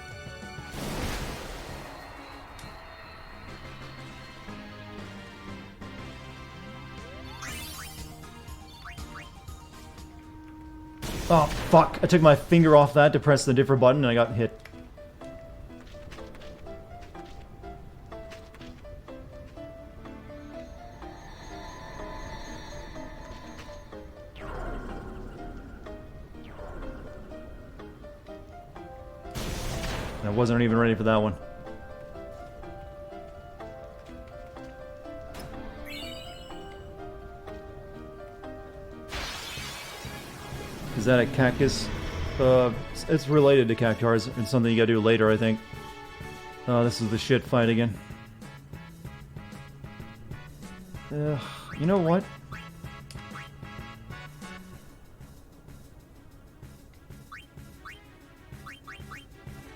Oh, fuck. I took my finger off that to press the different button and I got hit. I wasn't even ready for that one. Is that a cactus? It's related to cactuars. It's something you gotta do later, I think. This is the shit fight again. You know what?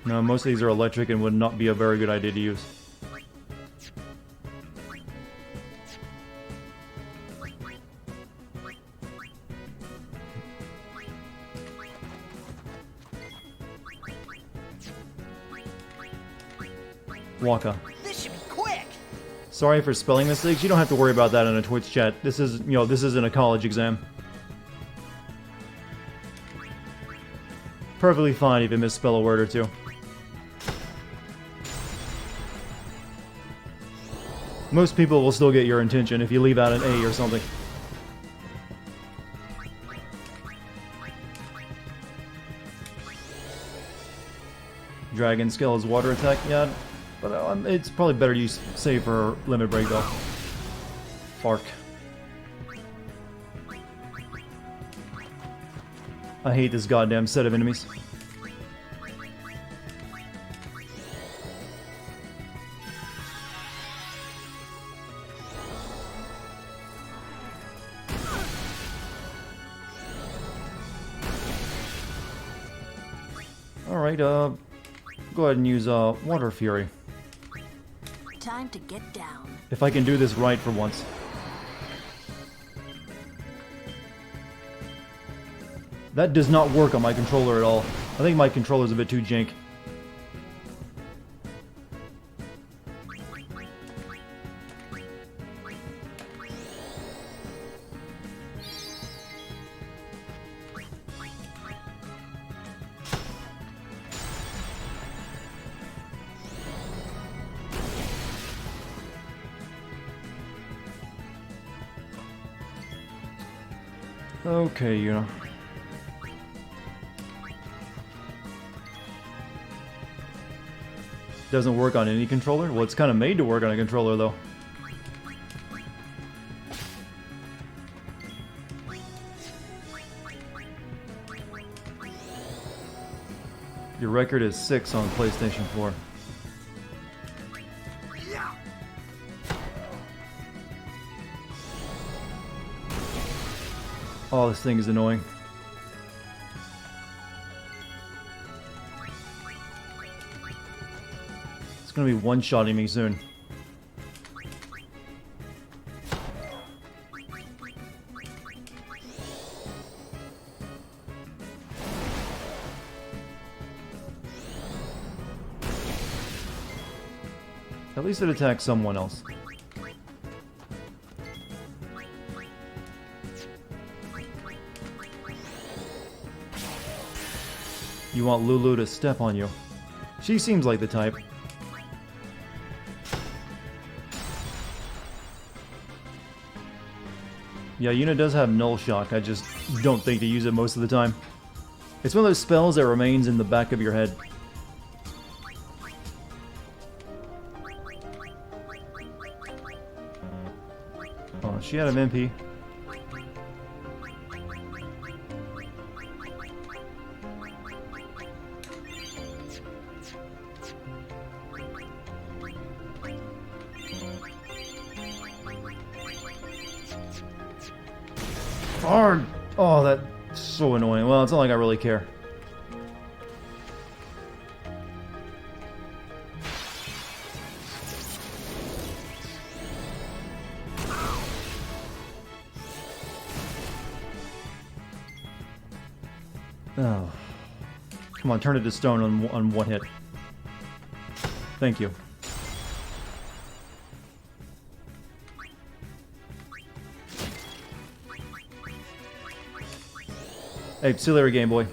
No, most of these are electric and would not be a very good idea to use. Waka.
This should be quick.
Sorry for spelling mistakes. You don't have to worry about that in a Twitch chat. This is, you know, this isn't a college exam. Perfectly fine if you misspell a word or two. Most people will still get your intention if you leave out an A or something. Dragon Scale is water attack, yeah, but it's probably better to use save for limit break though. Fark. I hate this goddamn set of enemies. Alright, go ahead and use Water Fury.
Time to get down.
If I can do this right for once. That does not work on my controller at all. I think my controller's a bit too jank. Okay, you know. Doesn't work on any controller? Well, it's kind of made to work on a controller, though. Your record is 6 on PlayStation 4. Oh, this thing is annoying. It's gonna be one-shotting me soon. At least it attacks someone else. You want Lulu to step on you. She seems like the type. Yeah, Yuna does have Null Shock, I just don't think to use it most of the time. It's one of those spells that remains in the back of your head. Oh, she had an MP. Hard! Oh, that's so annoying. Well, it's not like I really care. Oh. Come on, turn it to stone on one hit. Thank you. Hey, see you later, Game Boy.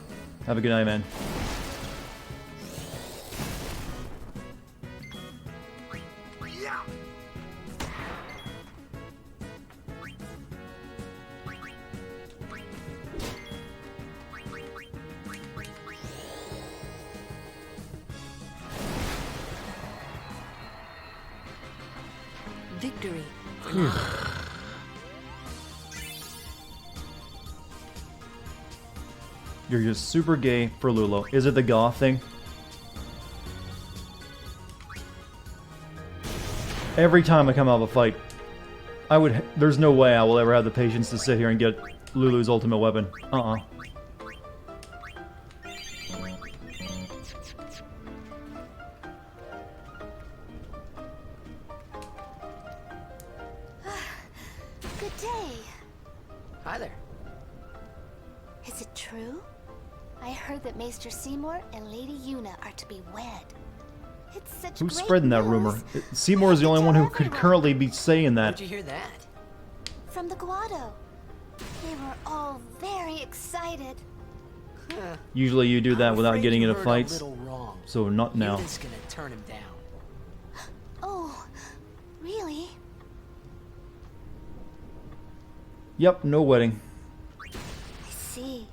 Have a good night, man.
Victory.
You're just super gay for Lulu. Is it the goth thing? Every time I come out of a fight, there's no way I will ever have the patience to sit here and get Lulu's ultimate weapon.
Good day.
Hi there.
Is it true? I heard that Maester Seymour and Lady Yuna are to be wed. It's such
Who's
great
spreading that
news.
rumor? Seymour is the only one who could currently be saying that.
Where'd you hear that?
From the Guado. They were all very excited.
Usually you do that without getting into
You heard
fights,
a little wrong.
so not now.
Yuna's gonna turn him down.
Oh, really?
Yep, no wedding.
I see.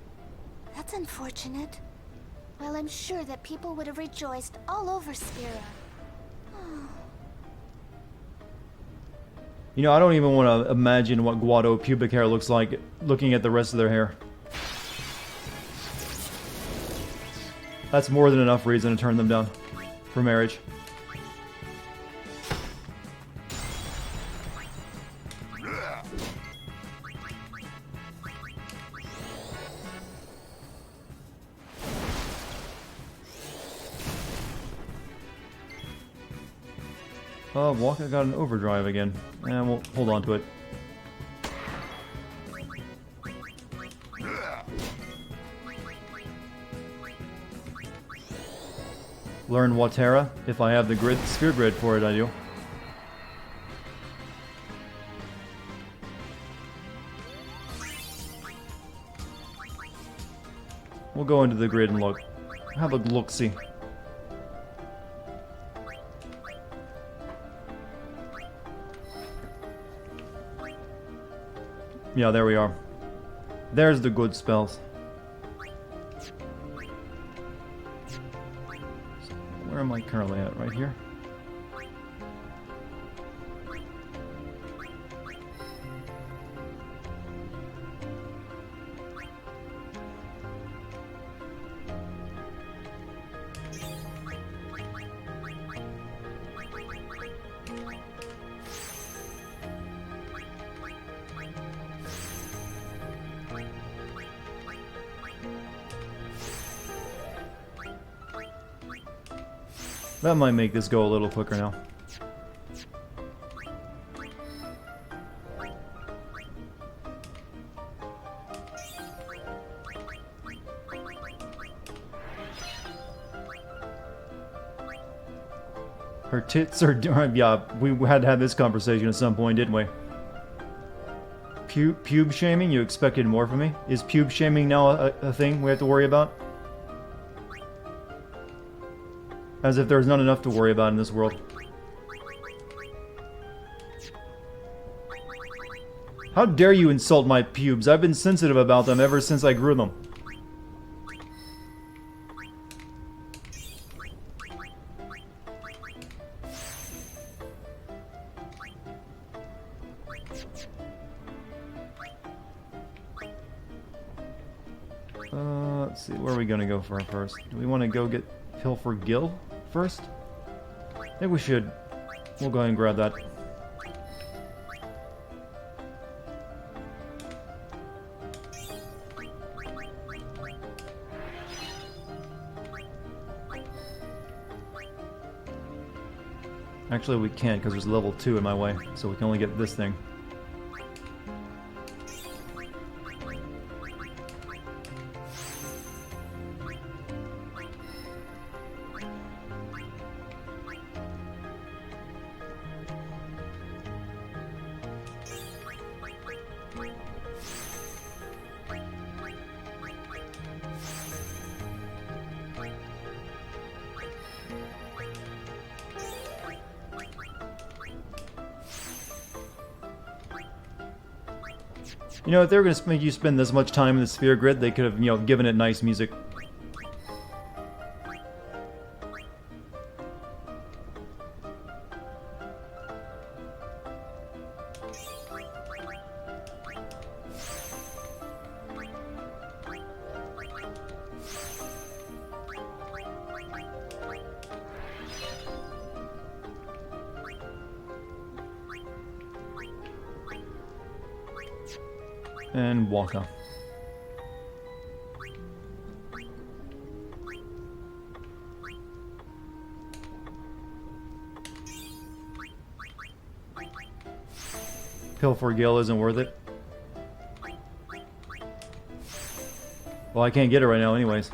That's unfortunate. Well, I'm sure that people would have rejoiced all over Spira.
You know, I don't even want to imagine what Guado pubic hair looks like looking at the rest of their hair. That's more than enough reason to turn them down for marriage. Walker got an overdrive again. And we'll hold on to it. Learn Watera. If I have the sphere grid for it, I do. We'll go into the grid and look. Have a look-see. Yeah, there we are. There's the good spells. So where am I currently at? Right here? That might make this go a little quicker now. Her tits are... Yeah, we had to have this conversation at some point, didn't we? Pube shaming? You expected more from me? Is pube shaming now a thing we have to worry about? As if there's not enough to worry about in this world. How dare you insult my pubes? I've been sensitive about them ever since I grew them. Let's see, where are we gonna go for first? Do we want to go get Pilfer Gill first? I think we should. We'll go ahead and grab that. Actually, we can't because there's level 2 in my way, so we can only get this thing. You know, if they were going to make you spend this much time in the sphere grid, they could have, you know, given it nice music. And Waka. Pilfer Gill isn't worth it. Well, I can't get it right now anyways.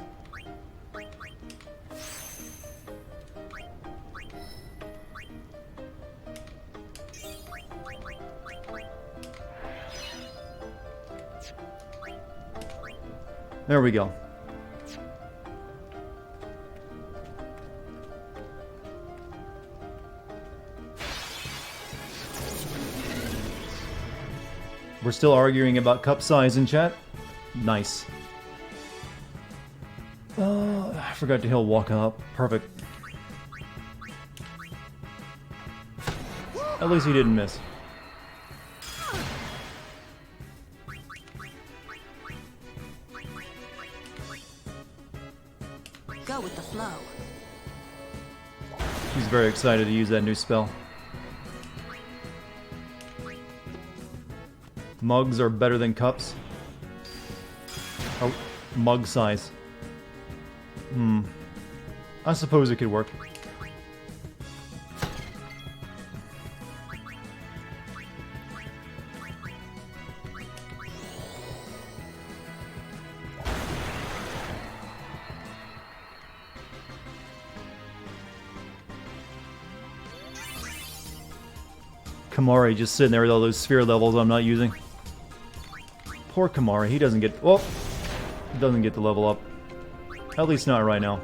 There we go. We're still arguing about cup size in chat? Nice. I forgot to heal Walk Up. Perfect. At least he didn't miss.
Go with the flow.
She's very excited to use that new spell. Mugs are better than cups. Oh, mug size. I suppose it could work. Kamari just sitting there with all those sphere levels I'm not using. Poor Kamari, he doesn't get... Well, he doesn't get the level up. At least not right now.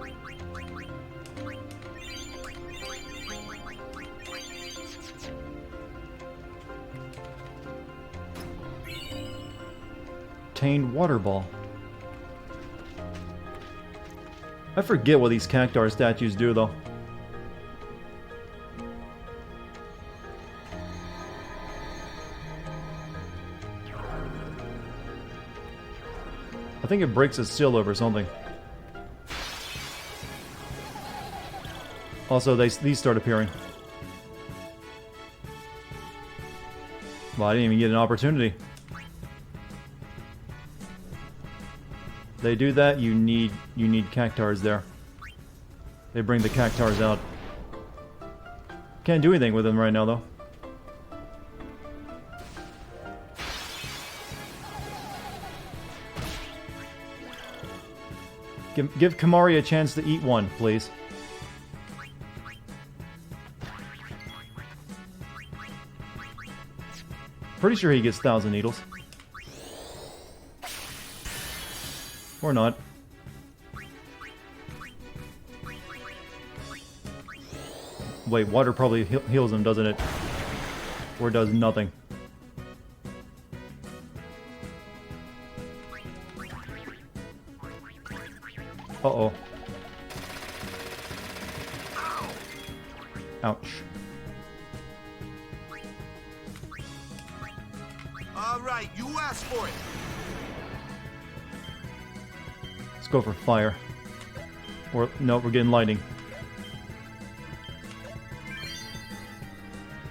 Tained Water Ball. I forget what these Cactuar statues do, though. I think it breaks a seal over something. Also, these start appearing. Well, I didn't even get an opportunity. They do that, you need Cactuars there. They bring the Cactuars out. Can't do anything with him right now, though. Give Kamari a chance to eat one, please. Pretty sure he gets 1,000 needles. Or not. Wait, water probably heals him, doesn't it? Or does nothing. Uh-oh. Ouch.
All right, you asked for it.
Let's go for fire. Or, no, we're getting lightning.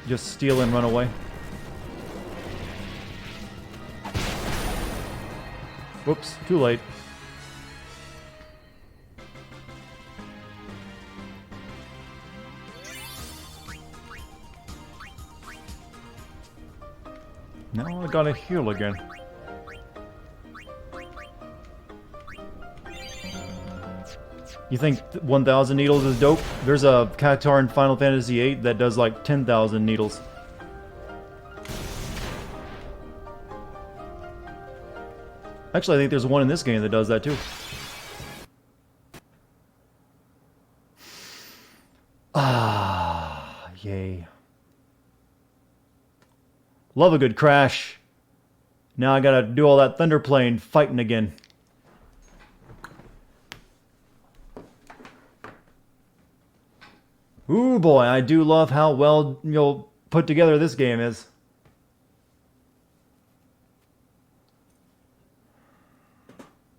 Just steal and run away. Whoops, too late. Now I gotta heal again. You think 1,000 needles is dope? There's a Cactuar in Final Fantasy VIII that does like 10,000 needles. Actually, I think there's one in this game that does that too. Ah, yay. Love a good crash. Now I gotta do all that thunder plane fighting again. Ooh boy, I do love how well put together this game is.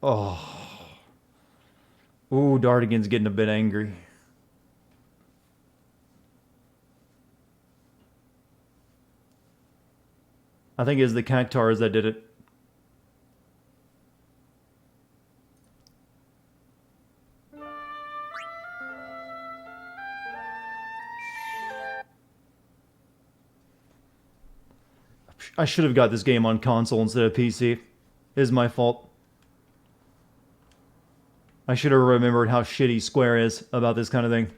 Oh. Ooh, Dartigan's getting a bit angry. I think it's the Cactuars that did it. I should have got this game on console instead of PC. It is my fault. I should have remembered how shitty Square is about this kind of thing.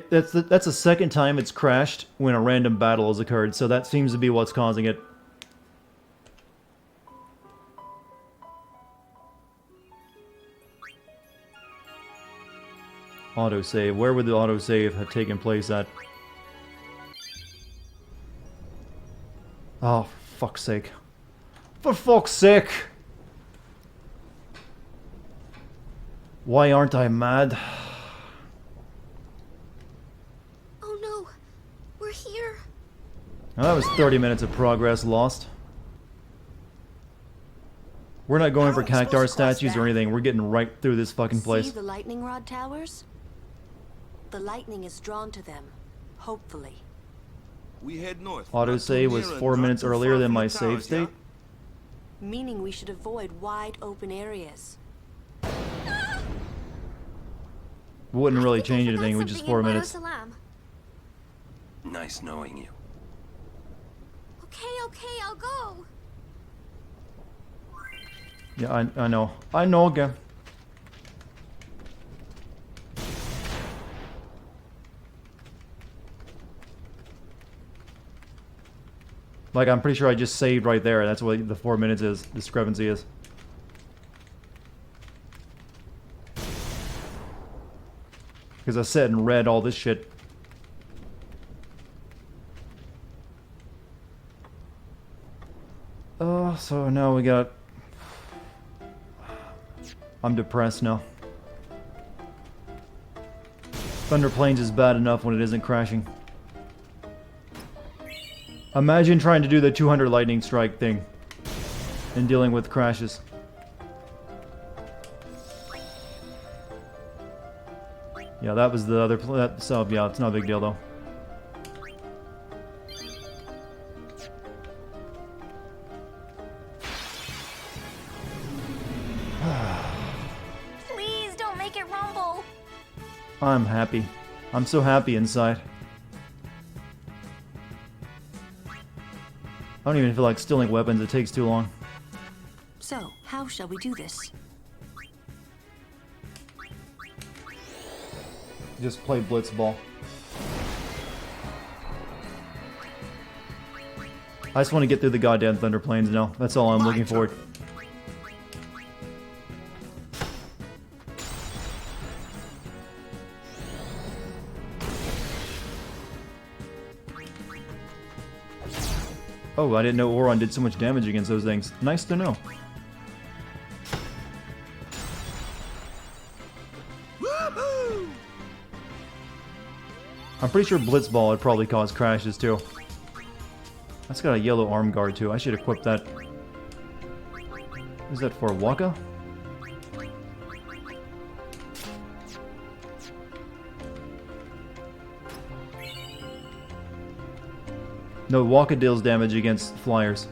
That's the second time it's crashed when a random battle has occurred, so that seems to be what's causing it. Autosave. Where would the autosave have taken place at? Oh, for fuck's sake. For fuck's sake! Why aren't I mad?
Oh no, we're here.
Now that was 30 minutes of progress lost. We're not going for Cactuar statues or anything. We're getting right through this fucking place.
See the lightning rod towers? The lightning is drawn to them, hopefully.
We head north.
Autosave was 4 minutes earlier than my save state.
Meaning we should avoid wide open areas.
Wouldn't really change anything with just 4 minutes.
Nice knowing you.
Okay, I'll go.
Yeah, I know. I know again. Like, I'm pretty sure I just saved right there. That's what the 4 minutes is. Discrepancy is. Because I sat and read all this shit. Oh, so now we got... I'm depressed now. Thunder Plains is bad enough when it isn't crashing. Imagine trying to do the 200 lightning strike thing and dealing with crashes. Yeah, that was the other so yeah, it's not a big deal though. I'm happy. I'm so happy inside. I don't even feel like stealing weapons, it takes too long.
So, how shall we do this?
Just play blitzball. I just want to get through the goddamn Thunder Plains now. That's all I'm looking for. Oh, I didn't know Oron did so much damage against those things. Nice to know. I'm pretty sure Blitzball would probably cause crashes too. That's got a yellow arm guard too. I should equip that. Is that for Waka? No, Waka deals damage against flyers.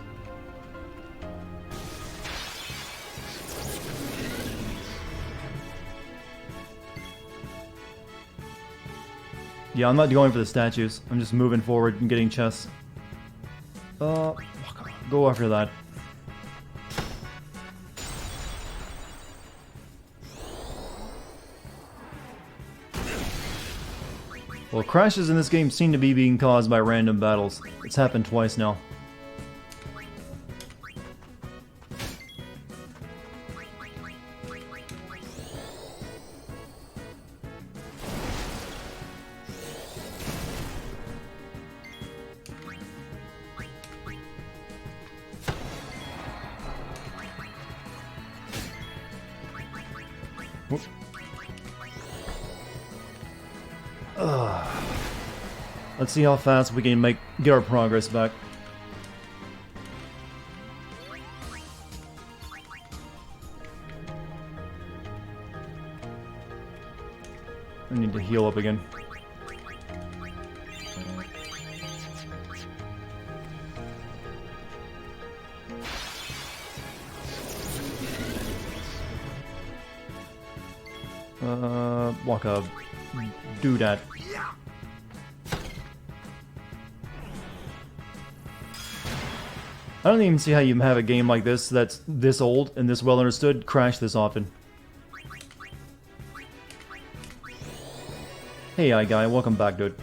Yeah, I'm not going for the statues. I'm just moving forward and getting chests. Go after that. Well, crashes in this game seem to be being caused by random battles. It's happened twice now. Let's see how fast we can get our progress back. I need to heal up again. Waka, do that. I don't even see how you have a game like this that's this old and this well understood crash this often. Hey guy, welcome back, dude.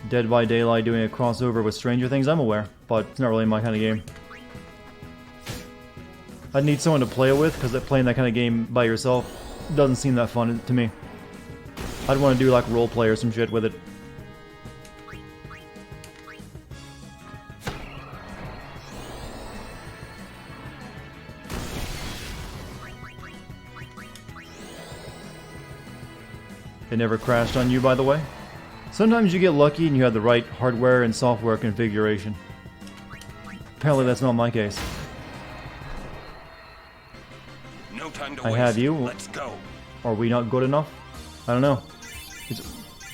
Dead by Daylight doing a crossover with Stranger Things, I'm aware, but it's not really my kind of game. I'd need someone to play it with, because playing that kind of game by yourself doesn't seem that fun to me. I'd want to do like roleplay or some shit with it. It never crashed on you, by the way? Sometimes you get lucky and you have the right hardware and software configuration. Apparently that's not my case.
No time to
I
waste.
have you.
Let's go.
Are we not good enough? I don't know.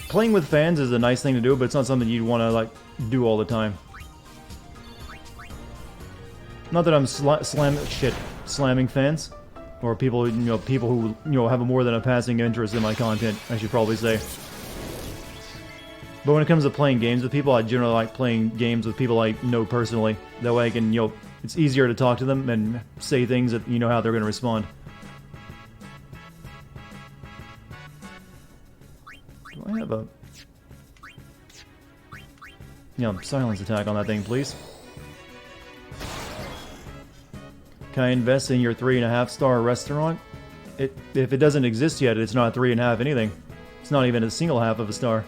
Playing with fans is a nice thing to do, but it's not something you'd want to like do all the time. Not that I'm slamming fans. Or people, people who, have more than a passing interest in my content, I should probably say. But when it comes to playing games with people, I generally like playing games with people I know personally. That way I can, it's easier to talk to them and say things that you know how they're going to respond. Do I have a... silence attack on that thing, please. Can I invest in your 3.5-star restaurant? If it doesn't exist yet, it's not 3.5 anything. It's not even a single half of a star.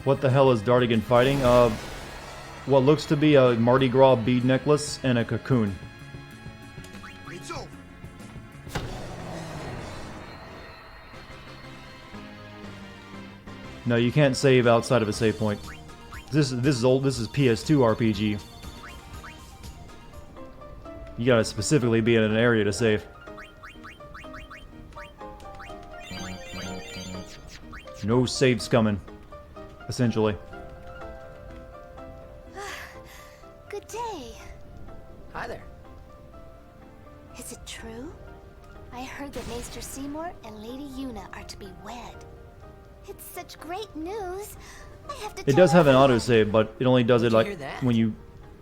What the hell is Dartigan fighting? What looks to be a Mardi Gras bead necklace and a cocoon. No, you can't save outside of a save point. This is old. This is PS2 RPG. You gotta specifically be in an area to save. No saves coming, essentially.
Good day.
Hi there.
Is it true? I heard that Maester Seymour and Lady Yuna are to be wed. It's such great news. I have to
It
tell
does have an
everyone.
autosave, but it only does it
Did you
like
hear that?
when you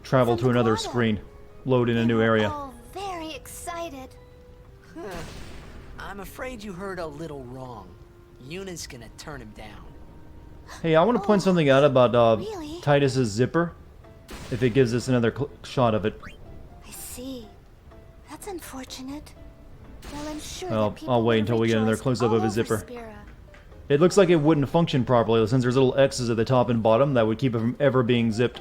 travel to another screen, load in a new area.
Oh, very excited.
Huh. I'm afraid you heard a little wrong. Yuna's gonna turn him down.
Hey, I want to point something out about
really?
Titus's zipper. If it gives us another shot of it.
I see. That's unfortunate. Well, I'm sure
Well,
that people
I'll wait
will
until we get another
rejoice
close-up
all
of his
over
zipper.
Spira.
It looks like it wouldn't function properly since there's little X's at the top and bottom that would keep it from ever being zipped.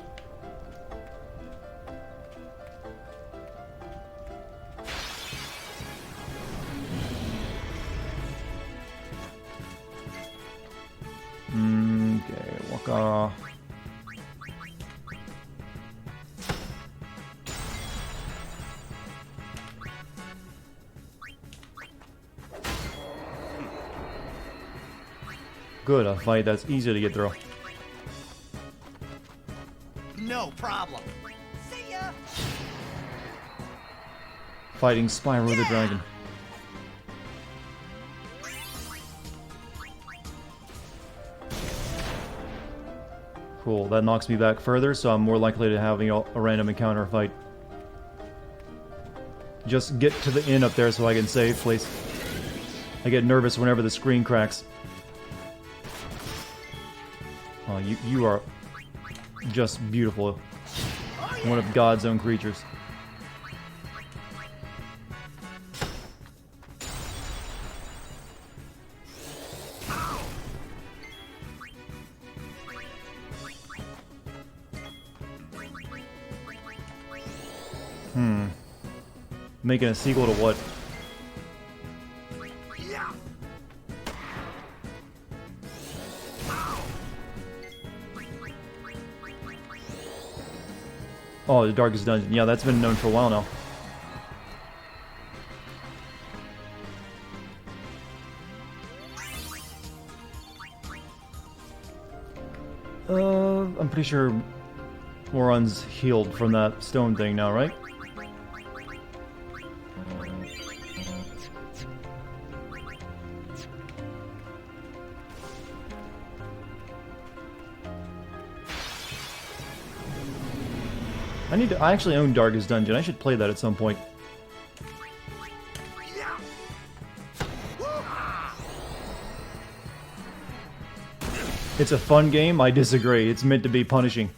Okay, waka. Good, a fight that's easy to get through.
No problem. See ya.
Fighting Spyro the Dragon. Cool, that knocks me back further, so I'm more likely to have a random encounter fight. Just get to the inn up there so I can save, please. I get nervous whenever the screen cracks. Oh, you are just beautiful. One of God's own creatures. Making a sequel to what? Oh, the Darkest Dungeon. Yeah, that's been known for a while now. I'm pretty sure Moron's healed from that stone thing now, right? I actually own Darkest Dungeon. I should play that at some point. It's a fun game. I disagree. It's meant to be punishing.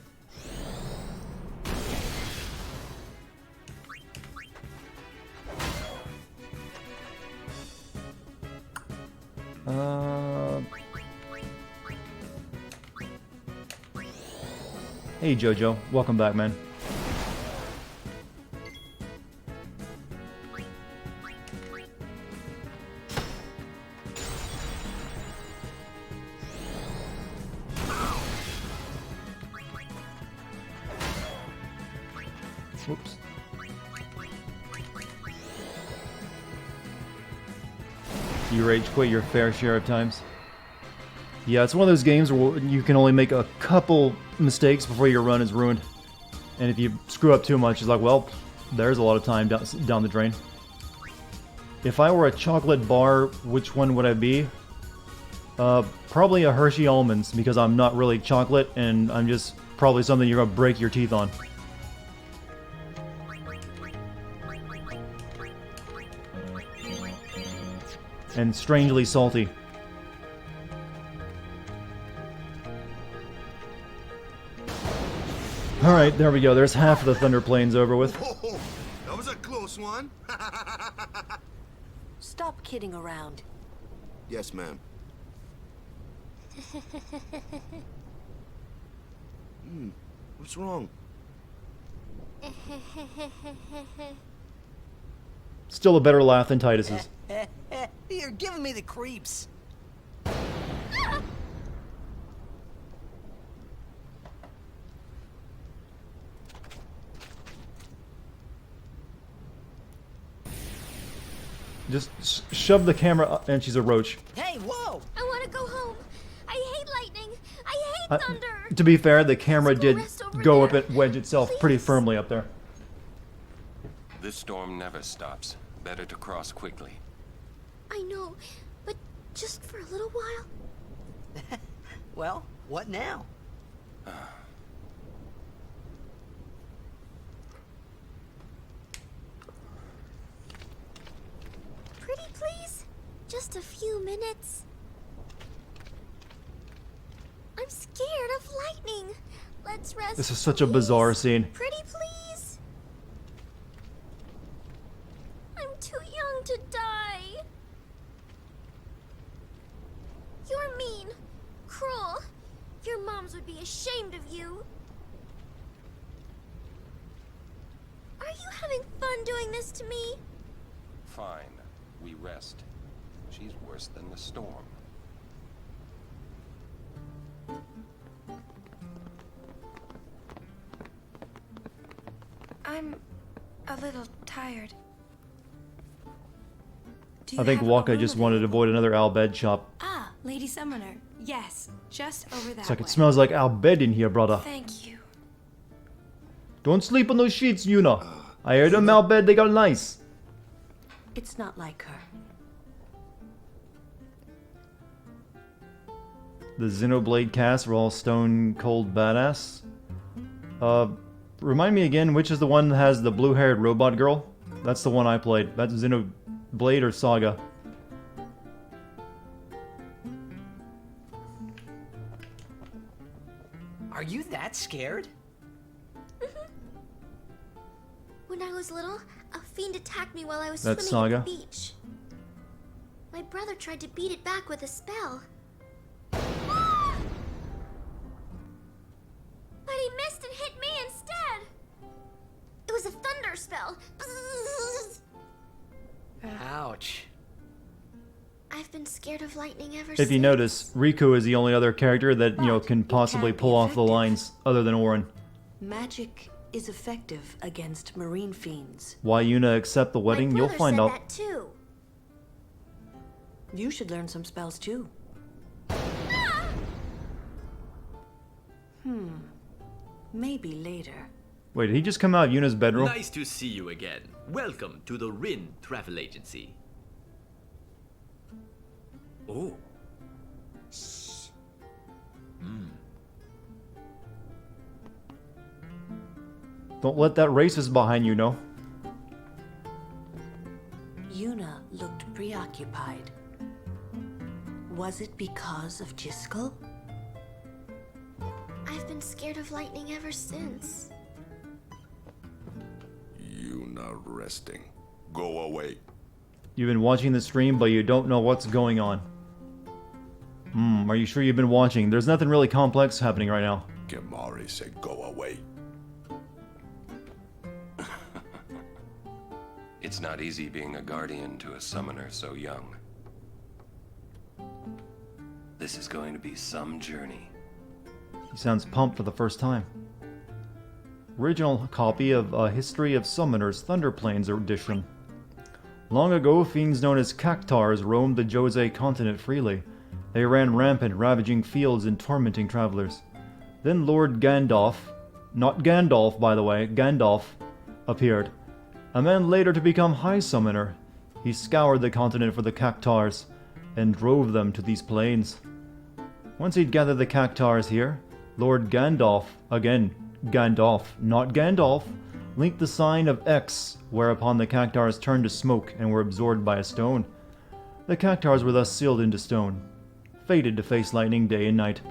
Hey Jojo, welcome back, man. Whoops. You rage quit your fair share of times. Yeah, it's one of those games where you can only make a couple mistakes before your run is ruined. And if you screw up too much, it's like, well, there's a lot of time down the drain. If I were a chocolate bar, which one would I be? Probably a Hershey Almonds, because I'm not really chocolate, and I'm just probably something you're gonna break your teeth on. And strangely salty. Alright, there we go. There's half of the Thunder Plains over with.
Oh, that was a close one.
Stop kidding around.
Yes, ma'am. What's wrong?
Still a better laugh than Titus's.
You're giving me the creeps.
Just shove the camera up, and she's a roach.
Hey, whoa!
I want to go home. I hate lightning. I hate thunder.
To be fair, the camera did go up and wedge itself pretty firmly up there.
This storm never stops. Better to cross quickly.
I know, but just for a little while.
Well, what now?
Pretty please? Just a few minutes. I'm scared of lightning. Let's rest.
This is such a bizarre scene.
Pretty please? I'm too young to die. You're mean, cruel. Your moms would be ashamed of you. Are you having fun doing this to me?
Fine. We rest. She's worse than the storm.
I'm a little tired.
I think Waka just wanted to avoid another Al Bed shop.
Ah, Lady Summoner. Yes, just over that
It's like
way.
it smells like Al Bed in here, brother.
Thank you.
Don't sleep on those sheets, Yuna. I heard them Al Bed, they got nice.
It's not like her.
The Xenoblade cast were all stone cold badass. Remind me again, which is the one that has the blue-haired robot girl? That's the one I played. That's Xenoblade or Saga.
Are you that scared?
When I was little, a fiend attacked me while I was
That's
swimming at
Saga.
the beach. My brother tried to beat it back with a spell. But he missed and hit me instead. It was a thunder spell.
Ouch.
I've been scared of lightning ever
If
since.
you notice, Riku is the only other character that, you know, can possibly pull off the lines other than Auron.
Magic is effective against marine fiends.
Why Yuna accept the wedding, you'll find out.
That too.
You should learn some spells too. Maybe later.
Wait, did he just come out of Yuna's bedroom?
Nice to see you again. Welcome to the Rin Travel Agency. Oh.
Don't let that racist behind you know.
Yuna looked preoccupied. Was it because of Jiskel?
I've been scared of lightning ever since.
You not resting. Go away.
You've been watching the stream, but you don't know what's going on. Are you sure you've been watching? There's nothing really complex happening right now.
Kimari said go away.
It's not easy being a guardian to a summoner so young. This is going to be some journey.
He sounds pumped for the first time. Original copy of A History of Summoners Thunderplains edition. Long ago, fiends known as Cactars roamed the Jose continent freely. They ran rampant, ravaging fields and tormenting travelers. Then Lord Gandalf, not Gandalf by the way, Gandalf, appeared. A man later to become High Summoner. He scoured the continent for the Cactars, and drove them to these plains. Once he'd gathered the Cactars here, Lord Gandalf, again, Gandalf, not Gandalf, linked the sign of X, whereupon the Cactars turned to smoke and were absorbed by a stone. The Cactars were thus sealed into stone, fated to face lightning day and night.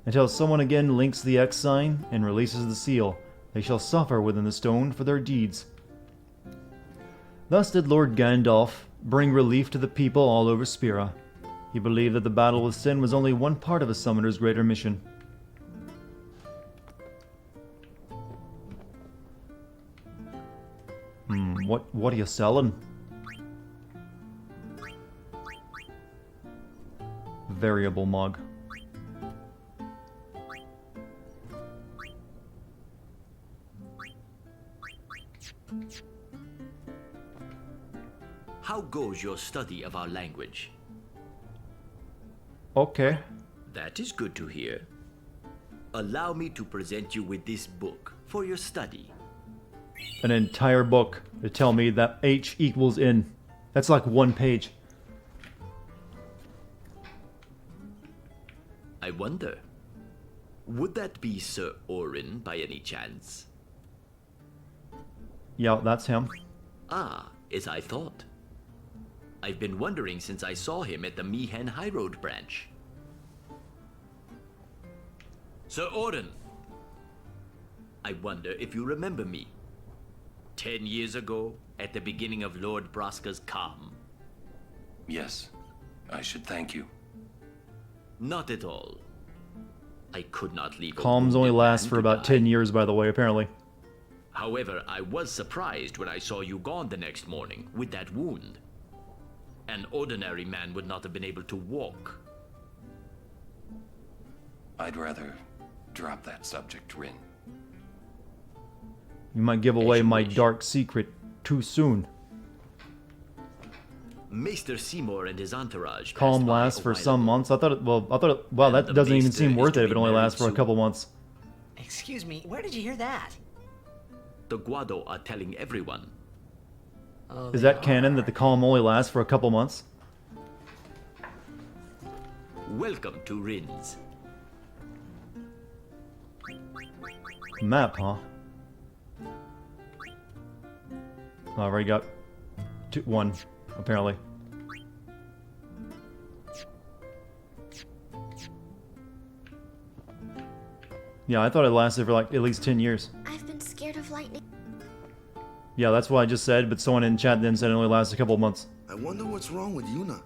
Until someone again links the X sign and releases the seal, they shall suffer within the stone for their deeds. Thus did Lord Gandalf bring relief to the people all over Spira. He believed that the battle with sin was only one part of a summoner's greater mission. What are you selling? Variable mug.
how goes your study of our language?
Okay.
That is good to hear. Allow me to present you with this book for your study.
An entire book to tell me that H equals N. That's like one page.
I wonder, would that be Sir Orin by any chance?
Yeah, that's him.
Ah, as I thought. I've been wondering since I saw him at the Meehan High Road branch. Sir Orin, I wonder if you remember me. 10 years ago, at the beginning of Lord Braska's calm.
Yes, I should thank you.
Not at all. I could not leave a
Calms only
wounded
last
man
for
to
about
die.
10 years, by the way, apparently.
However, I was surprised when I saw you gone the next morning with that wound. An ordinary man would not have been able to walk.
I'd rather drop that subject, Rin.
You might give away my dark secret too soon.
Maester Seymour and his entourage.
Calm lasts for some months. Wow, that doesn't even seem worth it if it only lasts for a couple months.
Excuse me, where did you hear that?
The Guado are telling everyone.
Oh,
Is that canon that the calm only lasts for a couple months?
Welcome to Rin's.
Map, huh? I already got one, apparently. Yeah, I thought it lasted for like at least 10 years.
I've been scared of lightning.
Yeah, that's what I just said, but someone in chat then said it only lasts a couple of months.
I wonder what's wrong with Yuna.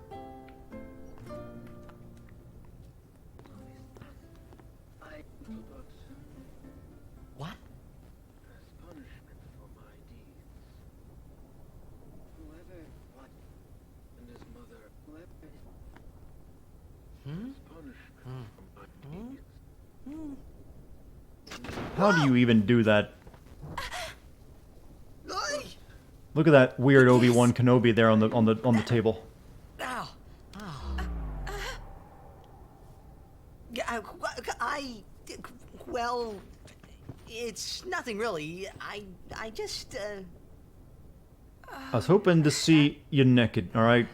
What?
How do you even do that? Look at that weird Obi-Wan Kenobi there on the table.
Ow. Oh. Well, it's nothing really. I just,
I was hoping to see you naked, alright?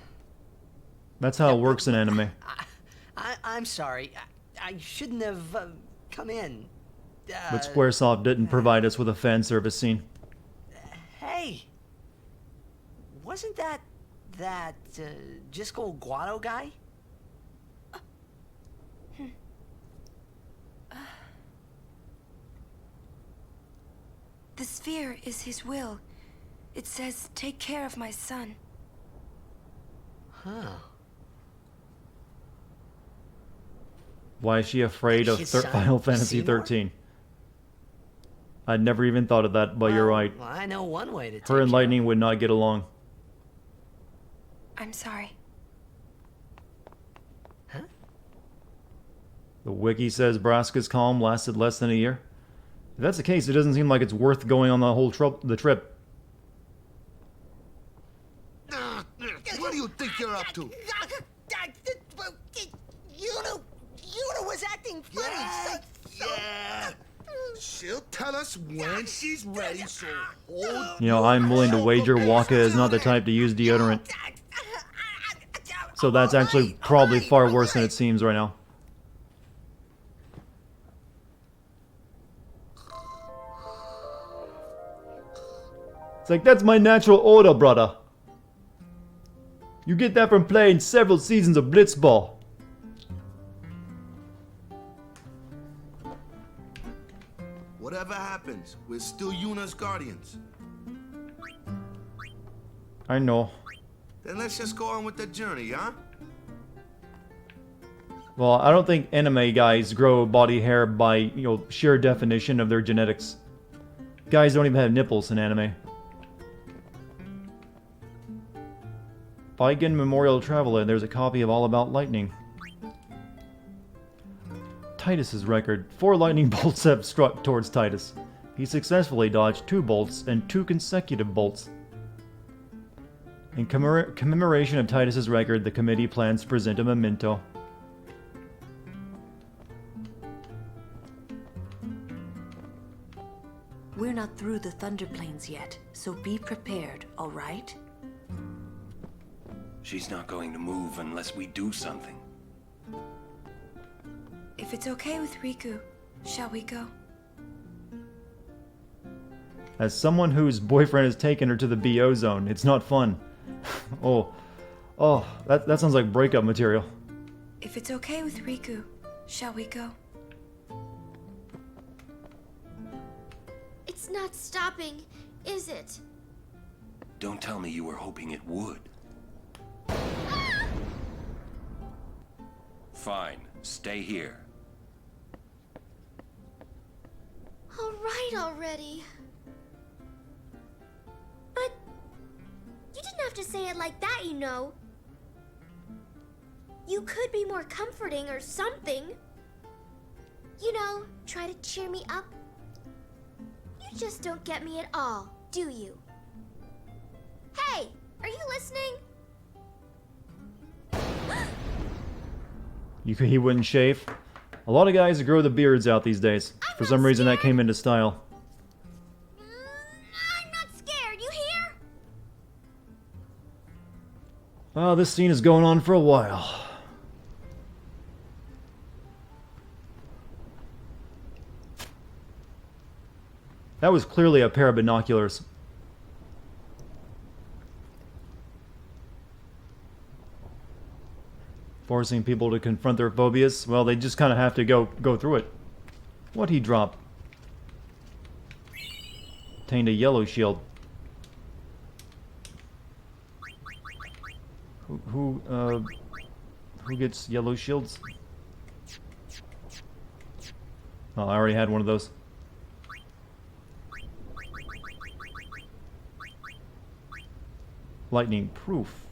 That's how it works in anime.
I'm sorry. I shouldn't have come in.
But Squaresoft didn't provide us with a fan service scene.
Hey, wasn't that Jisco Guado guy?
The sphere is his will. It says, take care of my son.
Huh.
Why is she afraid of
His son,
Final Fantasy
Seymour?
13? I'd never even thought of that, but you're right.
Well, I know one way to take
Her and
care of
Lightning would not get along.
I'm sorry.
The wiki says Braska's calm lasted less than a year. If that's the case, it doesn't seem like it's worth going on the whole the trip.
What do you think you're up to?
Yuna was acting funny.
Yeah. She'll tell us when she's ready, so hold.
You know, I'm willing to wager Waka is not the type to use deodorant. So that's actually probably far worse than it seems right now. It's like, that's my natural odor, brother. You get that from playing several seasons of Blitzball.
Whatever happens, we're still Yuna's guardians.
I know.
Then let's just go on with the journey, huh?
Well, I don't think anime guys grow body hair by, you know, sheer definition of their genetics. Guys don't even have nipples in anime. Vigan Memorial Traveler, there's a copy of All About Lightning. Titus's record. 4 lightning bolts have struck towards Titus. He successfully dodged 2 bolts and 2 consecutive bolts. In commemoration of Titus's record, the committee plans to present a memento.
We're not through the Thunder Plains yet, so be prepared, all right?
She's not going to move unless we do something.
If it's okay with Riku, shall we go?
As someone whose boyfriend has taken her to the BO zone, it's not fun. Oh, that sounds like breakup material.
If it's okay with Riku, shall we go?
It's not stopping, is it?
Don't tell me you were hoping it would. Fine, stay here.
All right already. But you didn't have to say it like that, you know. You could be more comforting or something. You know, try to cheer me up. You just don't get me at all, do you? Hey, are you listening?
He wouldn't shave. A lot of guys grow the beards out these days. For some reason that came into style.
I'm not scared, you hear?
Oh, this scene is going on for a while. That was clearly a pair of binoculars. Forcing people to confront their phobias? Well, they just kind of have to go through it. What'd he drop? Obtained a yellow shield. Who gets yellow shields? Oh, I already had one of those. Lightning proof.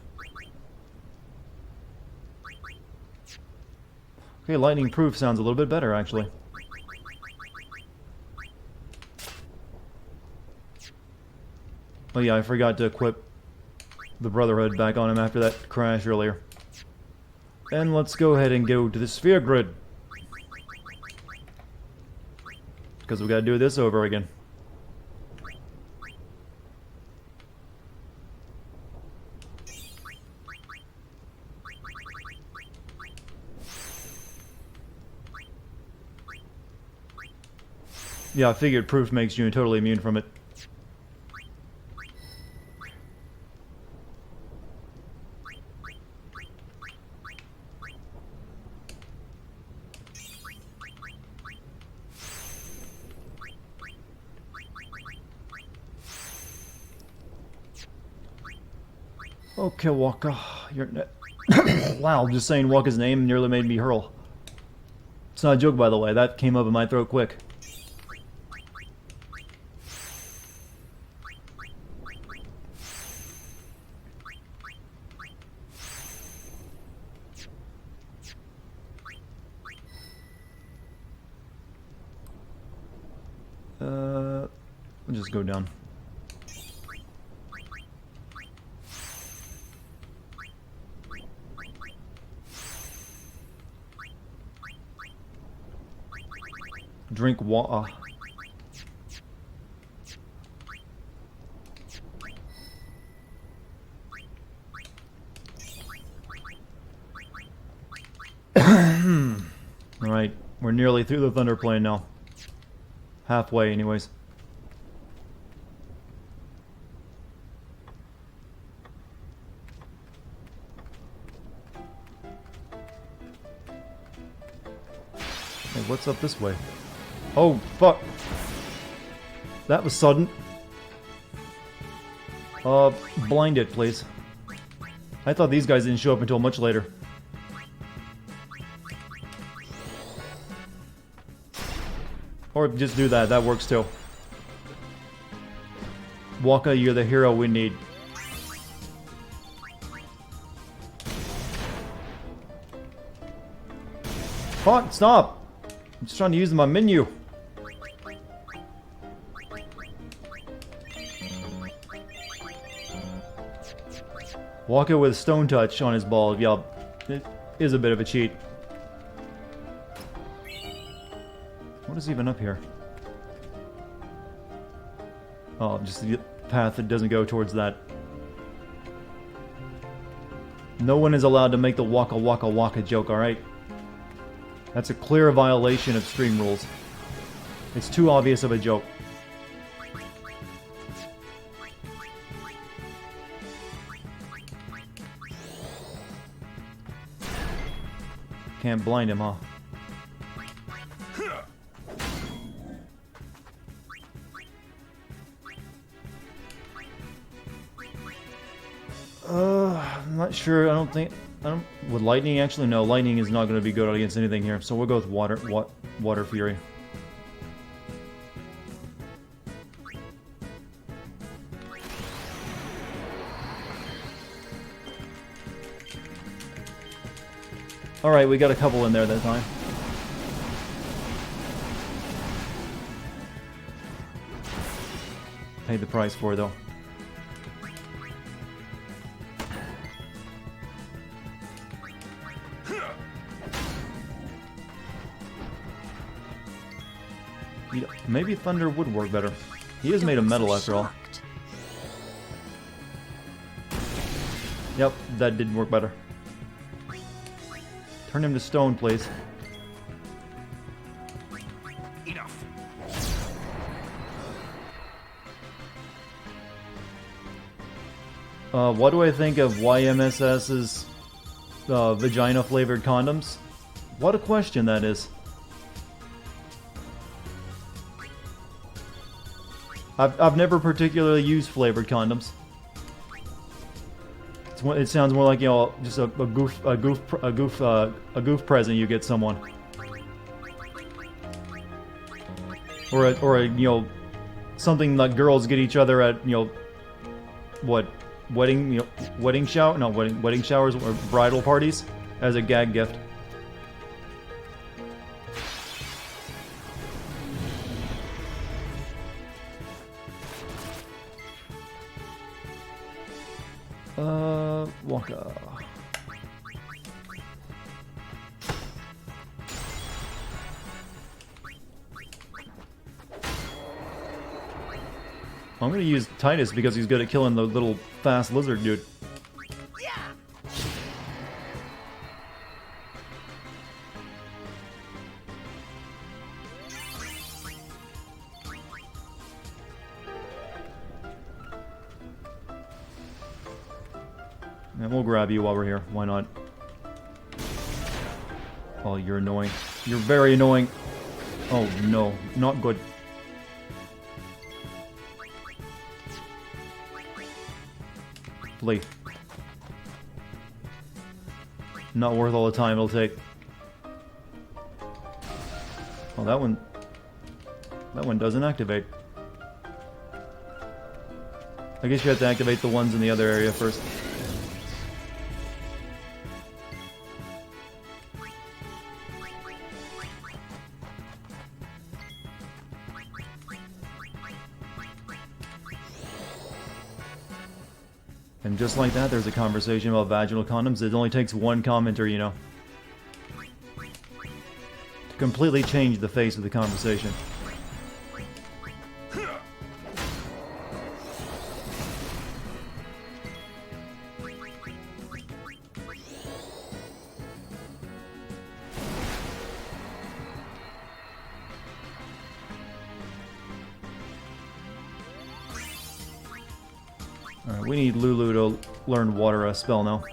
Okay, lightning proof sounds a little bit better, actually. Oh yeah, I forgot to equip the Brotherhood back on him after that crash earlier. And let's go ahead and go to the sphere grid. Because we gotta do this over again. Yeah, I figured proof makes you totally immune from it. Okay, Waka, you're... Wow, just saying Waka's name nearly made me hurl. It's not a joke, by the way. That came up in my throat quick. We'll just go down. Drink water. Alright, we're nearly through the Thunder Plane now. Halfway, anyways. Hey, what's up this way? Oh, fuck. That was sudden. Blind it, please. I thought these guys didn't show up until much later. Or just do that, that works too. Waka, you're the hero we need. Fuck, stop! I'm just trying to use my menu. Walker with Stone Touch on his ball. Yeah, it is a bit of a cheat. What is even up here? Oh, just the path that doesn't go towards that. No one is allowed to make the waka waka waka joke, alright? That's a clear violation of stream rules. It's too obvious of a joke. Can't blind him, huh? I'm not sure. I don't think. Would lightning actually? No, lightning is not going to be good against anything here. So we'll go with water fury. All right, we got a couple in there that time. Paid the price for it, though. Maybe thunder would work better. He is made of metal after all. Yep, that did work better. Turn him to stone, please.
Enough.
What do I think of YMSS's vagina-flavored condoms? What a question that is. I've never particularly used flavored condoms. It sounds more like, you know, just a goof present you get someone, or a you know, something that girls get each other at, you know, what, wedding showers or bridal parties as a gag gift. Waka. I'm gonna use Titus because he's good at killing the little fast lizard dude. And we'll grab you while we're here. Why not? Oh, you're annoying. You're very annoying. Oh, no. Not good. Flee. Not worth all the time it'll take. Oh, that one doesn't activate. I guess you have to activate the ones in the other area first. And just like that, there's a conversation about vaginal condoms. It only takes one commenter, you know, to completely change the face of the conversation. Alright, we need Lulu to learn water spell now.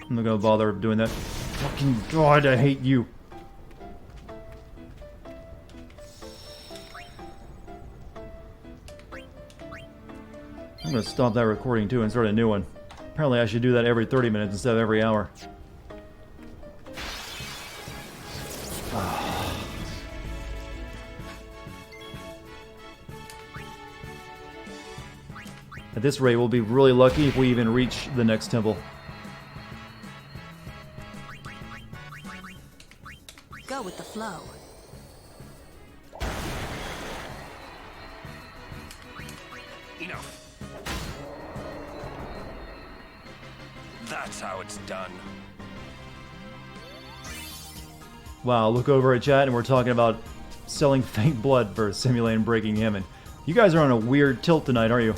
I'm not gonna bother doing that. Fucking God, I hate you. I'm gonna stop that recording too and start a new one. Apparently I should do that every 30 minutes instead of every hour. At this rate, we'll be really lucky if we even reach the next temple.
Go with the flow.
Enough. That's how it's done.
Wow, look over at chat and we're talking about selling fake blood for simulating breaking Hammond. You guys are on a weird tilt tonight, aren't you?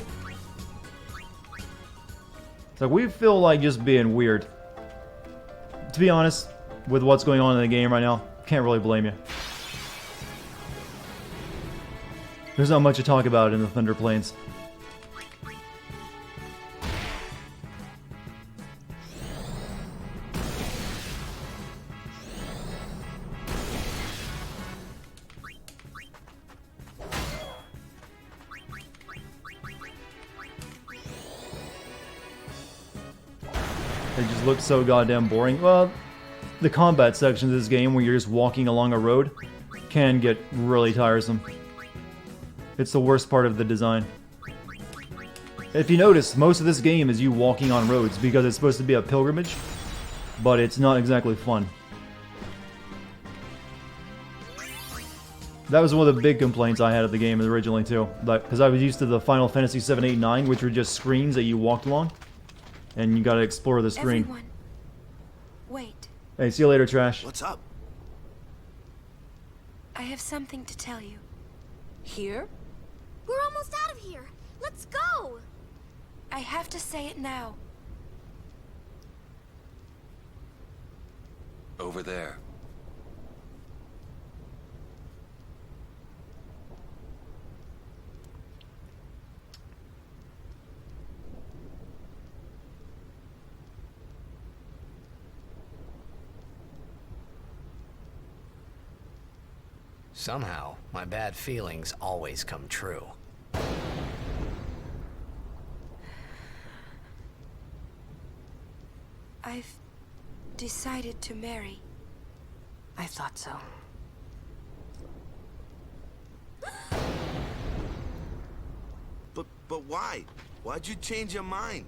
It's like we feel like just being weird. To be honest, with what's going on in the game right now, can't really blame you. There's not much to talk about in the Thunder Plains. It just looks so goddamn boring. Well, the combat section of this game where you're just walking along a road can get really tiresome. It's the worst part of the design. If you notice, most of this game is you walking on roads because it's supposed to be a pilgrimage, but it's not exactly fun. That was one of the big complaints I had of the game originally too, because I was used to the Final Fantasy 7, 8, 9, which were just screens that you walked along, and you gotta explore the screen.
Everyone, wait.
Hey, see you later, Trash.
What's up?
I have something to tell you.
Here?
We're almost out of here. Let's go.
I have to say it now.
Over there.
Somehow, my bad feelings always come true.
I've decided to marry.
I thought so.
But why? Why'd you change your mind?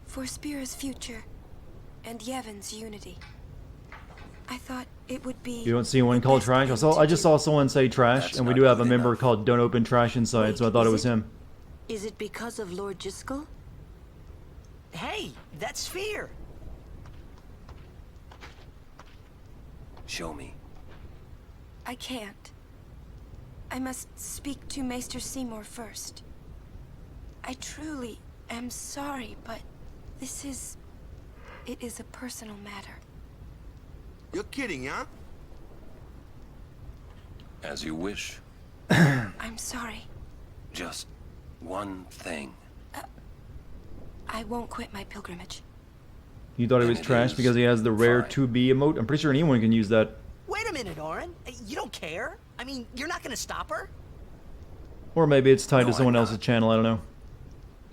For Spira's future, and Yevon's unity. I thought it would be...
You don't see one called Trash? I just saw someone say Trash, and we do have a member called Don't Open Trash Inside, so I thought it was him.
Is it because of Lord Jiskel?
Hey, that sphere!
Show me.
I can't. I must speak to Maester Seymour first. I truly am sorry, but this is... It is a personal matter.
You're kidding, huh?
As you wish.
I'm sorry.
Just one thing.
I won't quit my pilgrimage.
You thought it was Trash because he has the rare 2B emote? I'm pretty sure anyone can use that.
Wait a minute, Orin. You don't care? I mean, you're not gonna stop her?
Or maybe it's tied to someone else's channel, I don't know.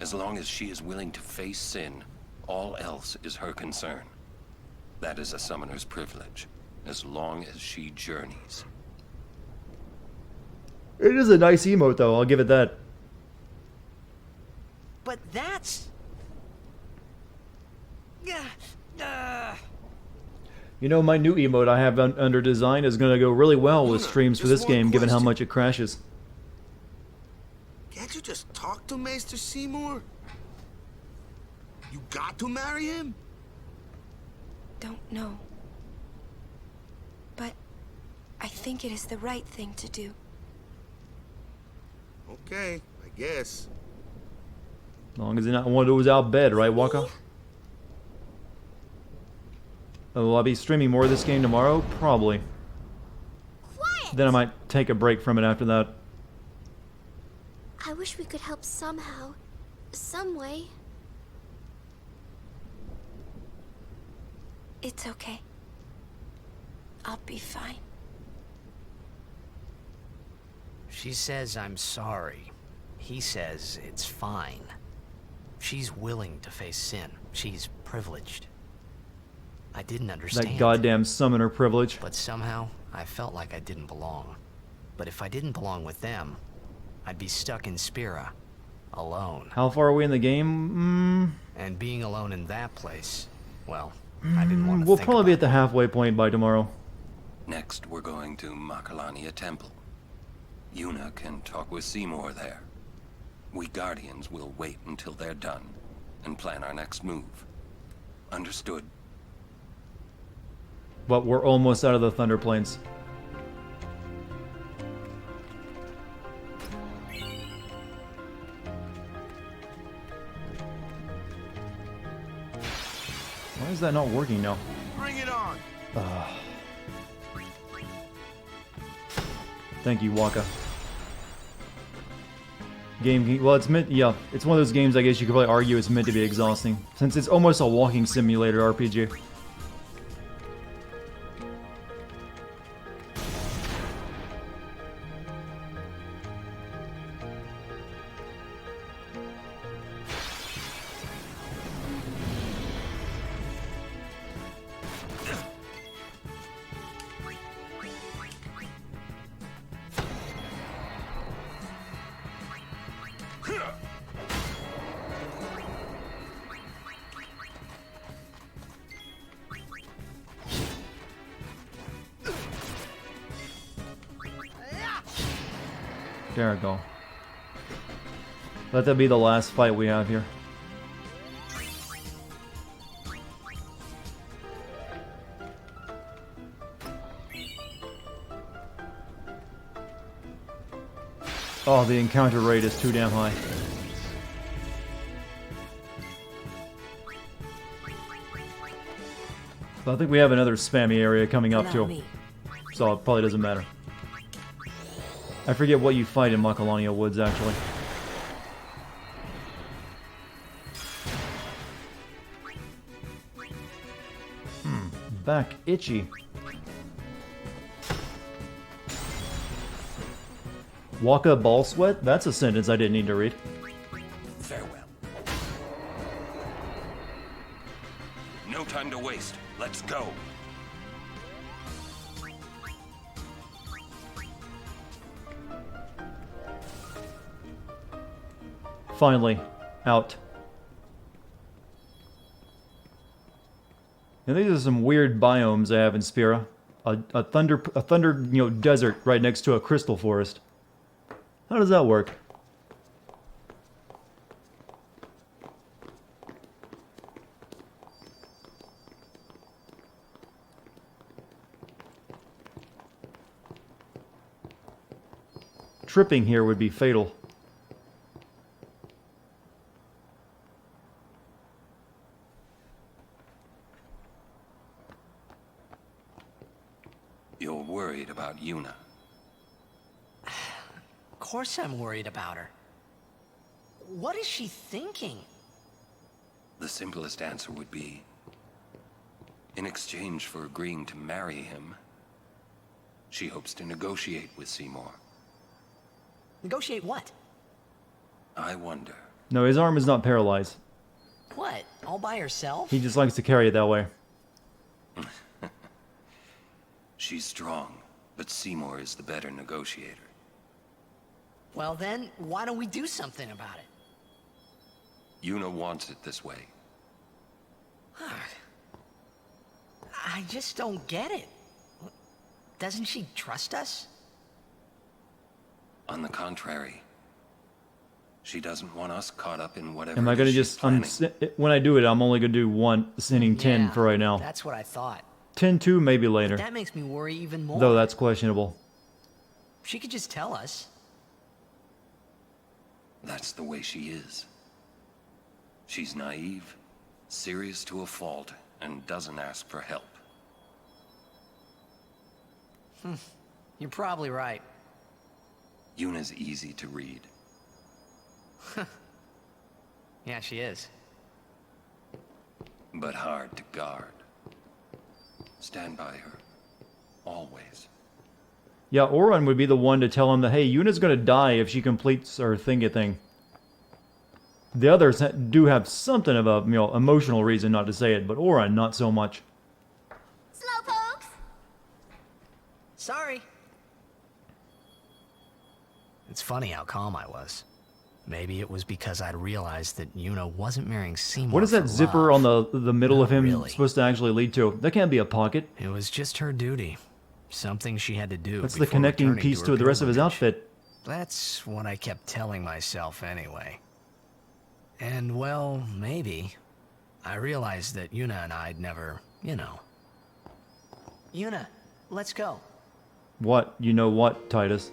As long as she is willing to face sin, all else is her concern. That is a summoner's privilege, as long as she journeys.
It is a nice emote, though. I'll give it that.
But that's...
You know, my new emote I have under design is going to go really well with streams for this game, given how much it crashes.
Can't you just talk to Maester Seymour? You got to marry him?
Don't know. But I think it is the right thing to do.
Okay, I guess.
As long as he's not one of those out bed, right, Waka? Oh, will I be streaming more of this game tomorrow? Probably.
Quiet!
Then I might take a break from it after that.
I wish we could help somehow. Some way.
It's okay. I'll be fine.
She says I'm sorry. He says it's fine. She's willing to face sin. She's privileged. I didn't understand.
That goddamn summoner privilege.
But somehow, I felt like I didn't belong. But if I didn't belong with them, I'd be stuck in Spira, alone.
How far are we in the game?
And being alone in that place, well, I didn't want to
We'll
think
probably be
about
at the halfway point by tomorrow.
Next, we're going to Makalania Temple. Yuna can talk with Seymour there. We Guardians will wait until they're done and plan our next move. Understood?
But we're almost out of the Thunder Plains. Why is that not working now?
Bring it on.
Thank you, Waka. Game, well, it's meant, yeah, it's one of those games I guess you could probably argue it's meant to be exhausting, since it's almost a walking simulator RPG. There we go. Let that be the last fight we have here. Oh, the encounter rate is too damn high. But I think we have another spammy area coming up too. So it probably doesn't matter. I forget what you fight in Makalania Woods, actually. Back itchy. Waka ball sweat? That's a sentence I didn't need to read.
Farewell. No time to waste. Let's go.
Finally, out. And these are some weird biomes I have in Spira. A thunder, desert right next to a crystal forest. How does that work? Tripping here would be fatal.
You're worried about Yuna.
Of course I'm worried about her. What is she thinking?
The simplest answer would be, in exchange for agreeing to marry him, she hopes to negotiate with Seymour.
Negotiate what?
I wonder.
No, his arm is not paralyzed.
What? All by herself?
He just likes to carry it that way.
She's strong, but Seymour is the better negotiator.
Well then, why don't we do something about it?
Yuna wants it this way.
I just don't get it. Doesn't she trust us?
On the contrary, she doesn't want us caught up in whatever.
Am I gonna just when I do it, I'm only gonna do one sending 10 for right now.
That's what I thought.
10-2 maybe later.
That makes me worry even more.
Though that's questionable.
She could just tell us.
That's the way she is. She's naive, serious to a fault, and doesn't ask for help.
You're probably right.
Yuna's easy to read.
Yeah, she is.
But hard to guard. Stand by her. Always.
Yeah, Oran would be the one to tell him that, hey, Yuna's gonna die if she completes her thingy thing. The others do have something of a, emotional reason not to say it, but Oran, not so much.
Slowpokes!
Sorry.
It's funny how calm I was. Maybe it was because I'd realized that Yuna wasn't marrying Seymour.
What is that
for
zipper
love.
on the middle of him
really.
supposed to actually lead to? That can't be a pocket.
It was just her duty. Something she had to do.
That's the
before
connecting
returning
piece
her
to the rest of his
pilgrimage.
outfit.
That's what I kept telling myself anyway. And well, maybe. I realized that Yuna and I'd never, you know.
Yuna, let's go.
What? You know what, Titus?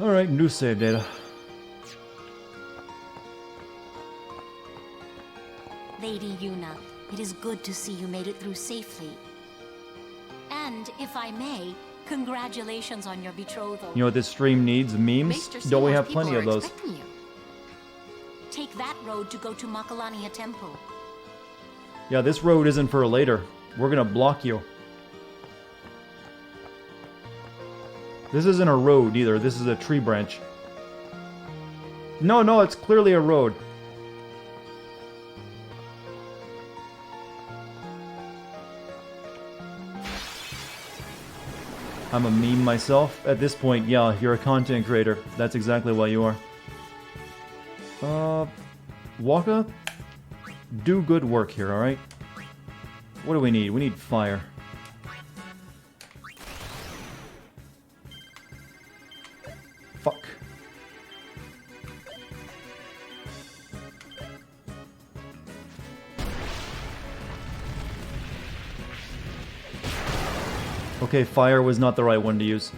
Alright, new save data.
Lady Yuna, it is good to see you made it through safely. And, if I may, congratulations on your betrothal.
You know what this stream needs? Memes?
Maester
Don't we
Seymour's
have plenty
people
of
are
those?
expecting you. Take that road to go to Makalania Temple.
Yeah, this road isn't for later. We're gonna block you. This isn't a road either, this is a tree branch. No, it's clearly a road. I'm a meme myself. At this point, yeah, you're a content creator. That's exactly what you are. Waka? Do good work here, alright? What do we need? We need fire. Fuck. Okay, fire was not the right one to use.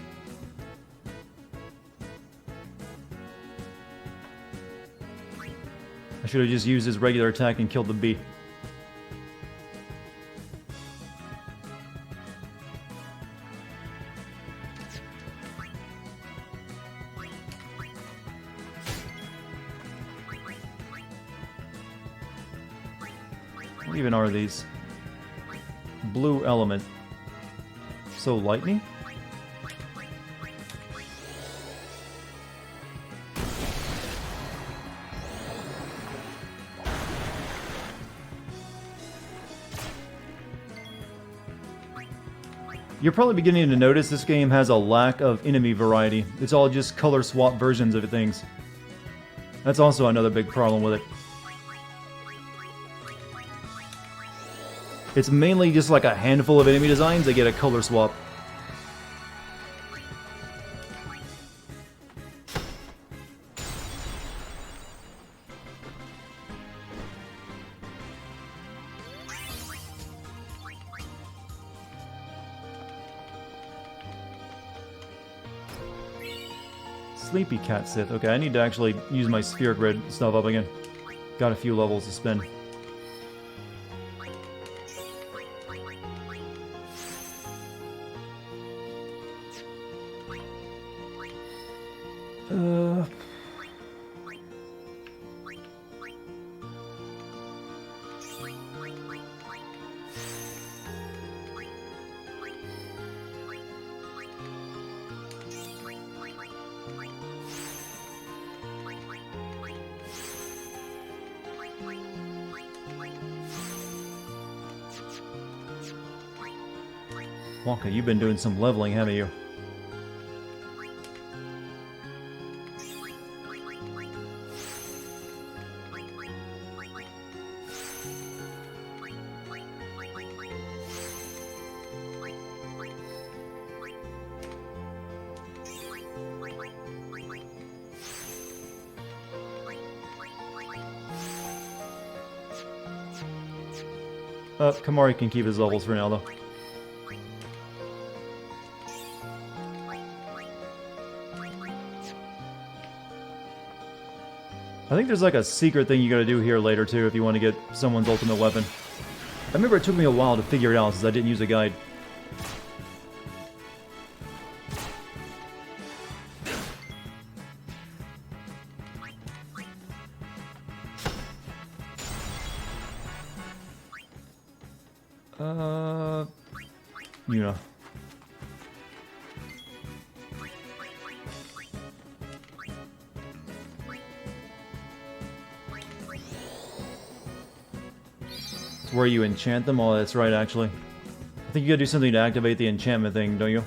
I should have just used his regular attack and killed the bee. What even are these? Blue element. So lightning? You're probably beginning to notice this game has a lack of enemy variety. It's all just color swap versions of things. That's also another big problem with it. It's mainly just like a handful of enemy designs that get a color swap. Sleepy Cat Sith. Okay, I need to actually use my sphere grid stuff up again. Got a few levels to spend. Wonka, you've been doing some leveling, haven't you? Kamari can keep his levels for now, though. I think there's like a secret thing you gotta do here later, too, if you want to get someone's ultimate weapon. I remember it took me a while to figure it out, since I didn't use a guide. You know. It's where you enchant them. Oh, that's right, actually. I think you gotta do something to activate the enchantment thing, don't you?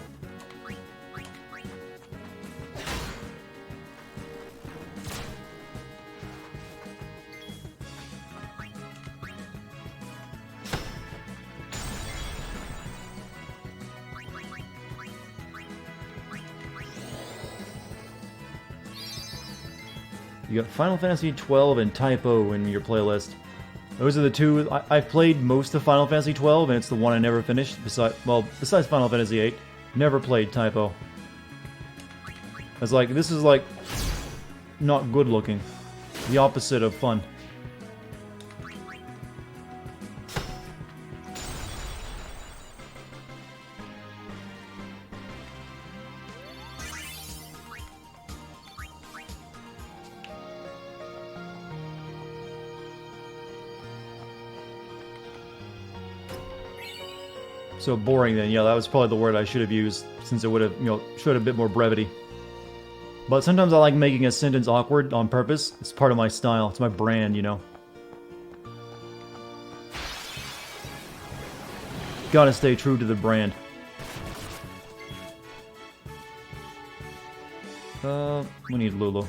You got Final Fantasy 12 and Type O in your playlist. Those are the two. I've played most of Final Fantasy 12, and it's the one I never finished. Besides Final Fantasy 8, never played Type O. It's like, this is like not good looking. The opposite of fun. So boring then. Yeah, that was probably the word I should have used, since it would have, showed a bit more brevity. But sometimes I like making a sentence awkward on purpose. It's part of my style. It's my brand, you know. Gotta stay true to the brand. We need Lulu.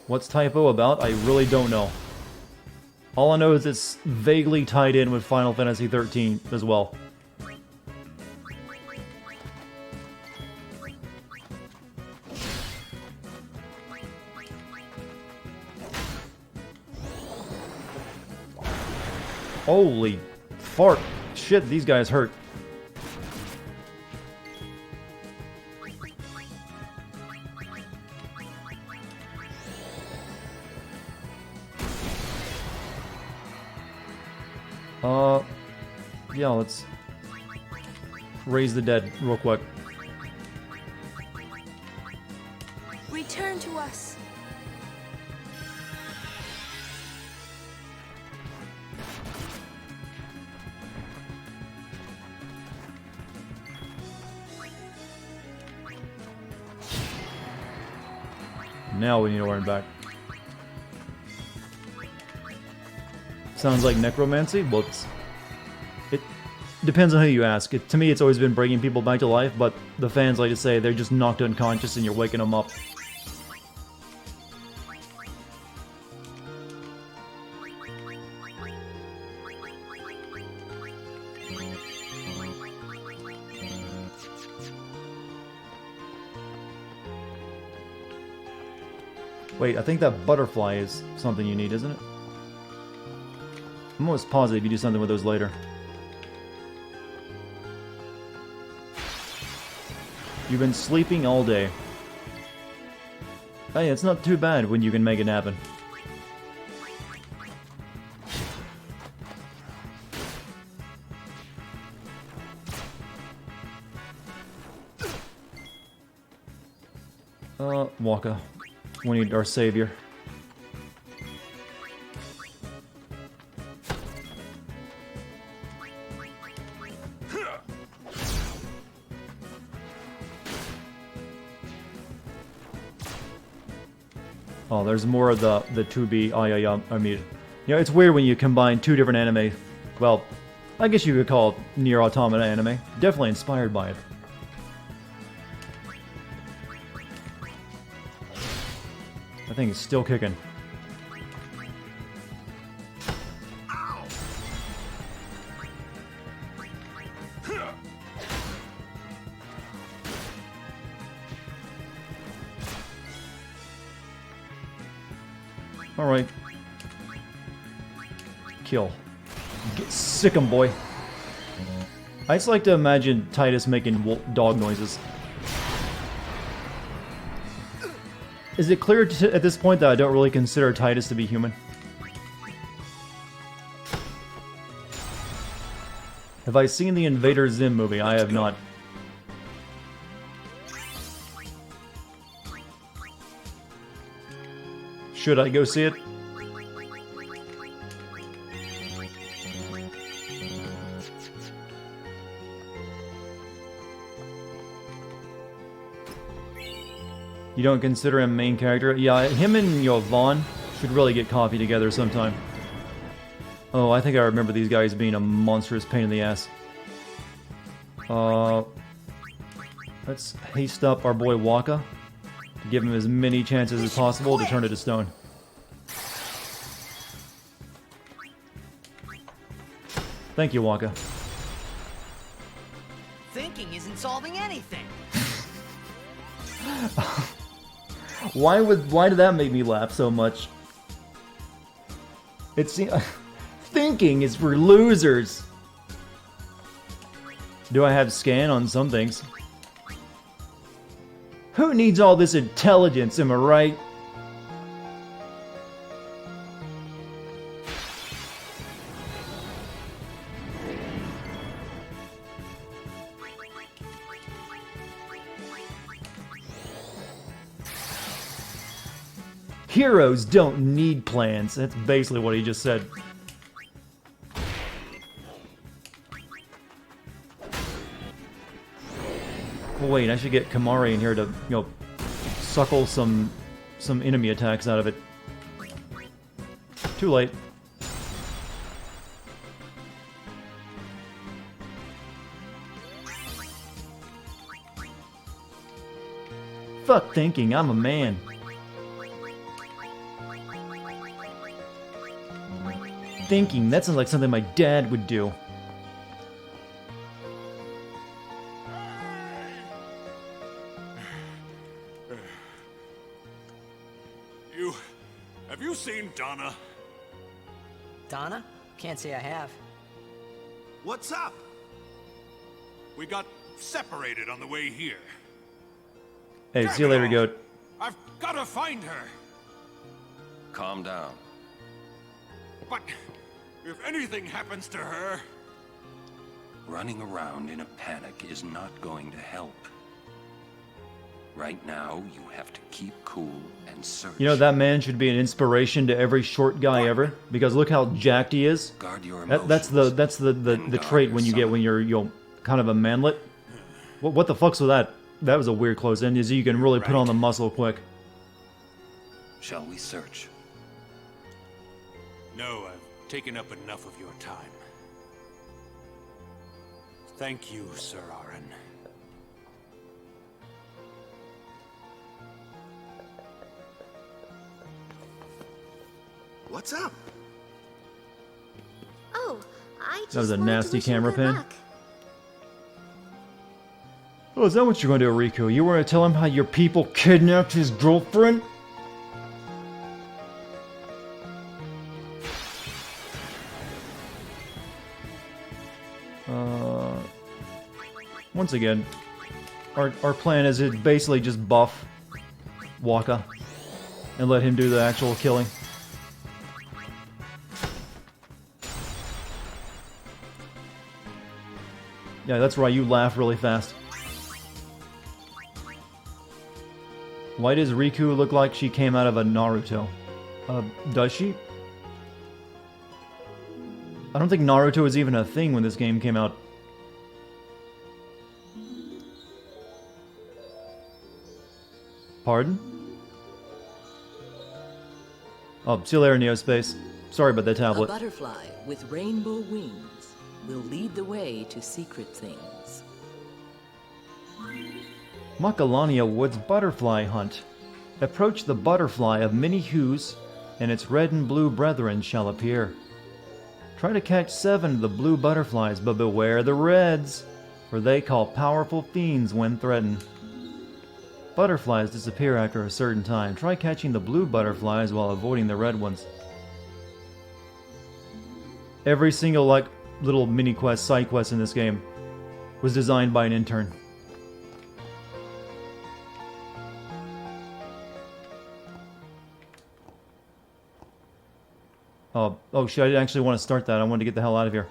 What's Type O about? I really don't know. All I know is it's vaguely tied in with Final Fantasy 13 as well. Holy fart. Shit, these guys hurt. Yeah, let's raise the dead real quick.
Return to us.
Now we need to learn back. Sounds like necromancy? Well, it depends on who you ask. To me, it's always been bringing people back to life, but the fans like to say they're just knocked unconscious and you're waking them up. Wait, I think that butterfly is something you need, isn't it? I'm almost positive you do something with those later. You've been sleeping all day. Hey, it's not too bad when you can make it happen. Waka. We need our savior. Oh, there's more of the 2B I mean, you know, it's weird when you combine two different anime. Well, I guess you could call it Nier Automata anime. Definitely inspired by it. I think it's still kicking. Alright. Kill. Sick 'em, boy. I just like to imagine Titus making dog noises. Is it clear at this point that I don't really consider Titus to be human? Have I seen the Invader Zim movie? I have not. Should I go see it? You don't consider him main character? Yeah, him and Vaughn should really get coffee together sometime. Oh, I think I remember these guys being a monstrous pain in the ass. Let's haste up our boy Waka to give him as many chances as possible to turn it to stone. Thank you, Waka.
Thinking isn't solving anything.
Why did that make me laugh so much? It's thinking is for losers. Do I have scan on some things? Who needs all this intelligence, am I right? Heroes don't need plans. That's basically what he just said. Oh, wait, I should get Kamari in here to, suckle some enemy attacks out of it. Too late. Fuck thinking, I'm a man. Thinking, that sounds like something my dad would do.
Have you seen Donna?
Donna? Can't say I have.
What's up?
We got separated on the way here.
Hey, see you later, Goat.
I've gotta find her.
Calm down.
But if anything happens to her...
Running around in a panic is not going to help. Right now, you have to keep cool and search.
You know, that man should be an inspiration to every short guy ever, because look how jacked he is.
Guard your
That's the trait when you get when you're kind of a manlet. What the fuck's with that? That was a weird close end. Is you can really put on the muscle quick.
Shall we search?
No, I've taken up enough of your time. Thank you, Sir Aaron.
What's up?
Oh, I just
That was a
wanted to
nasty
wish you
camera
good
pin.
luck.
Oh, is that what you're going to do, Riku? You want to tell him how your people kidnapped his girlfriend? Once again, our plan is to basically just buff Waka and let him do the actual killing. Yeah, that's right, you laugh really fast. Why does Riku look like she came out of a Naruto? Does she? I don't think Naruto was even a thing when this game came out. Pardon? Oh, see you later, Neospace. Sorry about that
A
tablet.
butterfly with rainbow wings will lead the way to secret things.
Macalania Woods Butterfly Hunt. Approach the butterfly of many hues, and its red and blue brethren shall appear. Try to catch 7 of the blue butterflies, but beware the reds, for they call powerful fiends when threatened. Butterflies disappear after a certain time. Try catching the blue butterflies while avoiding the red ones. Every single, little mini quest, side quest in this game was designed by an intern. Oh shit, I didn't actually want to start that. I wanted to get the hell out of here.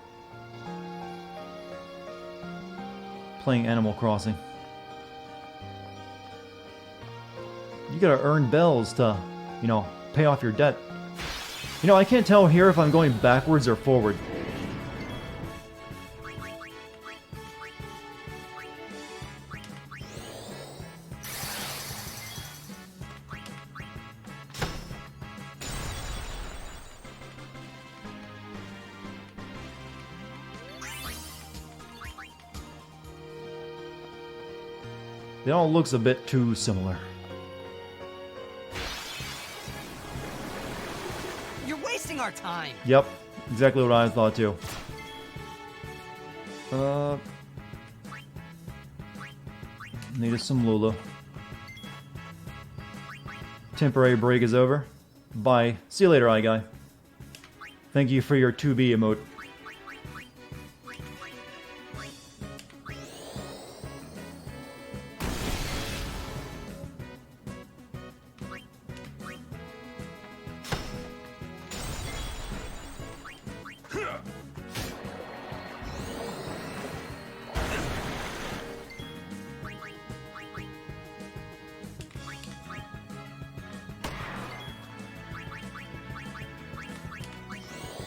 Playing Animal Crossing. You gotta earn bells to, pay off your debt. I can't tell here if I'm going backwards or forward. It all looks a bit too similar.
You're wasting our time.
Yep, exactly what I thought too. Needed some Lula. Temporary break is over. Bye. See you later, eye guy. Thank you for your 2B emote.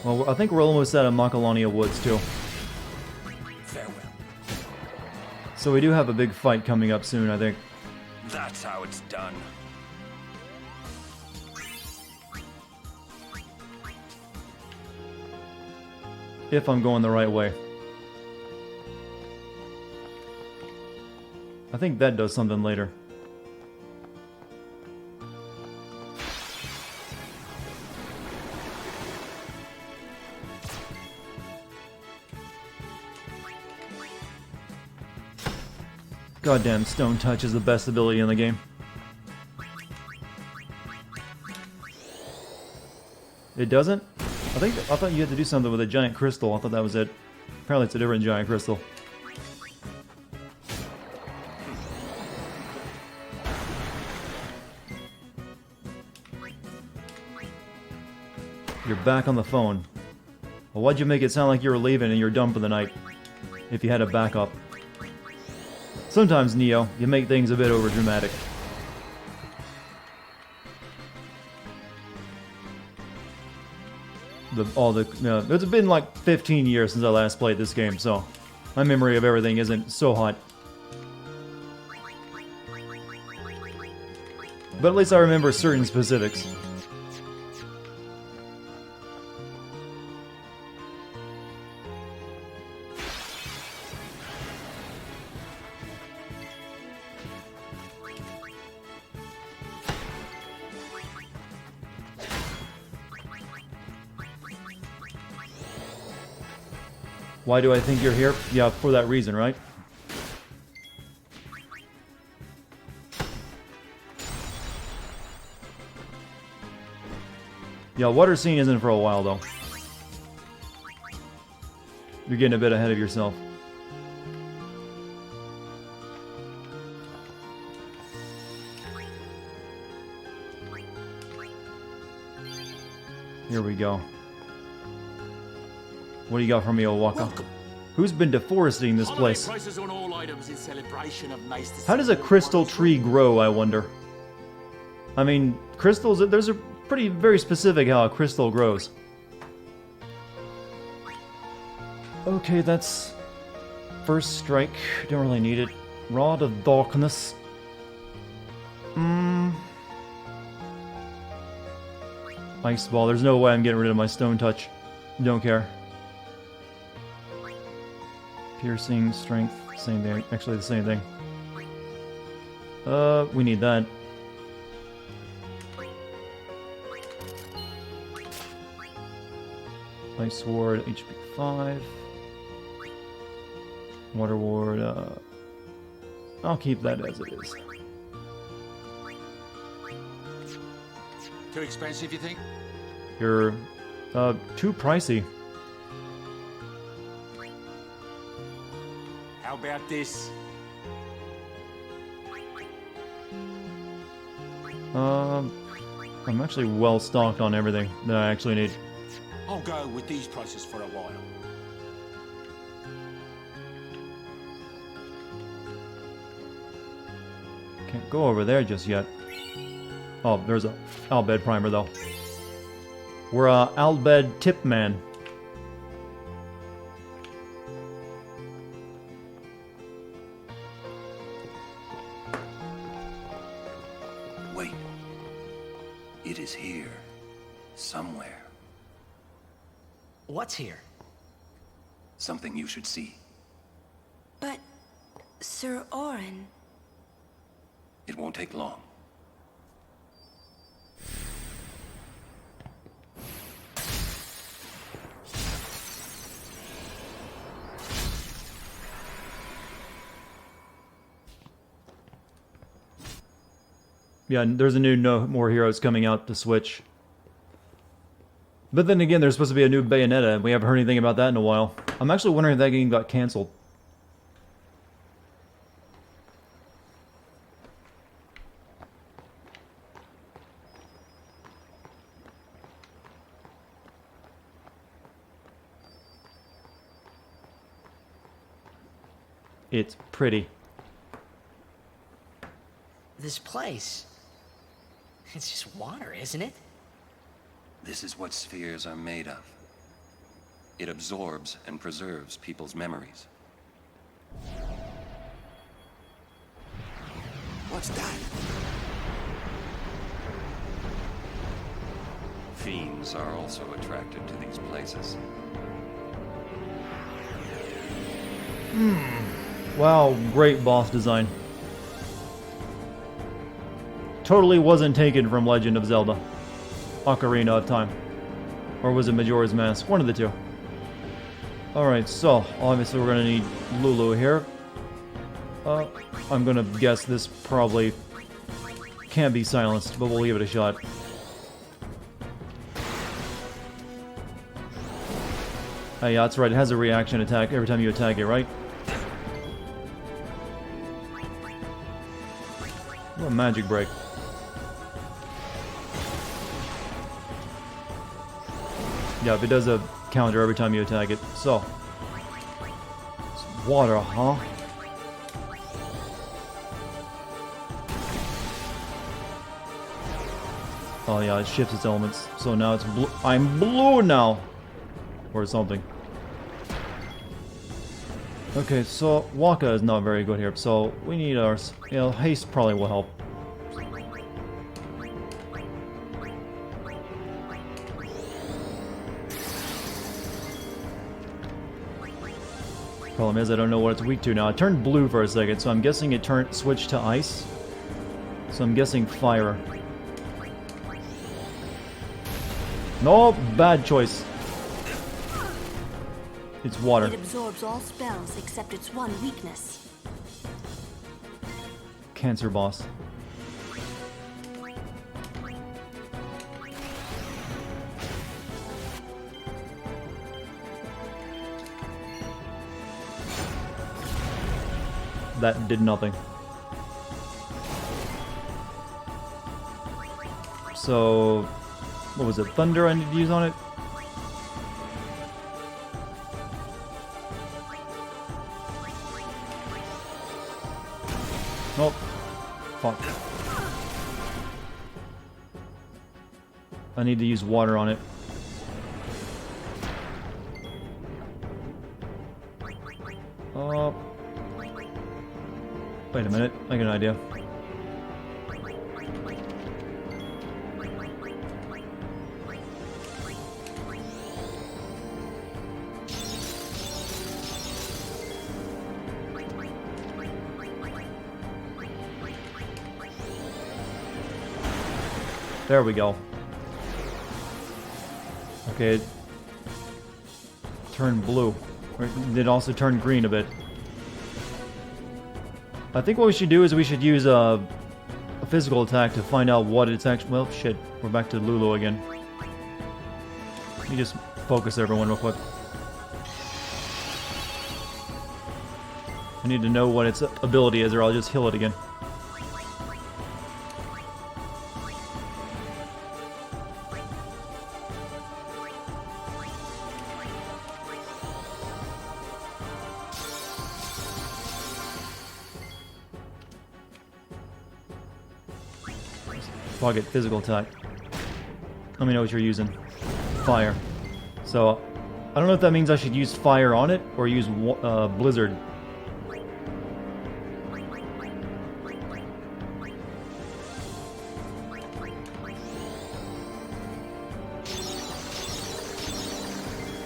Well, I think we're almost out of Makalania Woods, too.
Farewell.
So we do have a big fight coming up soon, I think.
That's how it's done.
If I'm going the right way. I think that does something later. Goddamn, Stone Touch is the best ability in the game. It doesn't? I thought you had to do something with a giant crystal. I thought that was it. Apparently it's a different giant crystal. You're back on the phone. Well, why'd you make it sound like you were leaving and you're done for the night? If you had a backup. Sometimes, Neo, you make things a bit overdramatic. It's been like 15 years since I last played this game, so my memory of everything isn't so hot. But at least I remember certain specifics. Why do I think you're here? Yeah, for that reason, right? Yeah, water scene isn't for a while, though. You're getting a bit ahead of yourself. Here we go. What do you got for me, Owaka? Who's been deforesting this place? How does a crystal tree grow, I wonder? I mean, crystals, there's a very specific how a crystal grows. Okay, that's first strike. Don't really need it. Rod of Darkness. Ice Ball. There's no way I'm getting rid of my Stone Touch. Don't care. Piercing, Strength, same thing. Actually, the same thing. We need that. Ice Sword, HP 5. Water Ward, I'll keep that as it is.
Too expensive, you think?
You're, too pricey.
How about this?
I'm actually well stocked on everything that I actually need.
I'll go with these prices for a while.
Can't go over there just yet. Oh, there's a Albed primer though. We're Albed Tipman.
Wait. It is here. Somewhere.
What's here?
Something you should see.
But, Sir Orin...
It won't take long.
Yeah, there's a new No More Heroes coming out to Switch. But then again, there's supposed to be a new Bayonetta, and we haven't heard anything about that in a while. I'm actually wondering if that game got cancelled. It's pretty.
This place... It's just water, isn't it?
This is what spheres are made of. It absorbs and preserves people's memories.
What's that?
Fiends are also attracted to these places.
Wow, great boss design. Totally wasn't taken from Legend of Zelda. Ocarina of Time. Or was it Majora's Mask? One of the two. Alright, so, obviously we're gonna need Lulu here. I'm gonna guess this probably can't be silenced, but we'll give it a shot. Oh yeah, that's right, it has a reaction attack every time you attack it, right? What a magic break. Yeah, it does a counter every time you attack it. So, it's water, huh? Oh yeah, it shifts its elements. So now it's blue. I'm blue now! Or something. Okay, so Waka is not very good here, so we need ours. You know, haste probably will help. Problem is, I don't know what it's weak to now. It turned blue for a second, so I'm guessing it switched to ice. So I'm guessing fire. No, bad choice. It's water.
It absorbs all spells except its one weakness.
Cancer boss. That did nothing. So, what was it? Thunder I need to use on it? Nope. Fuck. I need to use water on it. Wait a minute, I got an idea. There we go. Okay, it turned blue. It did also turn green a bit. I think what we should do is we should use a physical attack to find out what it's actually... Well, shit. We're back to Lulu again. Let me just focus everyone real quick. I need to know what its ability is or I'll just heal it again. Fuck it, physical attack. Let me know what you're using. Fire. So, I don't know if that means I should use fire on it or use blizzard.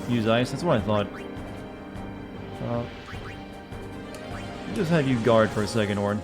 Use ice? That's what I thought. Just have you guard for a second, Ord.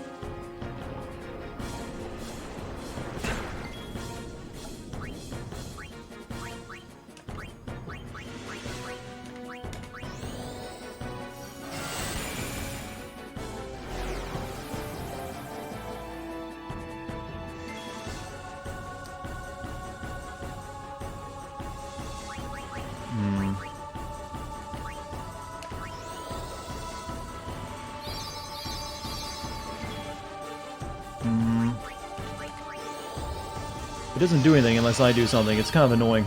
It doesn't do anything unless I do something. It's kind of annoying.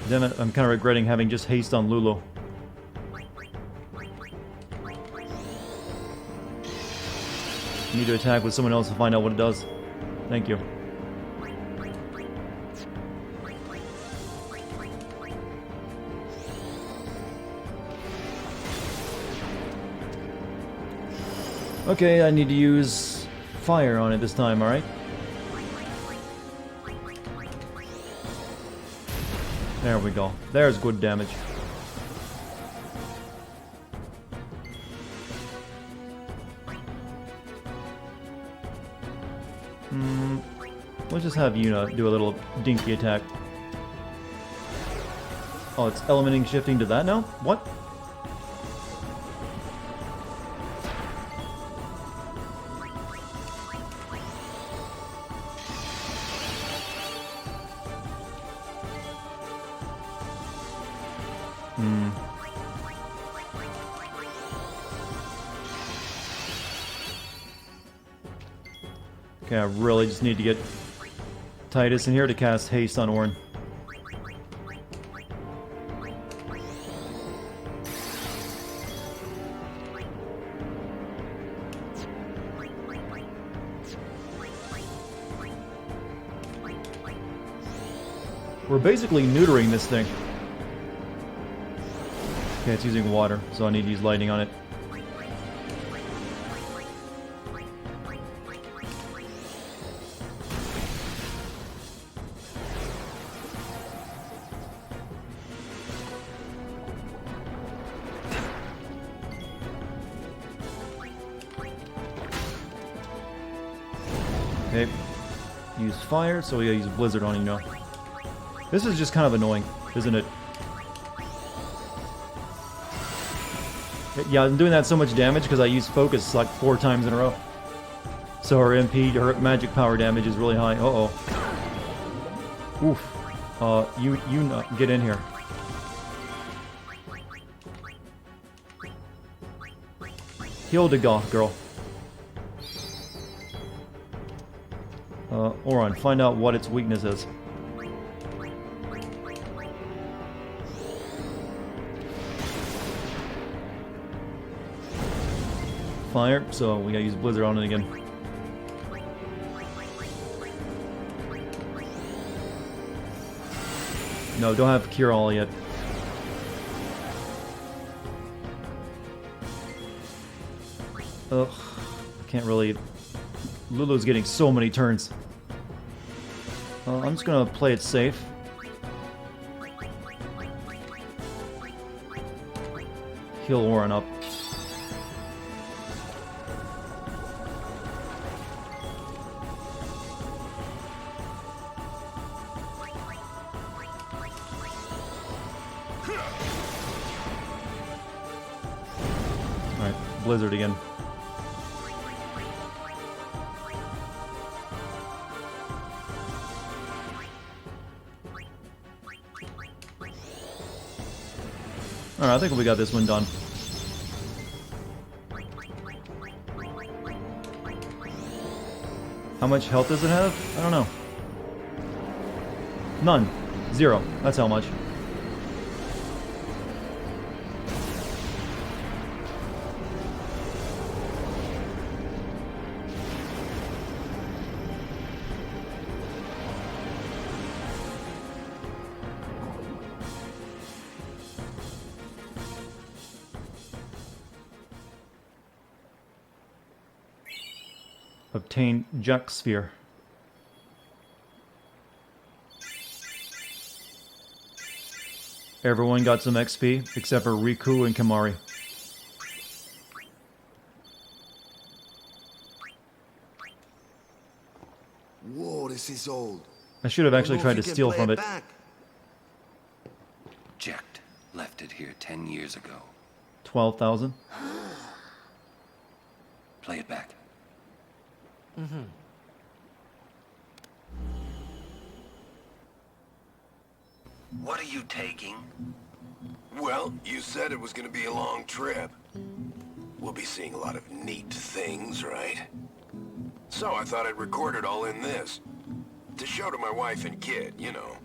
Damn it, I'm kind of regretting having just haste on Lulu. Need to attack with someone else to find out what it does. Thank you. Okay, I need to use fire on it this time, alright? There we go. There's good damage. Let's just have Yuna do a little dinky attack. Oh, it's elementing shifting to that now? What? Okay, I really just need to get Titus in here to cast haste on Orin. We're basically neutering this thing. Okay, it's using water, so I need to use lightning on it. Okay, use fire, so we gotta use blizzard on you now. This is just kind of annoying, isn't it? Yeah, I'm doing that so much damage because I use focus like 4 times in a row. So her MP, her magic power damage is really high. Uh-oh. Oof. You get in here. Heal the goth girl. Oron, find out what its weakness is. Fire, so we gotta use blizzard on it again. No, don't have cure all yet. Ugh, can't really. Lulu's getting so many turns. I'm just gonna play it safe. Heal Orin up. Alright, blizzard again. Alright, I think we got this one done. How much health does it have? I don't know. None. 0. That's how much. Obtain Jack Sphere. Everyone got some XP except for Riku and Kamari.
Whoa, this is old.
I should have actually tried to steal from it.
Jecht left it here 10 years ago.
12,000.
Play it back.
Mm-hmm.
What are you taking?
Well, you said it was gonna be a long trip. We'll be seeing a lot of neat things, right? So I thought I'd record it all in this. To show to my wife and kid, you know.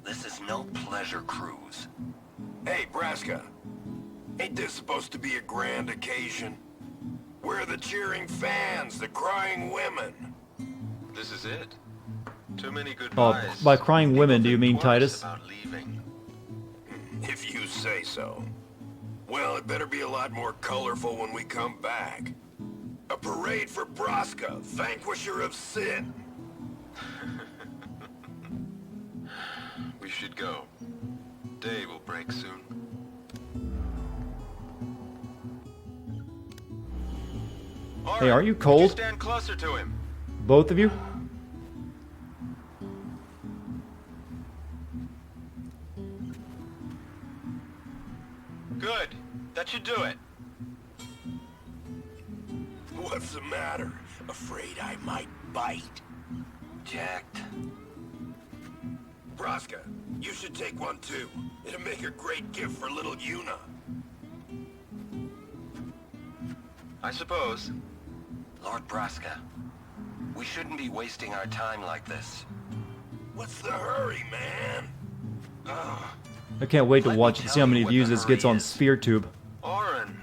This is no pleasure cruise.
Hey, Braska. Ain't this supposed to be a grand occasion? We're the cheering fans, the crying women.
This is it. Too many
Oh,
goodbyes.
by crying women, do you mean Titus?
If you say so. Well, it better be a lot more colorful when we come back. A parade for Braska, vanquisher of sin.
We should go. Day will break soon.
Hey, are you cold?
Stand closer to him.
Both of you?
Good. That should do it.
What's the matter? Afraid I might bite?
Jacked.
Braska, you should take one too. It'll make a great gift for little Yuna.
I suppose. Lord Braska, we shouldn't be wasting our time like this.
What's the hurry, man?
I can't wait to watch and see how many views this gets on SphereTube.
Orin.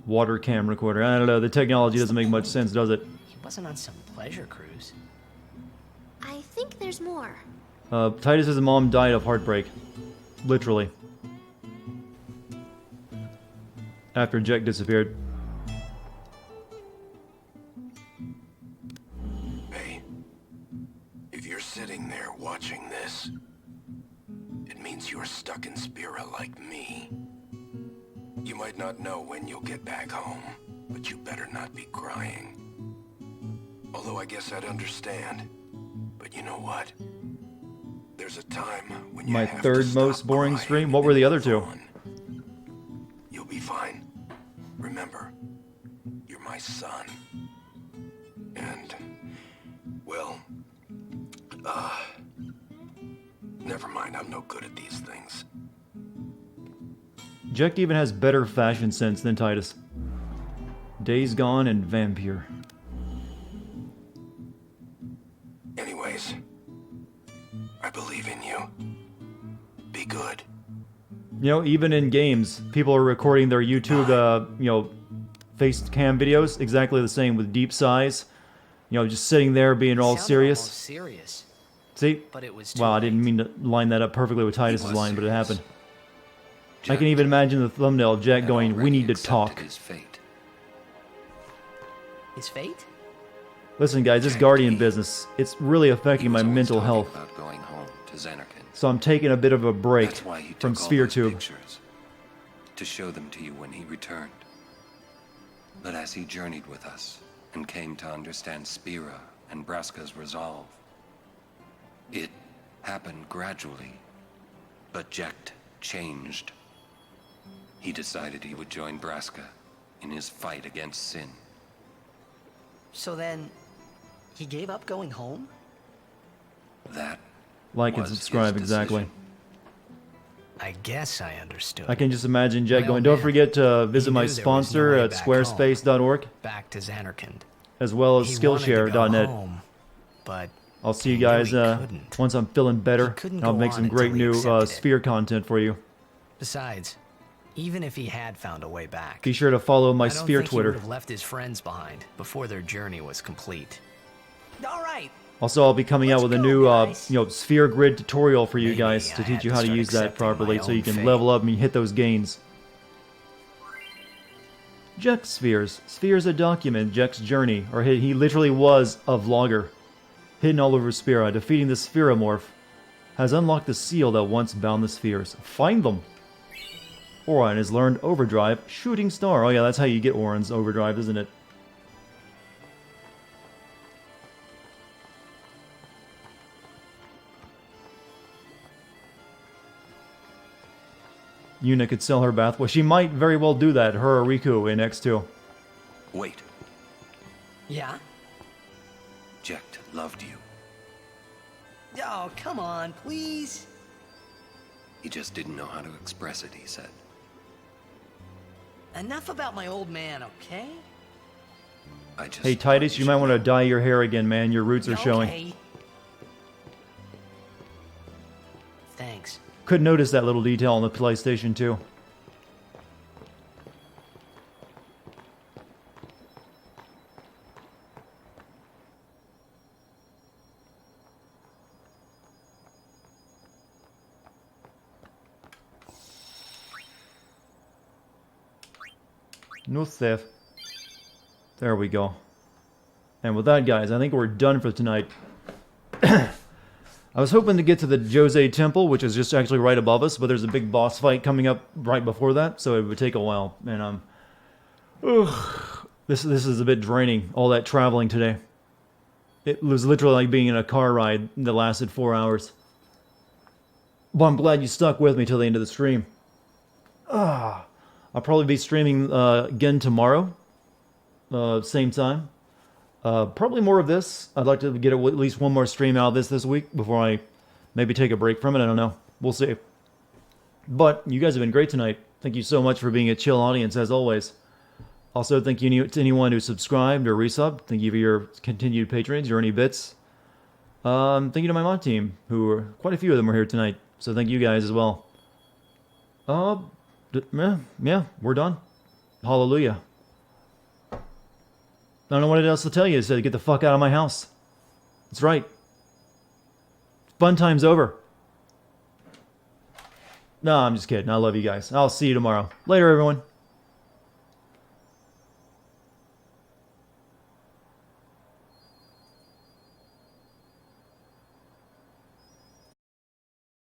Water cam recorder. I don't know, the technology doesn't make much sense, does it?
He wasn't on some pleasure cruise.
I think there's more.
Titus's mom died of heartbreak. Literally. After Jack disappeared.
Hey, if you're sitting there watching this, it means you're stuck in Spira like me. You might not know when you'll get back home, but you better not be crying. Although I guess I'd understand. But you know what? There's a time when you
My
have
third
to
most
stop
boring
crying
stream? What were the other
and
two?
move on. You'll be fine. Remember, you're my son. And, well, never mind, I'm no good at these things.
Jack even has better fashion sense than Titus. Days Gone and Vampire.
Anyways, I believe in you. Be good.
You know, even in games, people are recording their YouTube, face cam videos exactly the same with deep sighs. You know, just sitting there being all serious.
Serious.
See?
But it was
Wow, I didn't mean to line that up perfectly with Titus's line, but it happened. I
Jack
can even imagine the thumbnail of Jack going, "We need to
accepted
talk."
His fate.
His fate?
Listen, guys, this Guardian business, it's really affecting my mental health.
About going home to Xanarkand.
So I'm taking a bit of a break
That's why he
from
took all those
SphereTube.
pictures, to show them to you when he returned. But as he journeyed with us and came to understand Spira and Braska's resolve, it happened gradually, but Jack changed. He decided he would join Braska in his fight against sin.
So then, he gave up going home?
That
Like and
was
subscribe,
his
exactly.
decision.
I guess I understood.
I can just imagine Jack
My
going,
old
"Don't
man,
forget to visit
he
my
knew there was no
sponsor
way
at
back
squarespace.org,
Back to Xanarkand.
as well as
He wanted to go
Skillshare.net.
home, but
I'll see you
he knew
guys
he couldn't.
once I'm feeling better.
couldn't
And I'll
go
make
on
some great
until he
new
accepted it.
Sphere content for you.
Besides, even if he had found a way back,
Be sure to follow my
I don't
Sphere
think
Twitter.
He would have left his friends behind before their journey was complete. All right.
Also, I'll be coming out with a new, Sphere Grid tutorial for you guys to teach you how to use that properly, so you can level up and hit those gains. Jack's Spheres. Spheres that document Jack's journey, or he literally was a vlogger. Hidden all over Spira, defeating the Spheromorph has unlocked the seal that once bound the spheres. Find them! Orin has learned Overdrive, Shooting Star. Oh yeah, that's how you get Orin's Overdrive, isn't it? Yuna could sell her bath. Well, she might very well do that, her or Riku in X-2.
Wait,
Yeah?
Jack loved you.
Oh, come on, please.
He just didn't know how to express it, he said.
Enough about my old man, okay?
Hey Titus, you might want to dye your hair again, man. Your roots are showing.
Okay. Thanks.
Couldn't notice that little detail on the PlayStation 2. No theft. There we go. And with that, guys, I think we're done for tonight. I was hoping to get to the Jose Temple, which is just actually right above us, but there's a big boss fight coming up right before that, so it would take a while. And this is a bit draining, all that traveling today. It was literally like being in a car ride that lasted 4 hours. But I'm glad you stuck with me till the end of the stream. I'll probably be streaming again tomorrow. Same time. Probably more of this. I'd like to get at least one more stream out of this week before I maybe take a break from it. I don't know. We'll see. But you guys have been great tonight. Thank you so much for being a chill audience, as always. Also, thank you to anyone who subscribed or resubbed. Thank you for your continued patronage or any bits. Thank you to my mod team, quite a few of them were here tonight. So thank you guys as well. Yeah, we're done. Hallelujah. I don't know what else to tell you. It said, get the fuck out of my house. That's right. Fun time's over. No, I'm just kidding. I love you guys. I'll see you tomorrow. Later, everyone.